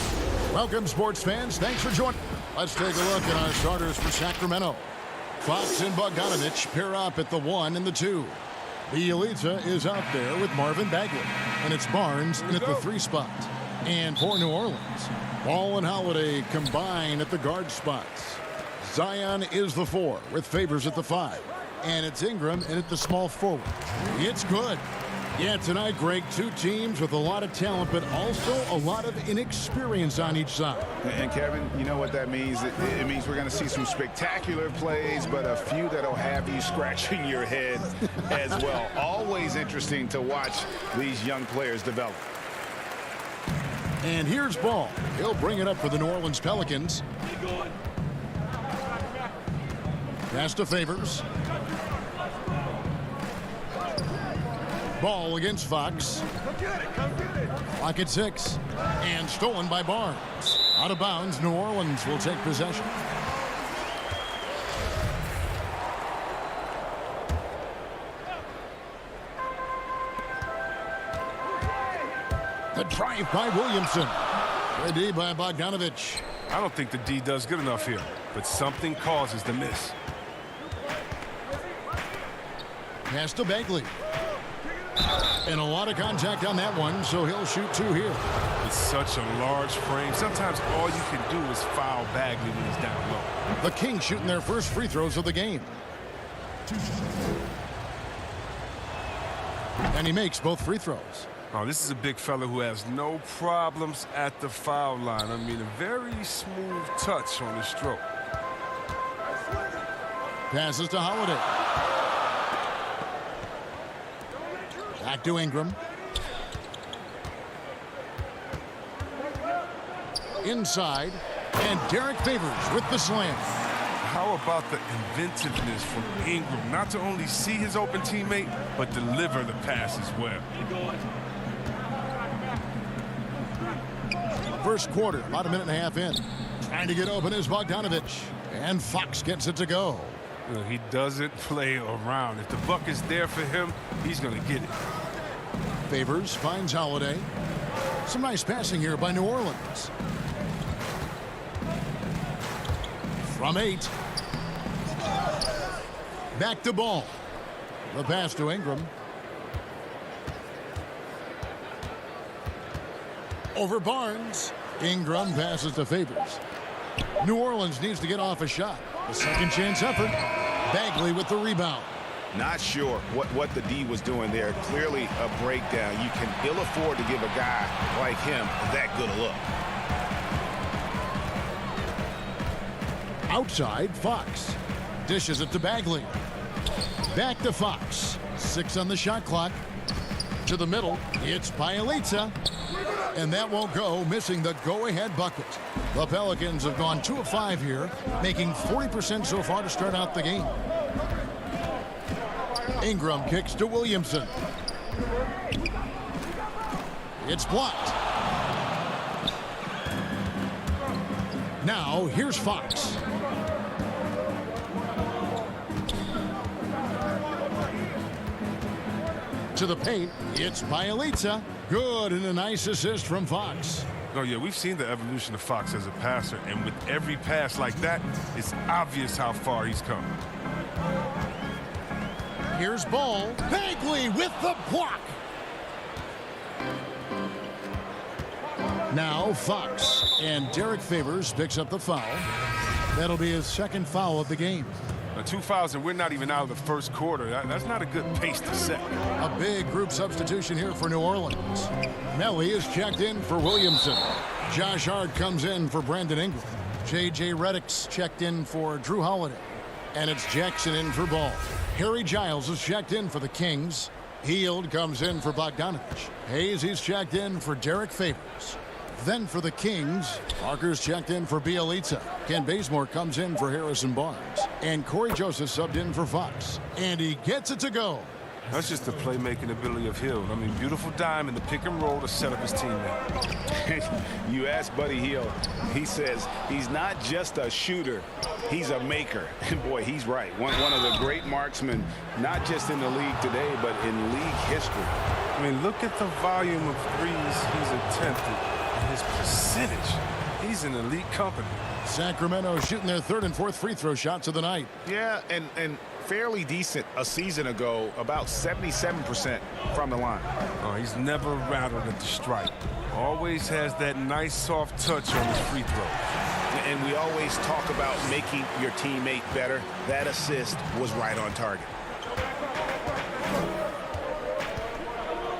Welcome, sports fans. Thanks for joining. Let's take a look at our starters for Sacramento. Fox and Bogdanovich pair up at the 1 and the 2. Bielitsa is out there with Marvin Bagley. And it's Barnes in at the 3 spot. And for New Orleans, Ball and Holiday combine at the guard spots. Zion is the 4 with Favors at the 5. And it's Ingram in at the small forward. It's good. Yeah, tonight, Greg, 2 teams with a lot of talent, but also a lot of inexperience on each side. And Kevin, you know what that means? It means we're going to see some spectacular plays, but a few that'll have you scratching your head as well. Always interesting to watch these young players develop. And here's Ball. He'll bring it up for the New Orleans Pelicans. Pass to Favors. Ball against Fox. Clock at 6. And stolen by Barnes. Out of bounds, New Orleans will take possession. The drive by Williamson. The D by Bogdanovich. I don't think the D does good enough here, but something causes the miss. Pass to Bagley. And a lot of contact on that one, so he'll shoot 2 here. It's such a large frame. Sometimes all you can do is foul Bagley when he's down low. The Kings shooting their first free throws of the game. And he makes both free throws. Oh, this is a big fella who has no problems at the foul line. I mean, a very smooth touch on his stroke. Passes to Holiday. Back to Ingram. Inside. And Derek Favors with the slam. How about the inventiveness from Ingram? Not to only see his open teammate, but deliver the pass as well. First quarter, about a minute and a half in. Trying to get open is Bogdanovich. And Fox gets it to go. You know, he doesn't play around. If the buck is there for him, he's going to get it. Favors finds Holiday. Some nice passing here by New Orleans. From 8. Back to Ball. The pass to Ingram. Over Barnes. Ingram passes to Favors. New Orleans needs to get off a shot. A second chance effort. Bagley with the rebound. Not sure what the D was doing there. Clearly a breakdown. You can ill afford to give a guy like him that good a look. Outside, Fox. Dishes it to Bagley. Back to Fox. 6 on the shot clock. To the middle. It's Bielitsa. And that won't go, missing the go-ahead bucket. The Pelicans have gone 2 of 5 here, making 40% so far to start out the game. Ingram kicks to Williamson. It's blocked. Now, here's Fox. To the paint, it's Bielitsa. Good, and a nice assist from Fox. Oh, yeah, we've seen the evolution of Fox as a passer, and with every pass like that, it's obvious how far he's come. Here's Ball. Bagley with the block. Now Fox, and Derek Favors picks up the foul. That'll be his second foul of the game. 2 fouls, and we're not even out of the first quarter. That's not a good pace to set. A big group substitution here for New Orleans. Melly is checked in for Williamson. Josh Hart comes in for Brandon Ingram. J.J. Redick's checked in for Drew Holiday. And it's Jackson in for Ball. Harry Giles is checked in for the Kings. Hield comes in for Bogdanovich. Hayes, he's checked in for Derek Favors. Then for the Kings, Parker's checked in for Bielitsa. Ken Bazemore comes in for Harrison Barnes. And Corey Joseph subbed in for Fox. And he gets it to go. That's just the playmaking ability of Hill. I mean, beautiful dime in the pick and roll to set up his teammate. You ask Buddy Hield, he says he's not just a shooter, he's a maker. And boy, he's right. One of the great marksmen, not just in the league today, but in league history. I mean, look at the volume of threes he's attempted. his percentage. He's in elite company. Sacramento shooting their third and fourth free throw shots of the night. Yeah, and fairly decent a season ago, about 77% from the line. Oh, he's never rattled at the stripe. Always has that nice soft touch on his free throws. And we always talk about making your teammate better. That assist was right on target.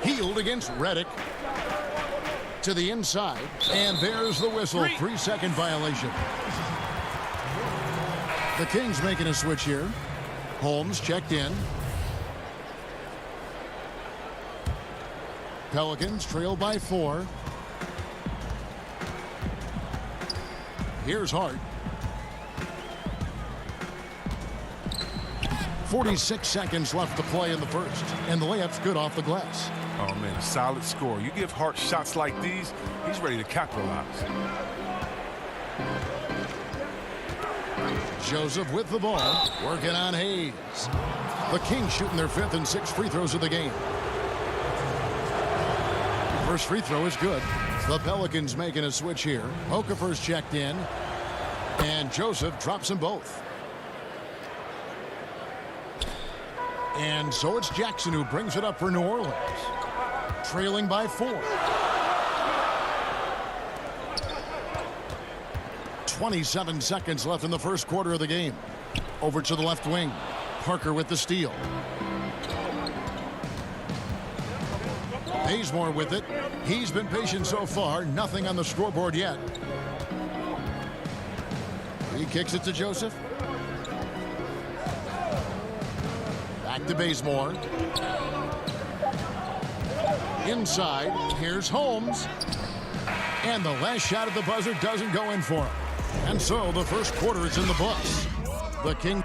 Healed against Reddick. To the inside, and there's the whistle. 3-second violation. The Kings making a switch here. Holmes checked in. Pelicans trail by 4. Here's Hart. 46 seconds left to play in the first, and the layup's good off the glass. Oh, man, a solid score. You give Hart shots like these, he's ready to capitalize. Joseph with the ball, working on Hayes. The Kings shooting their 5th and 6th free throws of the game. First free throw is good. The Pelicans making a switch here. Okafor's checked in, and Joseph drops them both. And so it's Jackson who brings it up for New Orleans. Trailing by 4. 27 seconds left in the first quarter of the game. Over to the left wing. Parker with the steal. Bazemore with it. He's been patient so far. Nothing on the scoreboard yet. He kicks it to Joseph. Back to Bazemore. Inside, here's Holmes. And the last shot at the buzzer doesn't go in for him. And so the first quarter is in the books. The King.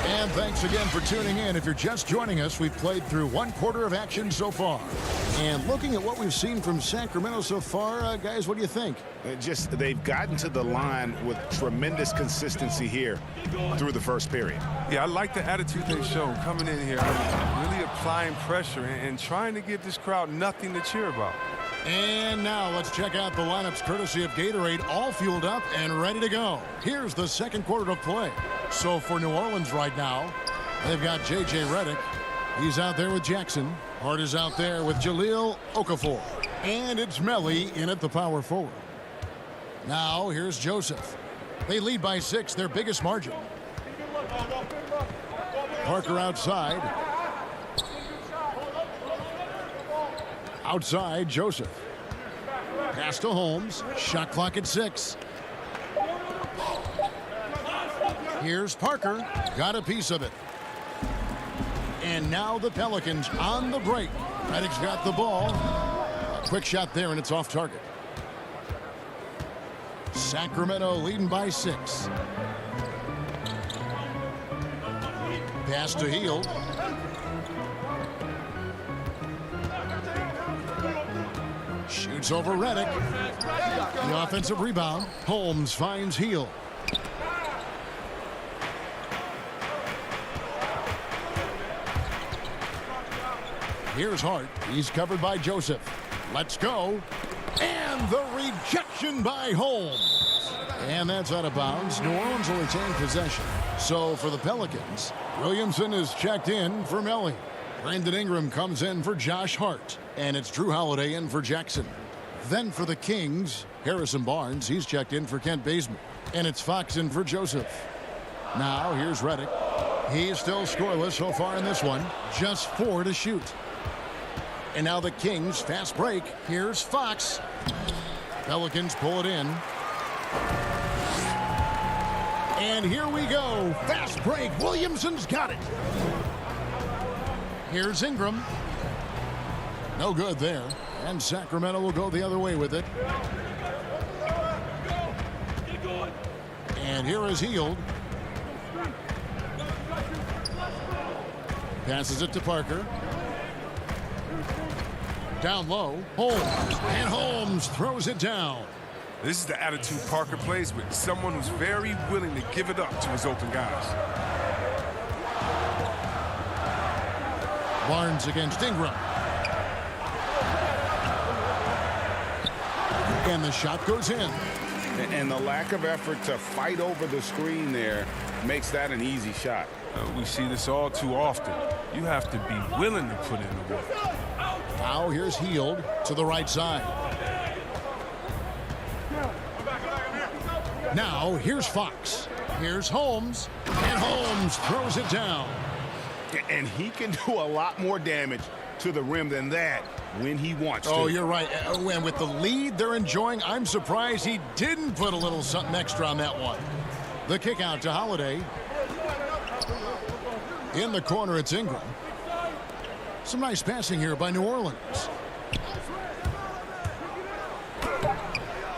And thanks again for tuning in. If you're just joining us, we've played through one quarter of action so far. And looking at what we've seen from Sacramento so far, guys, what do you think? They've gotten to the line with tremendous consistency here through the first period. Yeah, I like the attitude they've shown coming in here, really applying pressure and trying to give this crowd nothing to cheer about. And now let's check out the lineups courtesy of Gatorade, all fueled up and ready to go. Here's the second quarter of play. So for New Orleans right now, they've got J.J. Redick. He's out there with Jackson. Hart is out there with Jahlil Okafor. And it's Melli in at the power forward. Now here's Joseph. They lead by 6, their biggest margin. Parker outside. Outside, Joseph. Pass to Holmes. Shot clock at 6. Here's Parker. Got a piece of it. And now the Pelicans on the break. Reddick's got the ball. A quick shot there, and it's off target. Sacramento leading by 6. Pass to Hield. Shoots over Reddick. The offensive rebound. Holmes finds Hield. Here's Hart. He's covered by Joseph. Let's go. And the rejection by Holmes. And that's out of bounds. New Orleans will retain possession. So for the Pelicans, Williamson is checked in for Melli. Brandon Ingram comes in for Josh Hart. And it's Drew Holiday in for Jackson. Then for the Kings, Harrison Barnes. He's checked in for Kent Bazemore. And it's Fox in for Joseph. Now here's Reddick. He's still scoreless so far in this one. Just 4 to shoot. And now the Kings fast break. Here's Fox. Pelicans pull it in. And here we go. Fast break. Williamson's got it. Here's Ingram. No good there. And Sacramento will go the other way with it. And here is Hield. Passes it to Parker. Down low, Holmes, and Holmes throws it down. This is the attitude Parker plays with, someone who's very willing to give it up to his open guys. Barnes against Ingram. And the shot goes in. And the lack of effort to fight over the screen there makes that an easy shot. We see this all too often. You have to be willing to put in the work. Now here's Hield to the right side. Now here's Fox. Here's Holmes. And Holmes throws it down. And he can do a lot more damage to the rim than that when he wants to. Oh, you're right. And with the lead they're enjoying, I'm surprised he didn't put a little something extra on that one. The kick out to Holiday. In the corner, it's Ingram. Some nice passing here by New Orleans.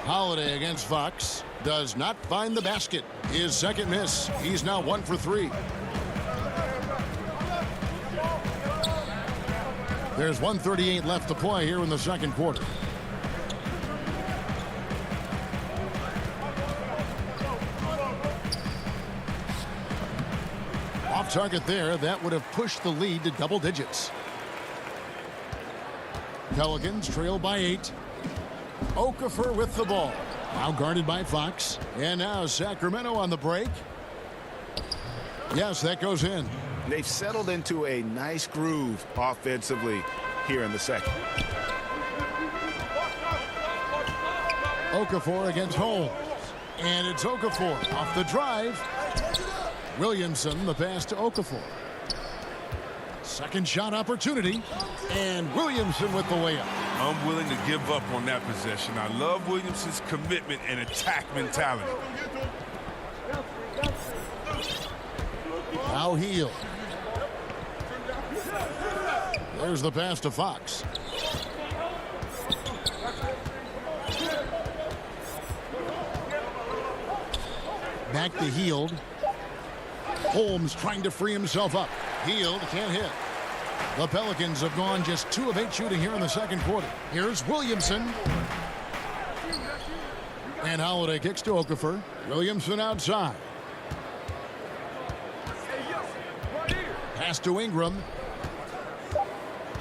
Holiday against Fox. Does not find the basket. His second miss. He's now 1 for 3. There's 1:38 left to play here in the second quarter. Off target there. That would have pushed the lead to double digits. Pelicans trail by 8. Okafor with the ball. Now guarded by Fox. And now Sacramento on the break. Yes, that goes in. They've settled into a nice groove offensively here in the second. Okafor against Holmes. And it's Okafor off the drive. Williamson, the pass to Okafor. Second shot opportunity. And Williamson with the layup. I'm willing to give up on that possession. I love Williamson's commitment and attack mentality. Now Hield. There's the pass to Fox. Back to Hield. Holmes trying to free himself up. Hield can't hit. The Pelicans have gone just 2 of 8 shooting here in the second quarter. Here's Williamson. And Holiday kicks to Okafor. Williamson outside. Pass to Ingram.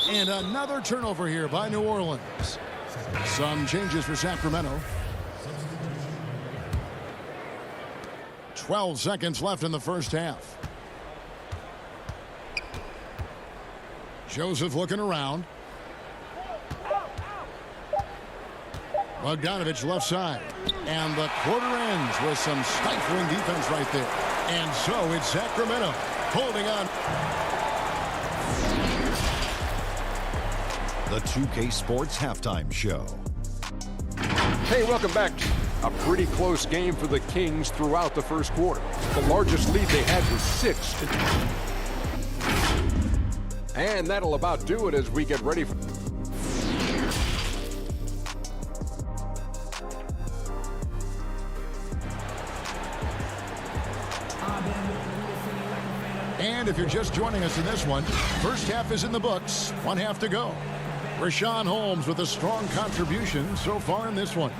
And another turnover here by New Orleans. Some changes for Sacramento. 12 seconds left in the first half. Joseph looking around. Bogdanovich left side. And the quarter ends with some stifling defense right there. And so it's Sacramento holding on. The 2K Sports Halftime Show. Hey, welcome back. A pretty close game for the Kings throughout the first quarter. The largest lead they had was 6. And that'll about do it as we get ready for... And if you're just joining us in this one, first half is in the books. 1 half to go. Richaun Holmes with a strong contribution so far in this one.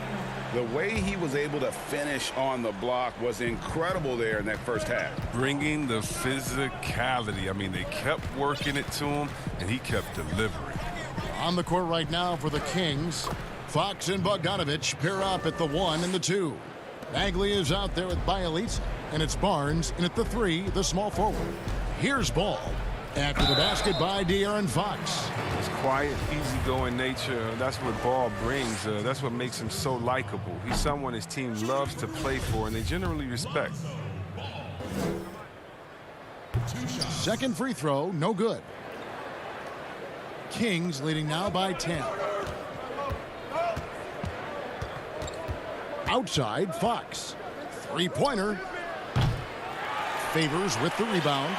The way he was able to finish on the block was incredible there in that first half. Bringing the physicality. I mean, they kept working it to him, and he kept delivering. On the court right now for the Kings, Fox and Bogdanovich pair up at the 1 and the 2. Bagley is out there with Bielitsa, and it's Barnes in at the 3, the small forward. Here's Ball after the basket by De'Aaron Fox. His quiet, easygoing nature, that's what Ball brings. That's what makes him so likable. He's someone his team loves to play for, and they generally respect. Second free throw, no good. Kings leading now by 10. Outside, Fox. Three-pointer. Favors with the rebound.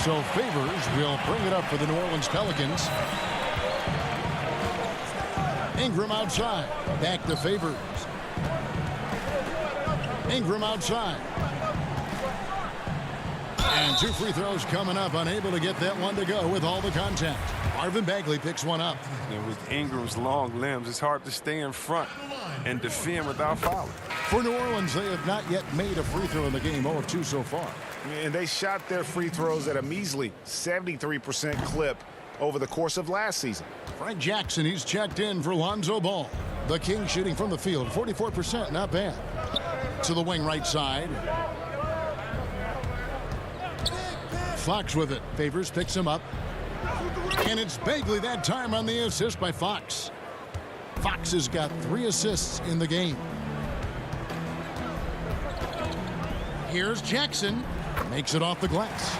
So Favors will bring it up for the New Orleans Pelicans. Ingram outside. Back to Favors. Ingram outside. And 2 free throws coming up. Unable to get that one to go with all the contact. Marvin Bagley picks one up. And with Ingram's long limbs, it's hard to stay in front and defend without fouling. For New Orleans, they have not yet made a free throw in the game. 0 of 2 so far. And they shot their free throws at a measly 73% clip over the course of last season. Frank Jackson, he's checked in for Lonzo Ball. The Kings shooting from the field, 44%, not bad. To the wing right side. Fox with it. Favors picks him up. And it's Bagley that time on the assist by Fox. Fox has got 3 assists in the game. Here's Jackson. Makes it off the glass.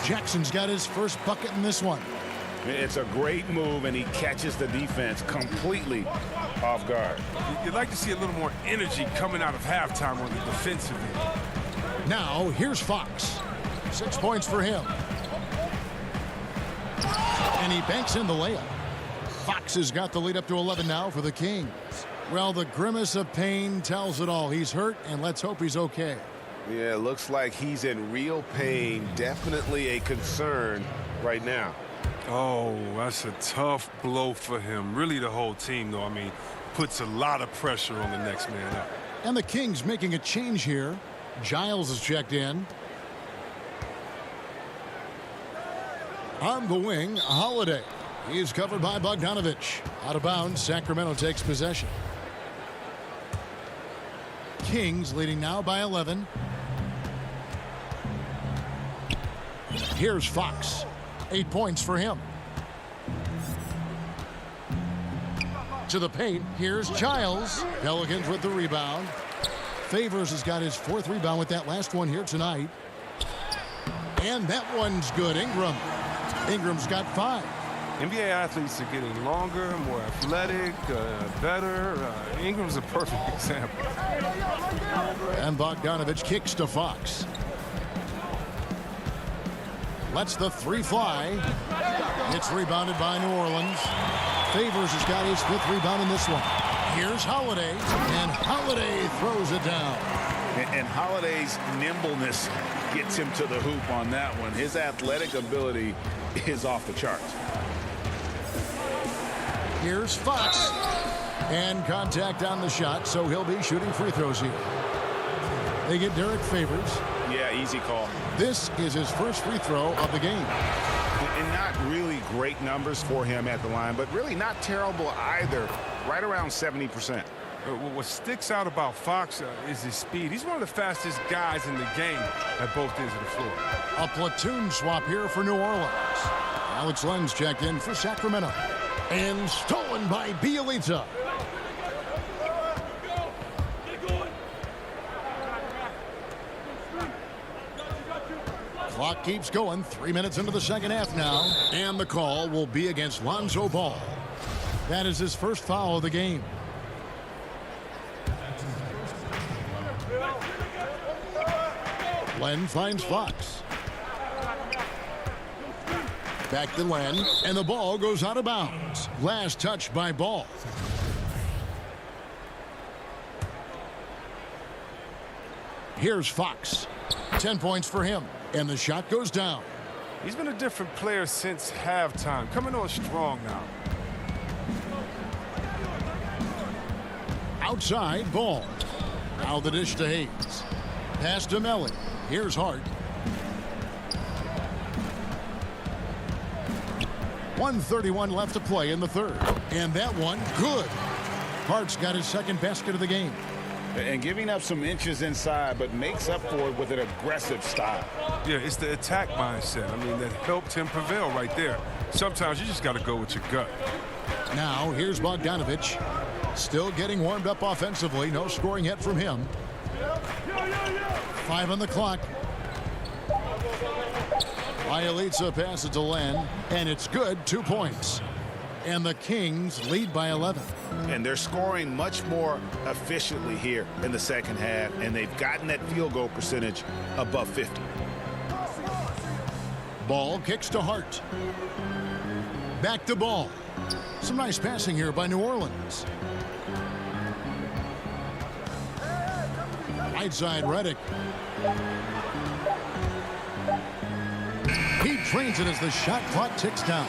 Jackson's got his first bucket in this one. It's a great move, and he catches the defense completely off guard. You'd like to see a little more energy coming out of halftime on the defensive end. Now, here's Fox. 6 points for him. And he banks in the layup. Fox has got the lead up to 11 now for the Kings. Well, the grimace of pain tells it all. He's hurt, and let's hope he's okay. Yeah, looks like he's in real pain. Definitely a concern right now. Oh, that's a tough blow for him. Really the whole team, though. I mean, puts a lot of pressure on the next man up. And the Kings making a change here. Giles is checked in. On the wing, Holiday. He's covered by Bogdanovich. Out of bounds, Sacramento takes possession. Kings leading now by 11. Here's Fox. 8 points for him. To the paint, here's Giles. Pelicans with the rebound. Favors has got his 4th rebound with that last one here tonight. And that one's good. Ingram's got 5. NBA athletes are getting longer, more athletic, better. Ingram's a perfect example. And Bogdanovich kicks to Fox. Lets the 3 fly. It's rebounded by New Orleans. Favors has got his 5th rebound in this one. Here's Holiday, and Holiday throws it down. And Holiday's nimbleness gets him to the hoop on that one. His athletic ability is off the charts. Here's Fox. And contact on the shot, so he'll be shooting free throws here. They get Derek Favors. Yeah, easy call. This is his first free throw of the game. And not really great numbers for him at the line, but really not terrible either. Right around 70%. What sticks out about Fox is his speed. He's one of the fastest guys in the game at both ends of the floor. A platoon swap here for New Orleans. Alex Len's checked in for Sacramento. And stolen by Bielitsa. Clock keeps going. 3 minutes into the second half now. And the call will be against Lonzo Ball. That is his first foul of the game. Len finds Fox. Back to Len, and the ball goes out of bounds. Last touch by Ball. Here's Fox. 10 points for him, and the shot goes down. He's been a different player since halftime. Coming on strong now. Outside, Ball. Now the dish to Hayes. Pass to Melly. Here's Hart. 1:31 left to play in the third. And that one, good. Hart's got his second basket of the game. And giving up some inches inside, but makes up for it with an aggressive style. Yeah, it's the attack mindset. I mean, that helped him prevail right there. Sometimes you just got to go with your gut. Now, here's Bogdanovich. Still getting warmed up offensively. No scoring yet from him. 5 on the clock. Bielitsa passes to Len, and it's good. 2 points. And the Kings lead by 11. And they're scoring much more efficiently here in the second half, and they've gotten that field goal percentage above 50. Ball kicks to Hart. Back to Ball. Some nice passing here by New Orleans. Right side, Redick. He trains it as the shot clock ticks down.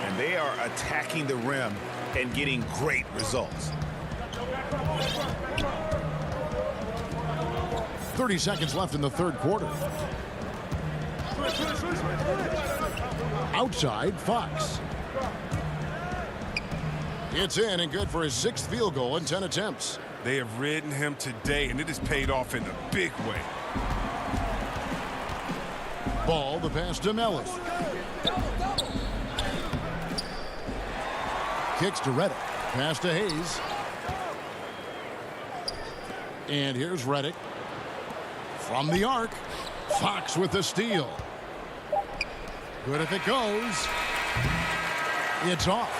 And they are attacking the rim and getting great results. 30 seconds left in the third quarter. Outside, Fox. It's in and good for his 6th field goal in 10 attempts. They have ridden him today, and it has paid off in a big way. Ball, the pass to Melly. Kicks to Reddick. Pass to Hayes. And here's Reddick. From the arc. Fox with the steal. Good if it goes. It's off.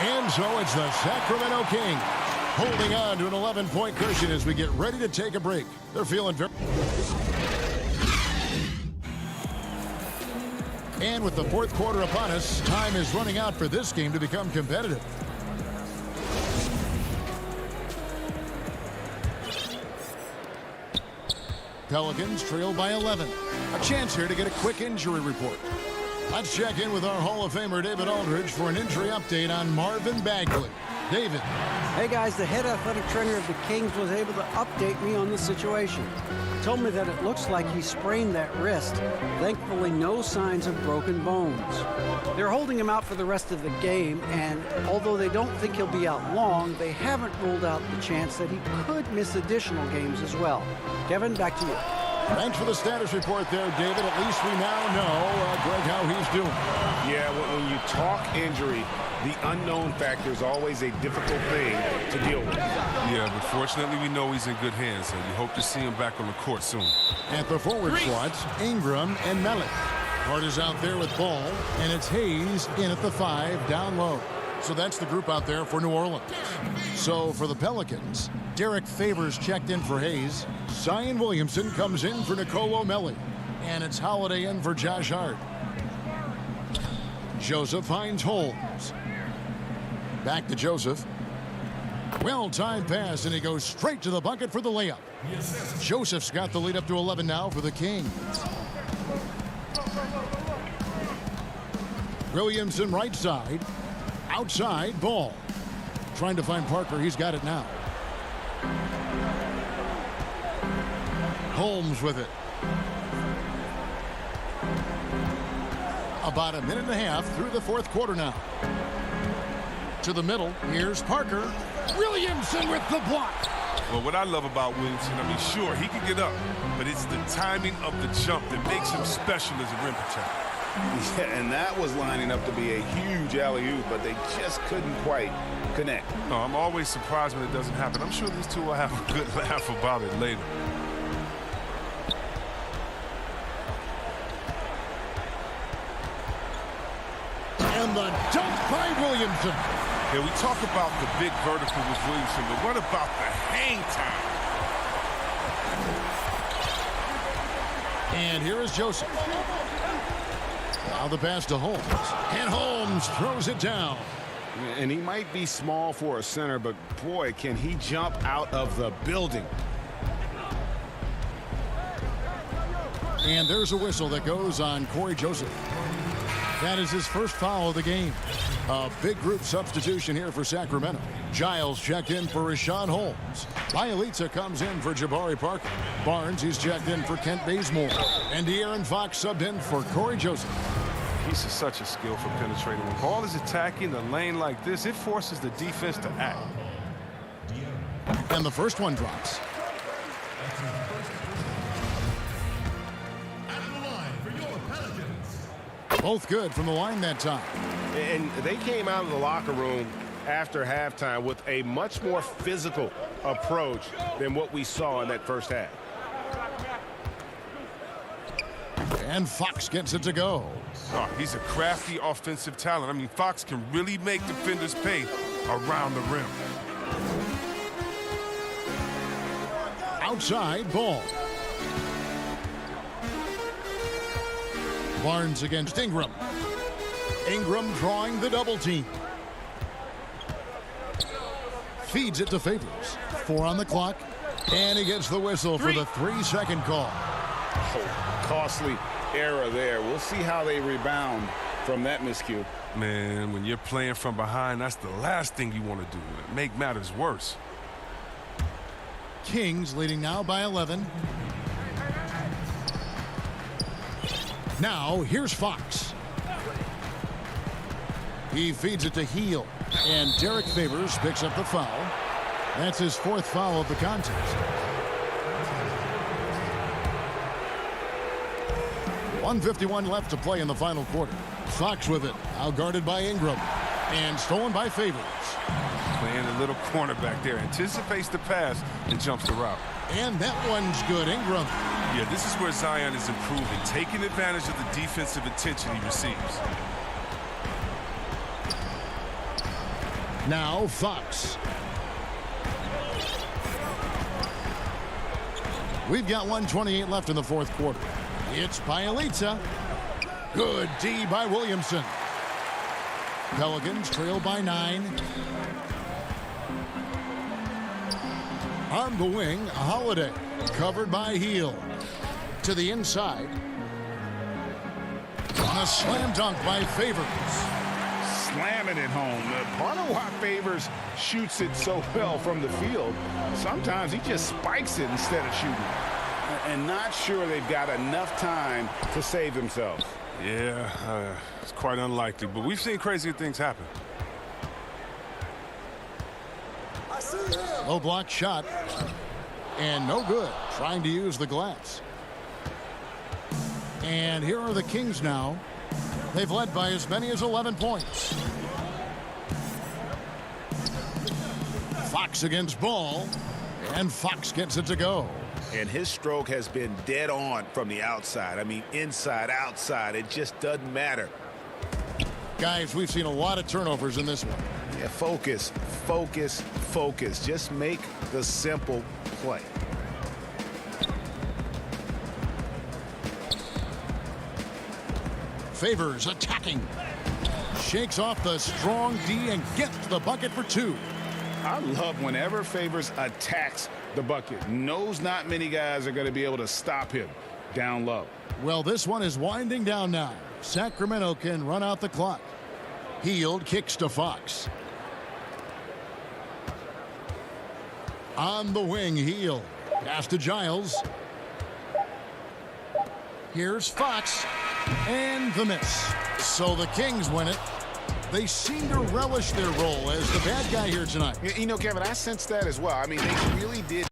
And so it's the Sacramento Kings holding on to an 11-point cushion as we get ready to take a break. They're feeling very... And with the 4th quarter upon us, time is running out for this game to become competitive. Pelicans trail by 11. A chance here to get a quick injury report. Let's check in with our Hall of Famer David Aldridge for an injury update on Marvin Bagley. David. Hey guys, the head athletic trainer of the Kings was able to update me on the situation. He told me that it looks like he sprained that wrist. Thankfully, no signs of broken bones. They're holding him out for the rest of the game, and although they don't think he'll be out long, they haven't ruled out the chance that he could miss additional games as well. Kevin, back to you. Thanks for the status report there, David. At least we now know, Greg, how he's doing. Yeah, when you talk injury, the unknown factor is always a difficult thing to deal with. Yeah, but fortunately we know he's in good hands, and we hope to see him back on the court soon. At the forward slots, Ingram and Mellick. Hart is out there with Ball, and it's Hayes in at the 5, down low. So that's the group out there for New Orleans. So for the Pelicans, Derek Favors checked in for Hayes. Zion Williamson comes in for Nicole O'Malley. And it's Holiday in for Josh Hart. Joseph finds Holmes. Back to Joseph. Well-timed pass, and he goes straight to the bucket for the layup. Joseph's got the lead up to 11 now for the Kings. Williamson right side. Outside, Ball. Trying to find Parker. He's got it now. Holmes with it. About a minute and a half through the 4th quarter now. To the middle. Here's Parker. Williamson with the block. Well, what I love about Williamson, I mean, sure, he can get up, but it's the timing of the jump that makes him special as a rim protector. Yeah, and that was lining up to be a huge alley-oop, but they just couldn't quite connect. No, I'm always surprised when it doesn't happen. I'm sure these two will have a good laugh about it later. And the dunk by Williamson. Yeah, we talk about the big vertical with Williamson, but what about the hang time? And here is Joseph. Now the pass to Holmes. And Holmes throws it down. And he might be small for a center, but boy, can he jump out of the building. And there's a whistle that goes on Corey Joseph. That is his first foul of the game. A big group substitution here for Sacramento. Giles checked in for Rashawn Holmes. Bielitsa comes in for Jabari Parker. Barnes, he's checked in for Kent Bazemore. And De'Aaron Fox subbed in for Corey Joseph. He's such a skill for penetrating. When ball is attacking the lane like this, it forces the defense to act. And the first one drops. Both good from the line that time. And they came out of the locker room after halftime with a much more physical approach than what we saw in that first half. And Fox gets it to go. Oh, he's a crafty offensive talent. I mean, Fox can really make defenders pay around the rim. Outside, Ball. Barnes against Ingram. Ingram drawing the double team. Feeds it to Favors. 4 on the clock. And he gets the whistle for the 3-second call. Oh, costly error there. We'll see how they rebound from that miscue. Man, when you're playing from behind, that's the last thing you want to do. Make matters worse. Kings leading now by 11. Now, here's Fox. He feeds it to Heel. And Derek Favors picks up the foul. That's his 4th foul of the contest. 1:51 left to play in the final quarter. Fox with it. Outguarded by Ingram. And stolen by Favors. Playing a little cornerback there. Anticipates the pass and jumps the route. And that one's good. Ingram. Yeah, this is where Zion is improving. Taking advantage of the defensive attention he receives. Now Fox. We've got 1:28 left in the 4th quarter. It's Bielitsa. Good D by Williamson. Pelicans trail by 9. On the wing, Holiday. Covered by Heel. To the inside. A slam dunk by Favors. Slamming it home. Part of why Favors shoots it so well from the field, sometimes he just spikes it instead of shooting it. And not sure they've got enough time to save themselves. Yeah, it's quite unlikely, but we've seen crazier things happen. Low block shot. And no good. Trying to use the glass. And here are the Kings now. They've led by as many as 11 points. Fox against Ball. And Fox gets it to go. And his stroke has been dead on from the outside. I mean, inside, outside. It just doesn't matter. Guys, we've seen a lot of turnovers in this one. Yeah, focus, focus, focus. Just make the simple play. Favors attacking. Shakes off the strong D and gets to the bucket for 2. I love whenever Favors attacks the bucket. Knows not many guys are going to be able to stop him down low. Well, this one is winding down now. Sacramento can run out the clock. Hield kicks to Fox. On the wing, Hield. Pass to Giles. Here's Fox. And the miss. So the Kings win it. They seem to relish their role as the bad guy here tonight. You know, Kevin, I sense that as well. I mean, they really did.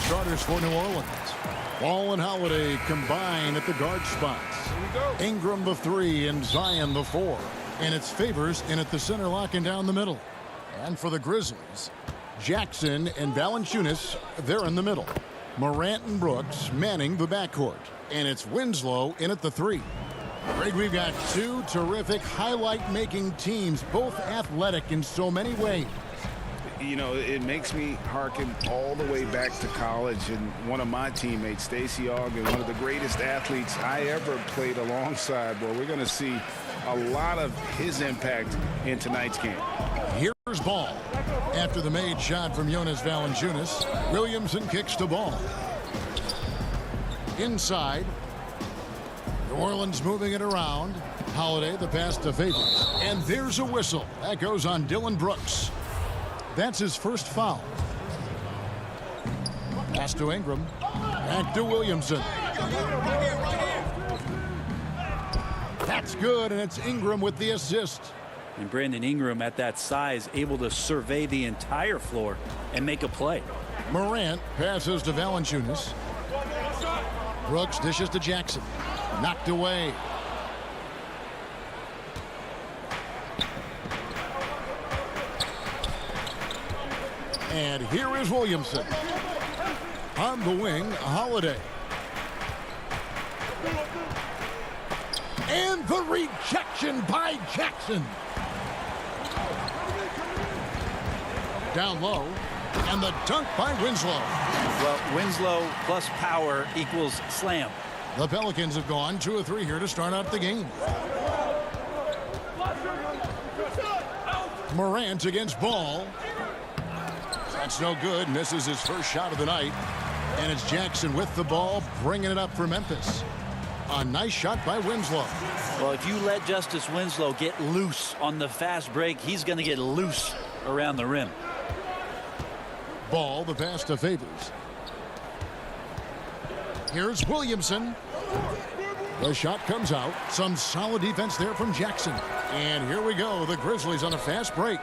starters for New Orleans. Ball and Holiday combine at the guard spots. Ingram the 3 and Zion the 4. And it's Favors in at the center, locking down the middle. And for the Grizzlies, Jackson and Valanciunas, they're in the middle. Morant and Brooks manning the backcourt. And it's Winslow in at the 3. Greg, we've got two terrific highlight-making teams, both athletic in so many ways. You know, it makes me hearken all the way back to college, and one of my teammates, Stacey Ogden, one of the greatest athletes I ever played alongside. Well, we're going to see a lot of his impact in tonight's game. Here's Ball. After the made shot from Jonas Valanciunas, Williamson kicks to Ball. Inside. New Orleans moving it around. Holiday, the pass to Favors. And there's a whistle. That goes on Dylan Brooks. That's his first foul. Pass to Ingram. Back to Williamson. That's good, and it's Ingram with the assist. And Brandon Ingram at that size, able to survey the entire floor and make a play. Morant passes to Valanciunas. Brooks dishes to Jackson. Knocked away. And here is Williamson. On the wing, Holiday. And the rejection by Jackson. Down low. And the dunk by Winslow. Well, Winslow plus power equals slam. The Pelicans have gone 2 of 3 here to start out the game. Morant against Ball. That's no good. Misses his first shot of the night. And it's Jackson with the ball, bringing it up for Memphis. A nice shot by Winslow. Well, if you let Justice Winslow get loose on the fast break, he's going to get loose around the rim. Ball, the pass to Favors. Here's Williamson. The shot comes out. Some solid defense there from Jackson. And here we go. The Grizzlies on a fast break.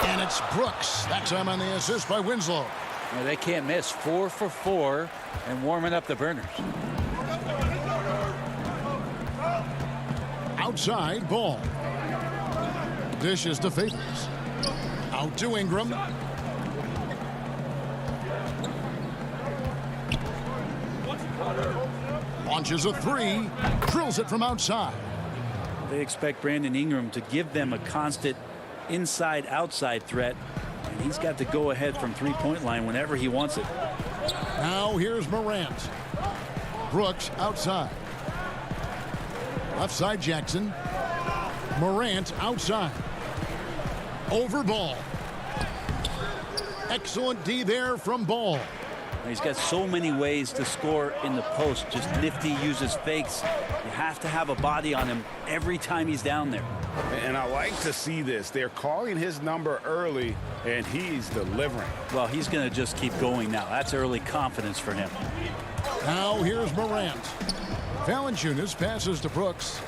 And it's Brooks. That time on the assist by Winslow. Well, they can't miss. 4 for 4 and warming up the burners. Outside, Ball. Dishes to Favors. Out to Ingram. Launches a 3. Drills it from outside. They expect Brandon Ingram to give them a constant inside-outside threat. And he's got to go ahead from three-point line whenever he wants it. Now here's Morant. Brooks outside. Left side Jackson. Morant outside. Over Ball. Excellent D there from Ball. He's got so many ways to score in the post. Just nifty, uses fakes. You have to have a body on him every time he's down there. And I like to see this. They're calling his number early, and he's delivering. Well, he's going to just keep going now. That's early confidence for him. Now here's Morant. Valanciunas passes to Brooks.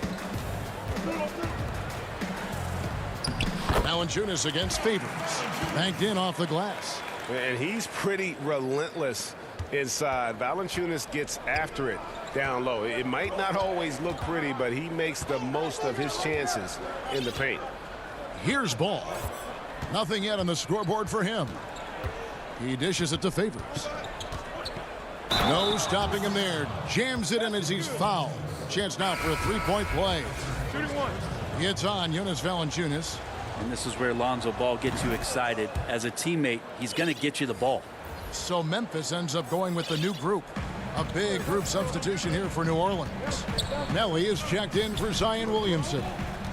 Valanciunas against Favors. Banked in off the glass. And he's pretty relentless inside. Valanciunas gets after it down low. It might not always look pretty, but he makes the most of his chances in the paint. Here's Ball. Nothing yet on the scoreboard for him. He dishes it to Favors. No stopping him there. Jams it in as he's fouled. Chance now for a three-point play. It's on Jonas Valanciunas. And this is where Lonzo Ball gets you excited. As a teammate, he's going to get you the ball. So Memphis ends up going with the new group. A big group substitution here for New Orleans. Nelly is checked in for Zion Williamson.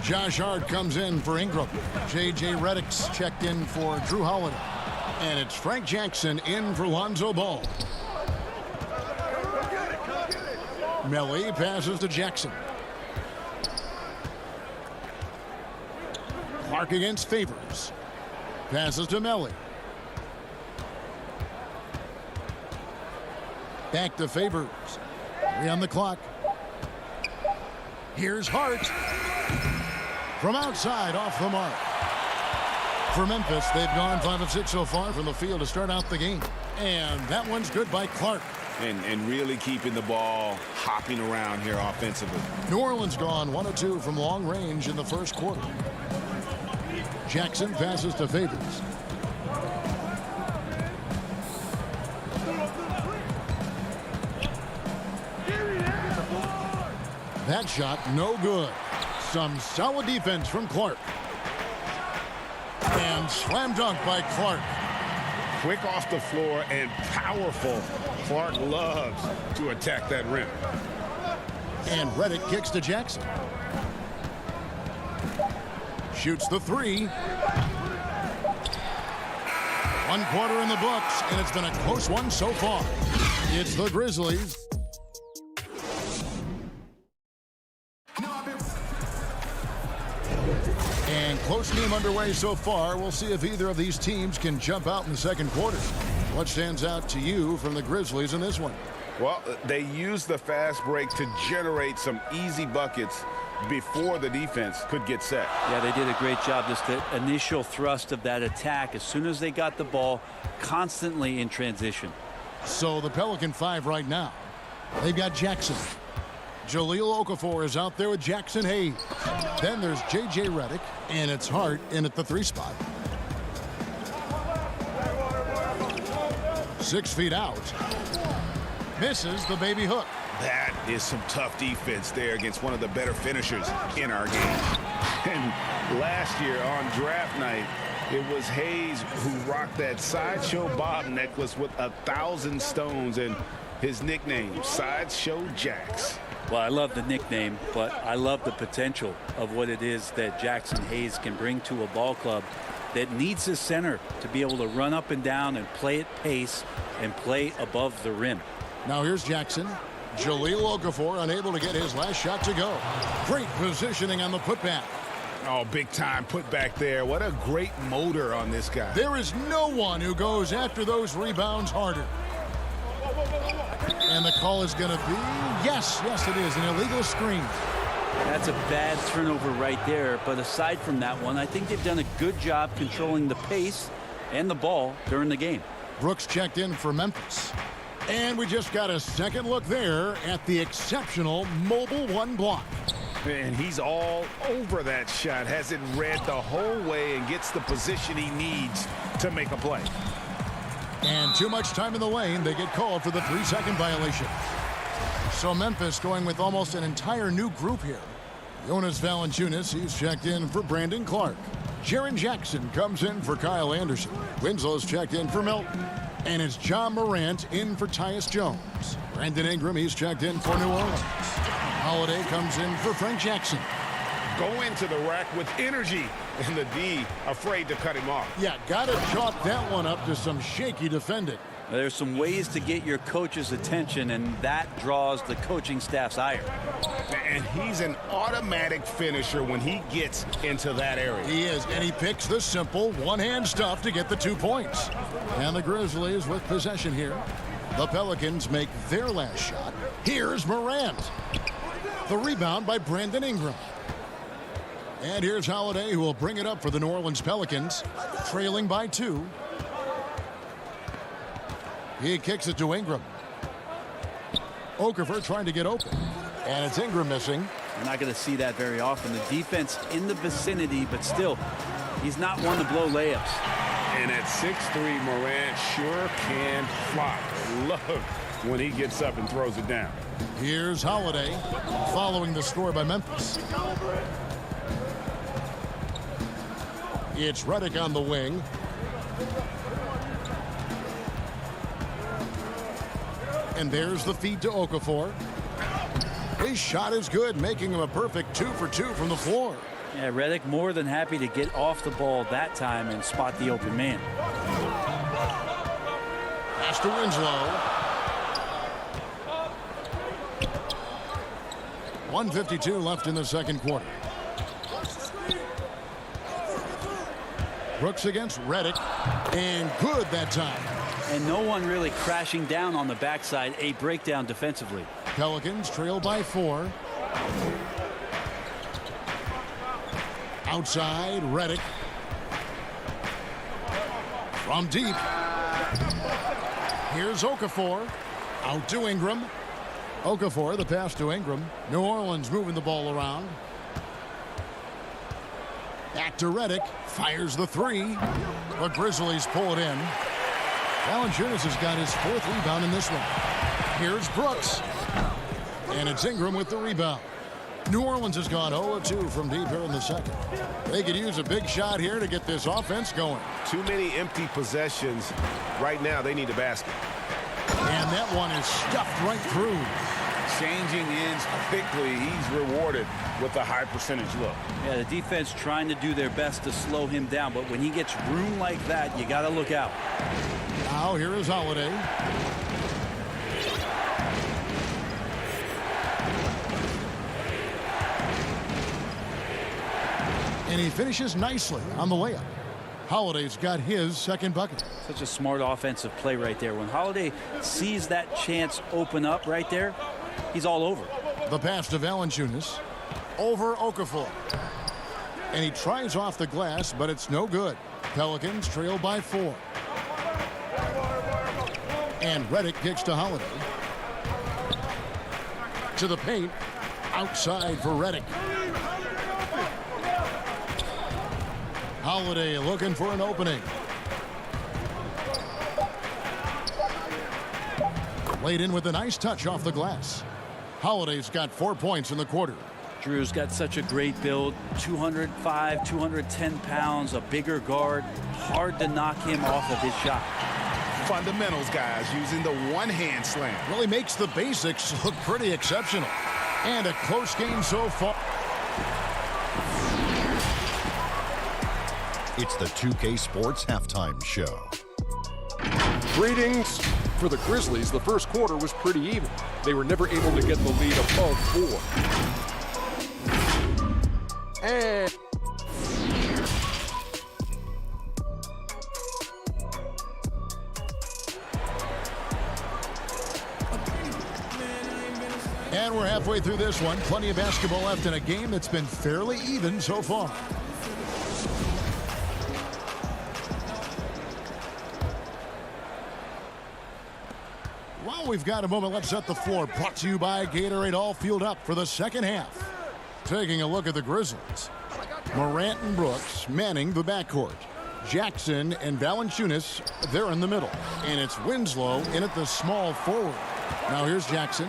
Josh Hart comes in for Ingram. J.J. Redick's checked in for Drew Holiday. And it's Frank Jackson in for Lonzo Ball. Melly passes to Jackson. Clark against Favors. Passes to Melly. Back to Favors. 3 on the clock. Here's Hart. From outside, off the mark. For Memphis, they've gone 5 of 6 so far from the field to start out the game. And that one's good by Clark. And really keeping the ball hopping around here offensively. New Orleans gone 1 of 2 from long range in the first quarter. Jackson passes to Favors. That shot no good. Some solid defense from Clark. And slam dunk by Clark. Quick off the floor and powerful. Clark loves to attack that rim. And Reddick kicks to Jackson. Shoots the three. 1 quarter in the books, and it's been a close one so far. It's the Grizzlies. And close game underway so far. We'll see if either of these teams can jump out in the second quarter. What stands out to you from the Grizzlies in this one? Well, they used the fast break to generate some easy buckets before the defense could get set. Yeah, they did a great job. Just the initial thrust of that attack, as soon as they got the ball, constantly in transition. So the Pelican 5 right now. They've got Jackson. Jahlil Okafor is out there with Jackson Hayes. Then there's J.J. Redick, and it's Hart in at the 3 spot. 6 feet out. Misses the baby hook. That is some tough defense there against one of the better finishers in our game. And last year on draft night, it was Hayes who rocked that Sideshow Bob necklace with 1,000 stones and his nickname, Sideshow Jax. Well, I love the nickname, but I love the potential of what it is that Jackson Hayes can bring to a ball club that needs a center to be able to run up and down and play at pace and play above the rim. Now here's Jackson. Jahlil Okafor unable to get his last shot to go. Great positioning on the putback. Oh, big time putback there. What a great motor on this guy. There is no one who goes after those rebounds harder. And the call is going to be, yes, it is, an illegal screen. That's a bad turnover right there. But aside from that one, I think they've done a good job controlling the pace and the ball during the game. Brooks checked in for Memphis. And we just got a second look there at the exceptional mobile 1 block. And he's all over that shot. Has it read the whole way and gets the position he needs to make a play. And too much time in the lane. They get called for the 3-second violation. So Memphis going with almost an entire new group here. Jonas Valanciunas, he's checked in for Brandon Clark. Jaren Jackson comes in for Kyle Anderson. Winslow's checked in for Milton. And it's John Morant in for Tyus Jones. Brandon Ingram, he's checked in for New Orleans. Holiday comes in for Frank Jackson. Go into the rack with energy, and the D afraid to cut him off. Yeah, got to chalk that one up to some shaky defending. There's some ways to get your coach's attention, and that draws the coaching staff's ire. And he's an automatic finisher when he gets into that area. He is, and he picks the simple one-hand stuff to get the 2 points. And the Grizzlies with possession here. The Pelicans make their last shot. Here's Morant. The rebound by Brandon Ingram. And here's Holiday, who will bring it up for the New Orleans Pelicans, trailing by 2. He kicks it to Ingram. Okafor trying to get open. And it's Ingram missing. We're not going to see that very often. The defense in the vicinity, but still, he's not one to blow layups. And at 6'3", Morant sure can fly. Love when he gets up and throws it down. Here's Holiday following the score by Memphis. It's Redick on the wing. And there's the feed to Okafor. His shot is good, making him a perfect 2 for 2 from the floor. Yeah, Redick more than happy to get off the ball that time and spot the open man. Pass to Winslow. 1:52 left in the second quarter. Brooks against Redick, and good that time. And no one really crashing down on the backside. A breakdown defensively. Pelicans trail by 4. Outside, Redick. From deep. Here's Okafor. Out to Ingram. Okafor, the pass to Ingram. New Orleans moving the ball around. Back to Redick. Fires the three. The Grizzlies pull it in. Valanciunas has got his 4th rebound in this one. Here's Brooks. And it's Ingram with the rebound. New Orleans has gone 0-2 from deep here in the second. They could use a big shot here to get this offense going. Too many empty possessions. Right now, they need a basket. And that one is stuffed right through. Changing ends quickly. He's rewarded with a high percentage look. Yeah, the defense trying to do their best to slow him down, but when he gets room like that, you got to look out. Now here is Holiday. And he finishes nicely on the layup. Holiday's got his 2nd bucket. Such a smart offensive play right there. When Holiday sees that chance open up right there, he's all over. The pass to Valanciunas. Over Okafor. And he tries off the glass, but it's no good. Pelicans trail by 4. And Redick kicks to Holiday. To the paint. Outside for Redick. Holiday looking for an opening. Laid in with a nice touch off the glass. Holiday's got 4 points in the quarter. Drew's got such a great build. 205, 210 pounds, a bigger guard. Hard to knock him off of his shot. Fundamentals, guys, using the one-hand slam. Really makes the basics look pretty exceptional. And a close game so far. It's the 2K Sports Halftime Show. Greetings. For the Grizzlies, the first quarter was pretty even. They were never able to get the lead above 4. And And we're halfway through this one. Plenty of basketball left in a game that's been fairly even so far. While we've got a moment, let's set the floor. Brought to you by Gatorade, all fueled up for the second half. Taking a look at the Grizzlies. Morant and Brooks manning the backcourt. Jackson and Valanciunas, they're in the middle. And it's Winslow in at the small forward. Now here's Jackson.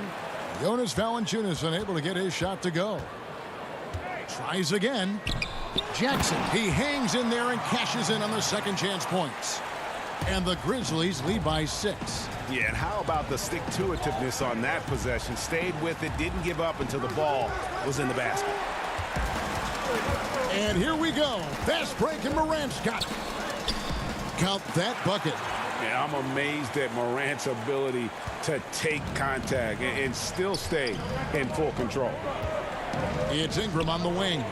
Jonas Valanciunas unable to get his shot to go. Tries again. Jackson, he hangs in there and cashes in on the second chance points. And the Grizzlies lead by 6. Yeah, and how about the stick-to-itiveness on that possession? Stayed with it, didn't give up until the ball was in the basket. And here we go. Fast break, and Morant's got it. Count that bucket. Yeah, I'm amazed at Morant's ability to take contact and still stay in full control. It's Ingram on the wing.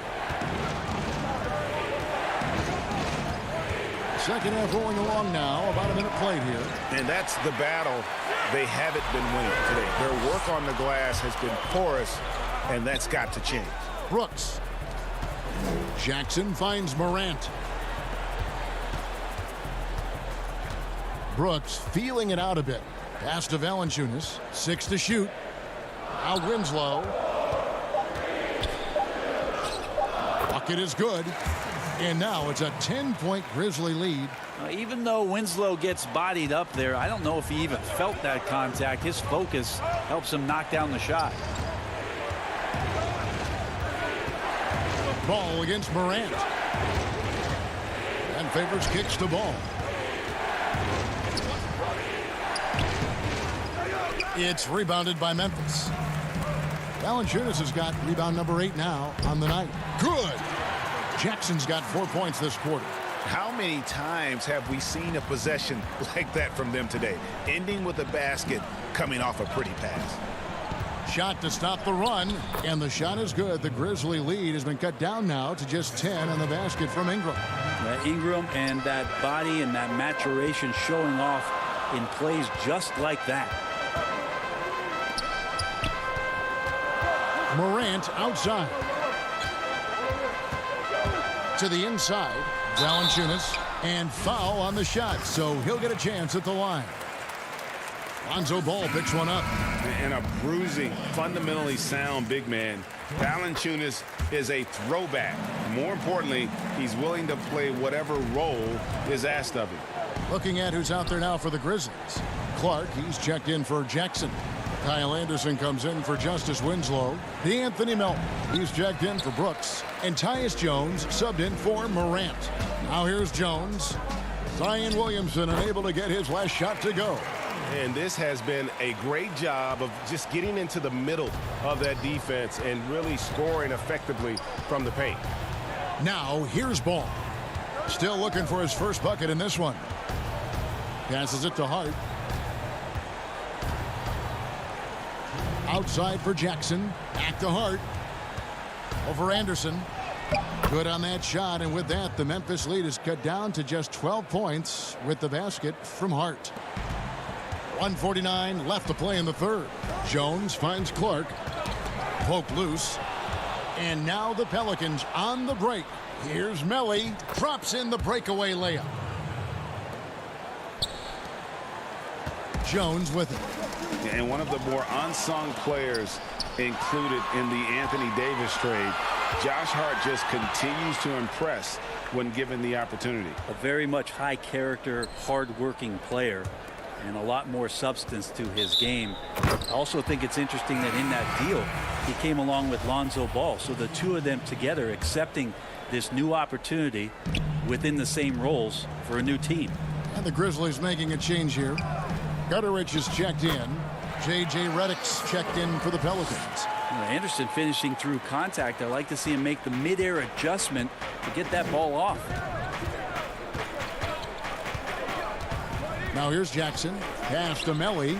Second half rolling along now. About a minute played here. And that's the battle they haven't been winning today. Their work on the glass has been porous, and that's got to change. Brooks. Jackson finds Morant. Brooks feeling it out a bit. Pass to Valanciunas. 6 to shoot. Now Winslow. Bucket is good. And now it's a 10-point Grizzly lead. Even though Winslow gets bodied up there, I don't know if he even felt that contact. His focus helps him knock down the shot. Ball against Morant. And favors kicks to Ball. It's rebounded by Memphis. Valanciunas has got rebound number 8 now on the night. Good. Jackson's got 4 points this quarter. How many times have we seen a possession like that from them today? Ending with a basket, coming off a pretty pass. Shot to stop the run, and the shot is good. The Grizzly lead has been cut down now to just 10 on the basket from Ingram. Ingram and that body and that maturation showing off in plays just like that. Morant outside. To the inside. Valanciunas, and foul on the shot, so he'll get a chance at the line. Lonzo Ball picks one up. And a bruising, fundamentally sound big man. Valanciunas is a throwback. More importantly, he's willing to play whatever role is asked of him. Looking at who's out there now for the Grizzlies. Clark, he's checked in for Jackson. Kyle Anderson comes in for Justice Winslow. DeAnthony Melton, he's checked in for Brooks. And Tyus Jones subbed in for Morant. Now here's Jones. Zion Williamson unable to get his last shot to go. And this has been a great job of just getting into the middle of that defense and really scoring effectively from the paint. Now here's Ball. Still looking for his first bucket in this one. Passes it to Hart. Outside for Jackson. Back to Hart. Over Anderson. Good on that shot, and with that, the Memphis lead is cut down to just 12 points with the basket from Hart. 1:49 left to play in the third. Jones finds Clark. Poke loose. And now the Pelicans on the break. Here's Melly. Drops in the breakaway layup. Jones with it. And one of the more unsung players included in the Anthony Davis trade. Josh Hart just continues to impress when given the opportunity. A very much high character, hard-working player, and a lot more substance to his game. I also think it's interesting that in that deal, he came along with Lonzo Ball. So the two of them together accepting this new opportunity within the same roles for a new team. And the Grizzlies making a change here. Gutterich is checked in. J.J. Redick's checked in for the Pelicans. Anderson finishing through contact. I like to see him make the mid-air adjustment to get that ball off. Now here's Jackson. Pass to Melly.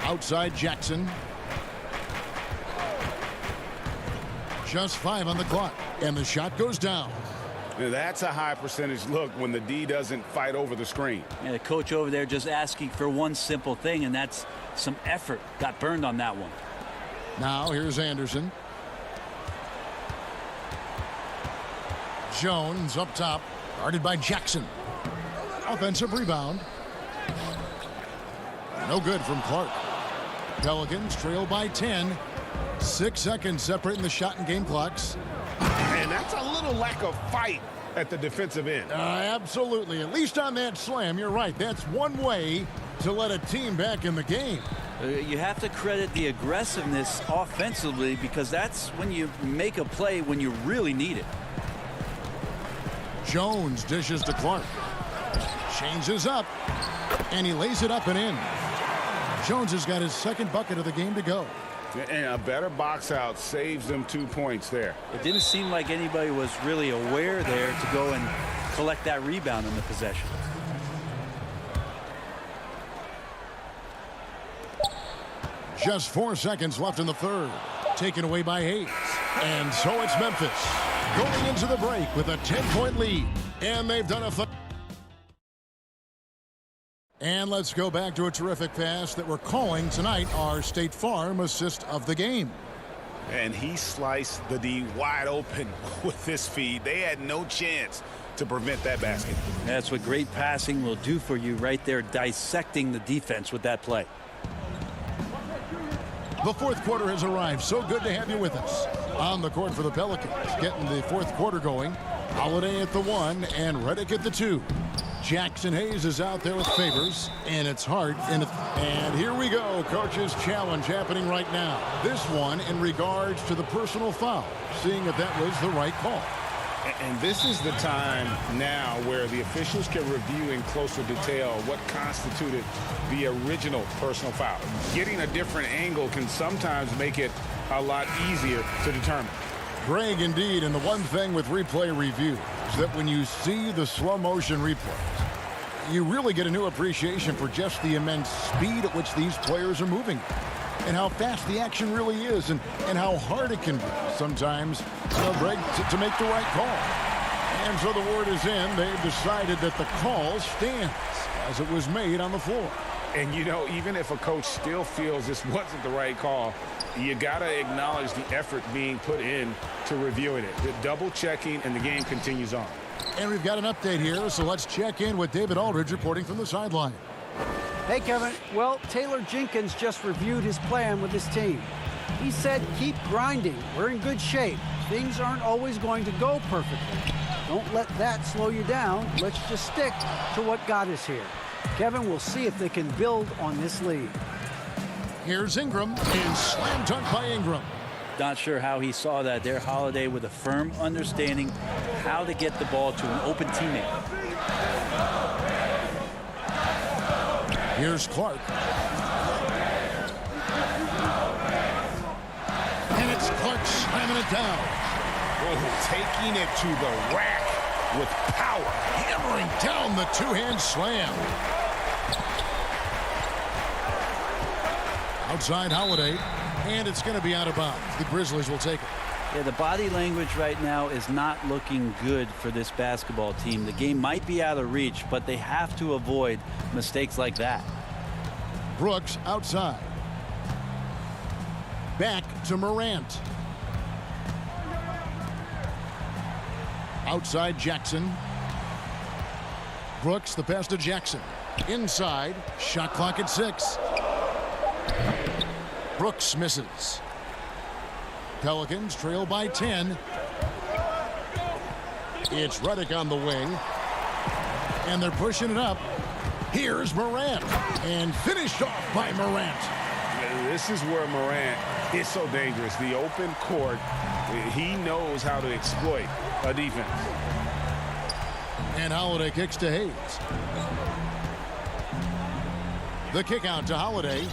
Outside Jackson. Just 5 on the clock. And the shot goes down. Now that's a high percentage look when the D doesn't fight over the screen. And the coach over there just asking for one simple thing, and that's some effort. Got burned on that one. Now here's Anderson. Jones up top, guarded by Jackson. Offensive rebound. No good from Clark. Pelicans trail by 10. 6 seconds separating the shot and game clocks. And that's a little lack of fight at the defensive end. Absolutely. At least on that slam, you're right. That's one way to let a team back in the game. You have to credit the aggressiveness offensively, because that's when you make a play when you really need it. Jones dishes to Clark. Changes up. And he lays it up and in. Jones has got his second bucket of the game to go. And a better box out saves them 2 points there. It didn't seem like anybody was really aware there to go and collect that rebound in the possession. Just 4 seconds left in the third. Taken away by Hayes. And so it's Memphis going into the break with a 10-point lead. And they've done a And let's go back to a terrific pass that we're calling tonight our State Farm assist of the game. And he sliced the D wide open with this feed. They had no chance to prevent that basket. That's what great passing will do for you right there, dissecting the defense with that play. The fourth quarter has arrived. So good to have you with us. On the court for the Pelicans, getting the fourth quarter going. Holiday at the 1 and Redick at the 2. Jackson Hayes is out there with Favors, and it's Hart. And here we go, coach's challenge happening right now. This one in regards to the personal foul, seeing if that was the right call. And this is the time now where the officials can review in closer detail what constituted the original personal foul. Getting a different angle can sometimes make it a lot easier to determine. Greg, indeed, and the one thing with replay review is that when you see the slow motion replays, you really get a new appreciation for just the immense speed at which these players are moving and how fast the action really is and how hard it can be sometimes, Greg, to make the right call. And so the word is in. They've decided that the call stands as it was made on the floor. And, even if a coach still feels this wasn't the right call, you got to acknowledge the effort being put in to reviewing it. The double checking, and the game continues on. And we've got an update here, so let's check in with David Aldridge reporting from the sideline. Hey, Kevin. Well, Taylor Jenkins just reviewed his plan with his team. He said, keep grinding. We're in good shape. Things aren't always going to go perfectly. Don't let that slow you down. Let's just stick to what got us here. Kevin, we'll see if they can build on this lead. Here's Ingram, and slam dunk by Ingram. Not sure how he saw that there. Holiday with a firm understanding how to get the ball to an open teammate. Here's Clark. And it's Clark slamming it down. Oh, taking it to the rack with power. Hammering down the two-hand slam. Outside Holiday, and it's going to be out of bounds. The Grizzlies will take it. Yeah, the body language right now is not looking good for this basketball team. The game might be out of reach, but they have to avoid mistakes like that. Brooks outside. Back to Morant. Outside Jackson. Brooks, the pass to Jackson. Inside, shot clock at 6. Brooks misses. Pelicans trail by 10. It's Redick on the wing. And they're pushing it up. Here's Morant. And finished off by Morant. This is where Morant is so dangerous. The open court, he knows how to exploit a defense. And Holiday kicks to Hayes. The kick out to Holiday.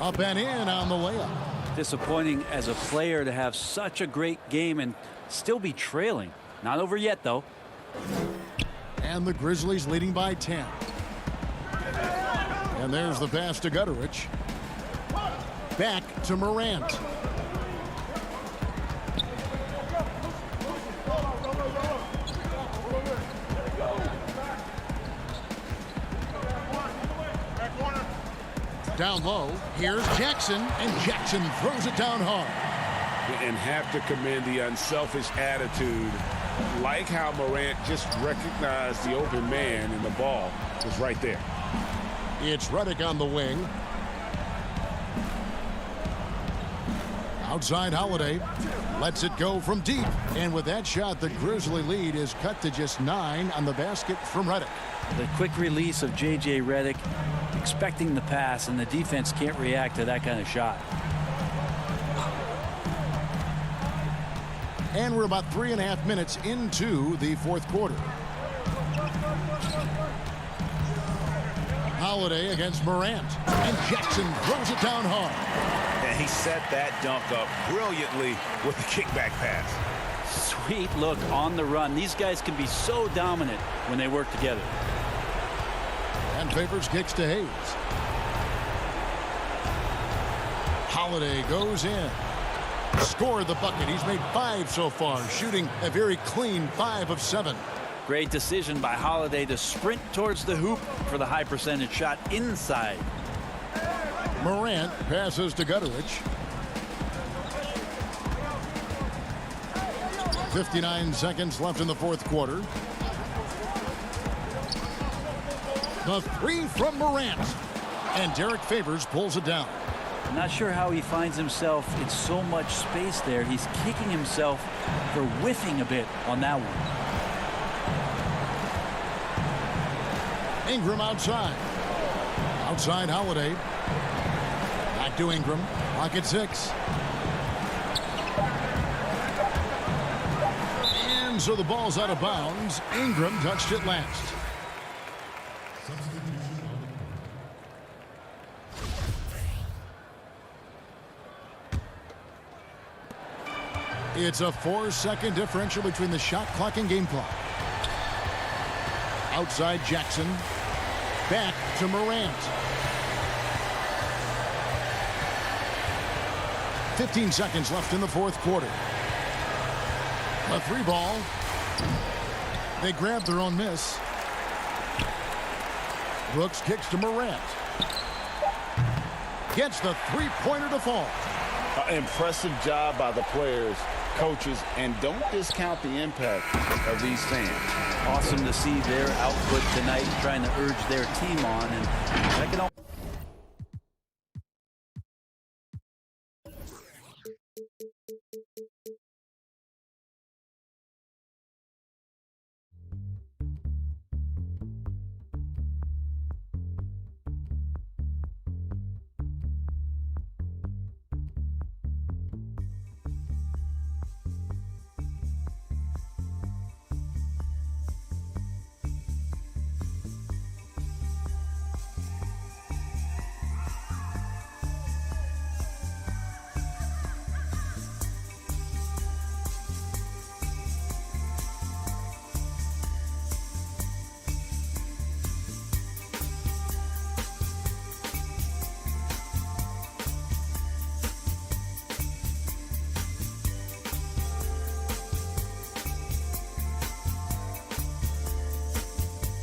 Up and in on the layup. Disappointing as a player to have such a great game and still be trailing. Not over yet, though. And the Grizzlies leading by 10. And there's the pass to Gutterich. Back to Morant. Down low, here's Jackson, and Jackson throws it down hard. And have to commend the unselfish attitude. Like how Morant just recognized the open man and the ball was right there. It's Redick on the wing. Outside Holiday. Lets it go from deep. And with that shot, the Grizzly lead is cut to just 9 on the basket from Redick. The quick release of J.J. Redick, expecting the pass, and the defense can't react to that kind of shot. And we're about 3.5 minutes into the fourth quarter. Holiday against Morant. And Jackson throws it down hard. And he set that dunk up brilliantly with the kickback pass. Sweet look on the run. These guys can be so dominant when they work together. And Favors kicks to Hayes. Holiday goes in. Scored the bucket. He's made 5 so far, shooting a very clean 5 of 7. Great decision by Holiday to sprint towards the hoop for the high percentage shot inside. Morant passes to Gutterich. 59 seconds left in the fourth quarter. The 3 from Morant. And Derek Favors pulls it down. I'm not sure how he finds himself in so much space there. He's kicking himself for whiffing a bit on that one. Ingram outside. Outside Holiday. Back to Ingram. Clock at 6. And so the ball's out of bounds. Ingram touched it last. It's a 4-second differential between the shot clock and game clock. Outside Jackson. Back to Morant. 15 seconds left in the fourth quarter. A 3 ball. They grab their own miss. Brooks kicks to Morant. gets the three-pointer to fall. Impressive job by the players, coaches, and don't discount the impact of these fans. Awesome to see their output tonight, trying to urge their team on, and that can all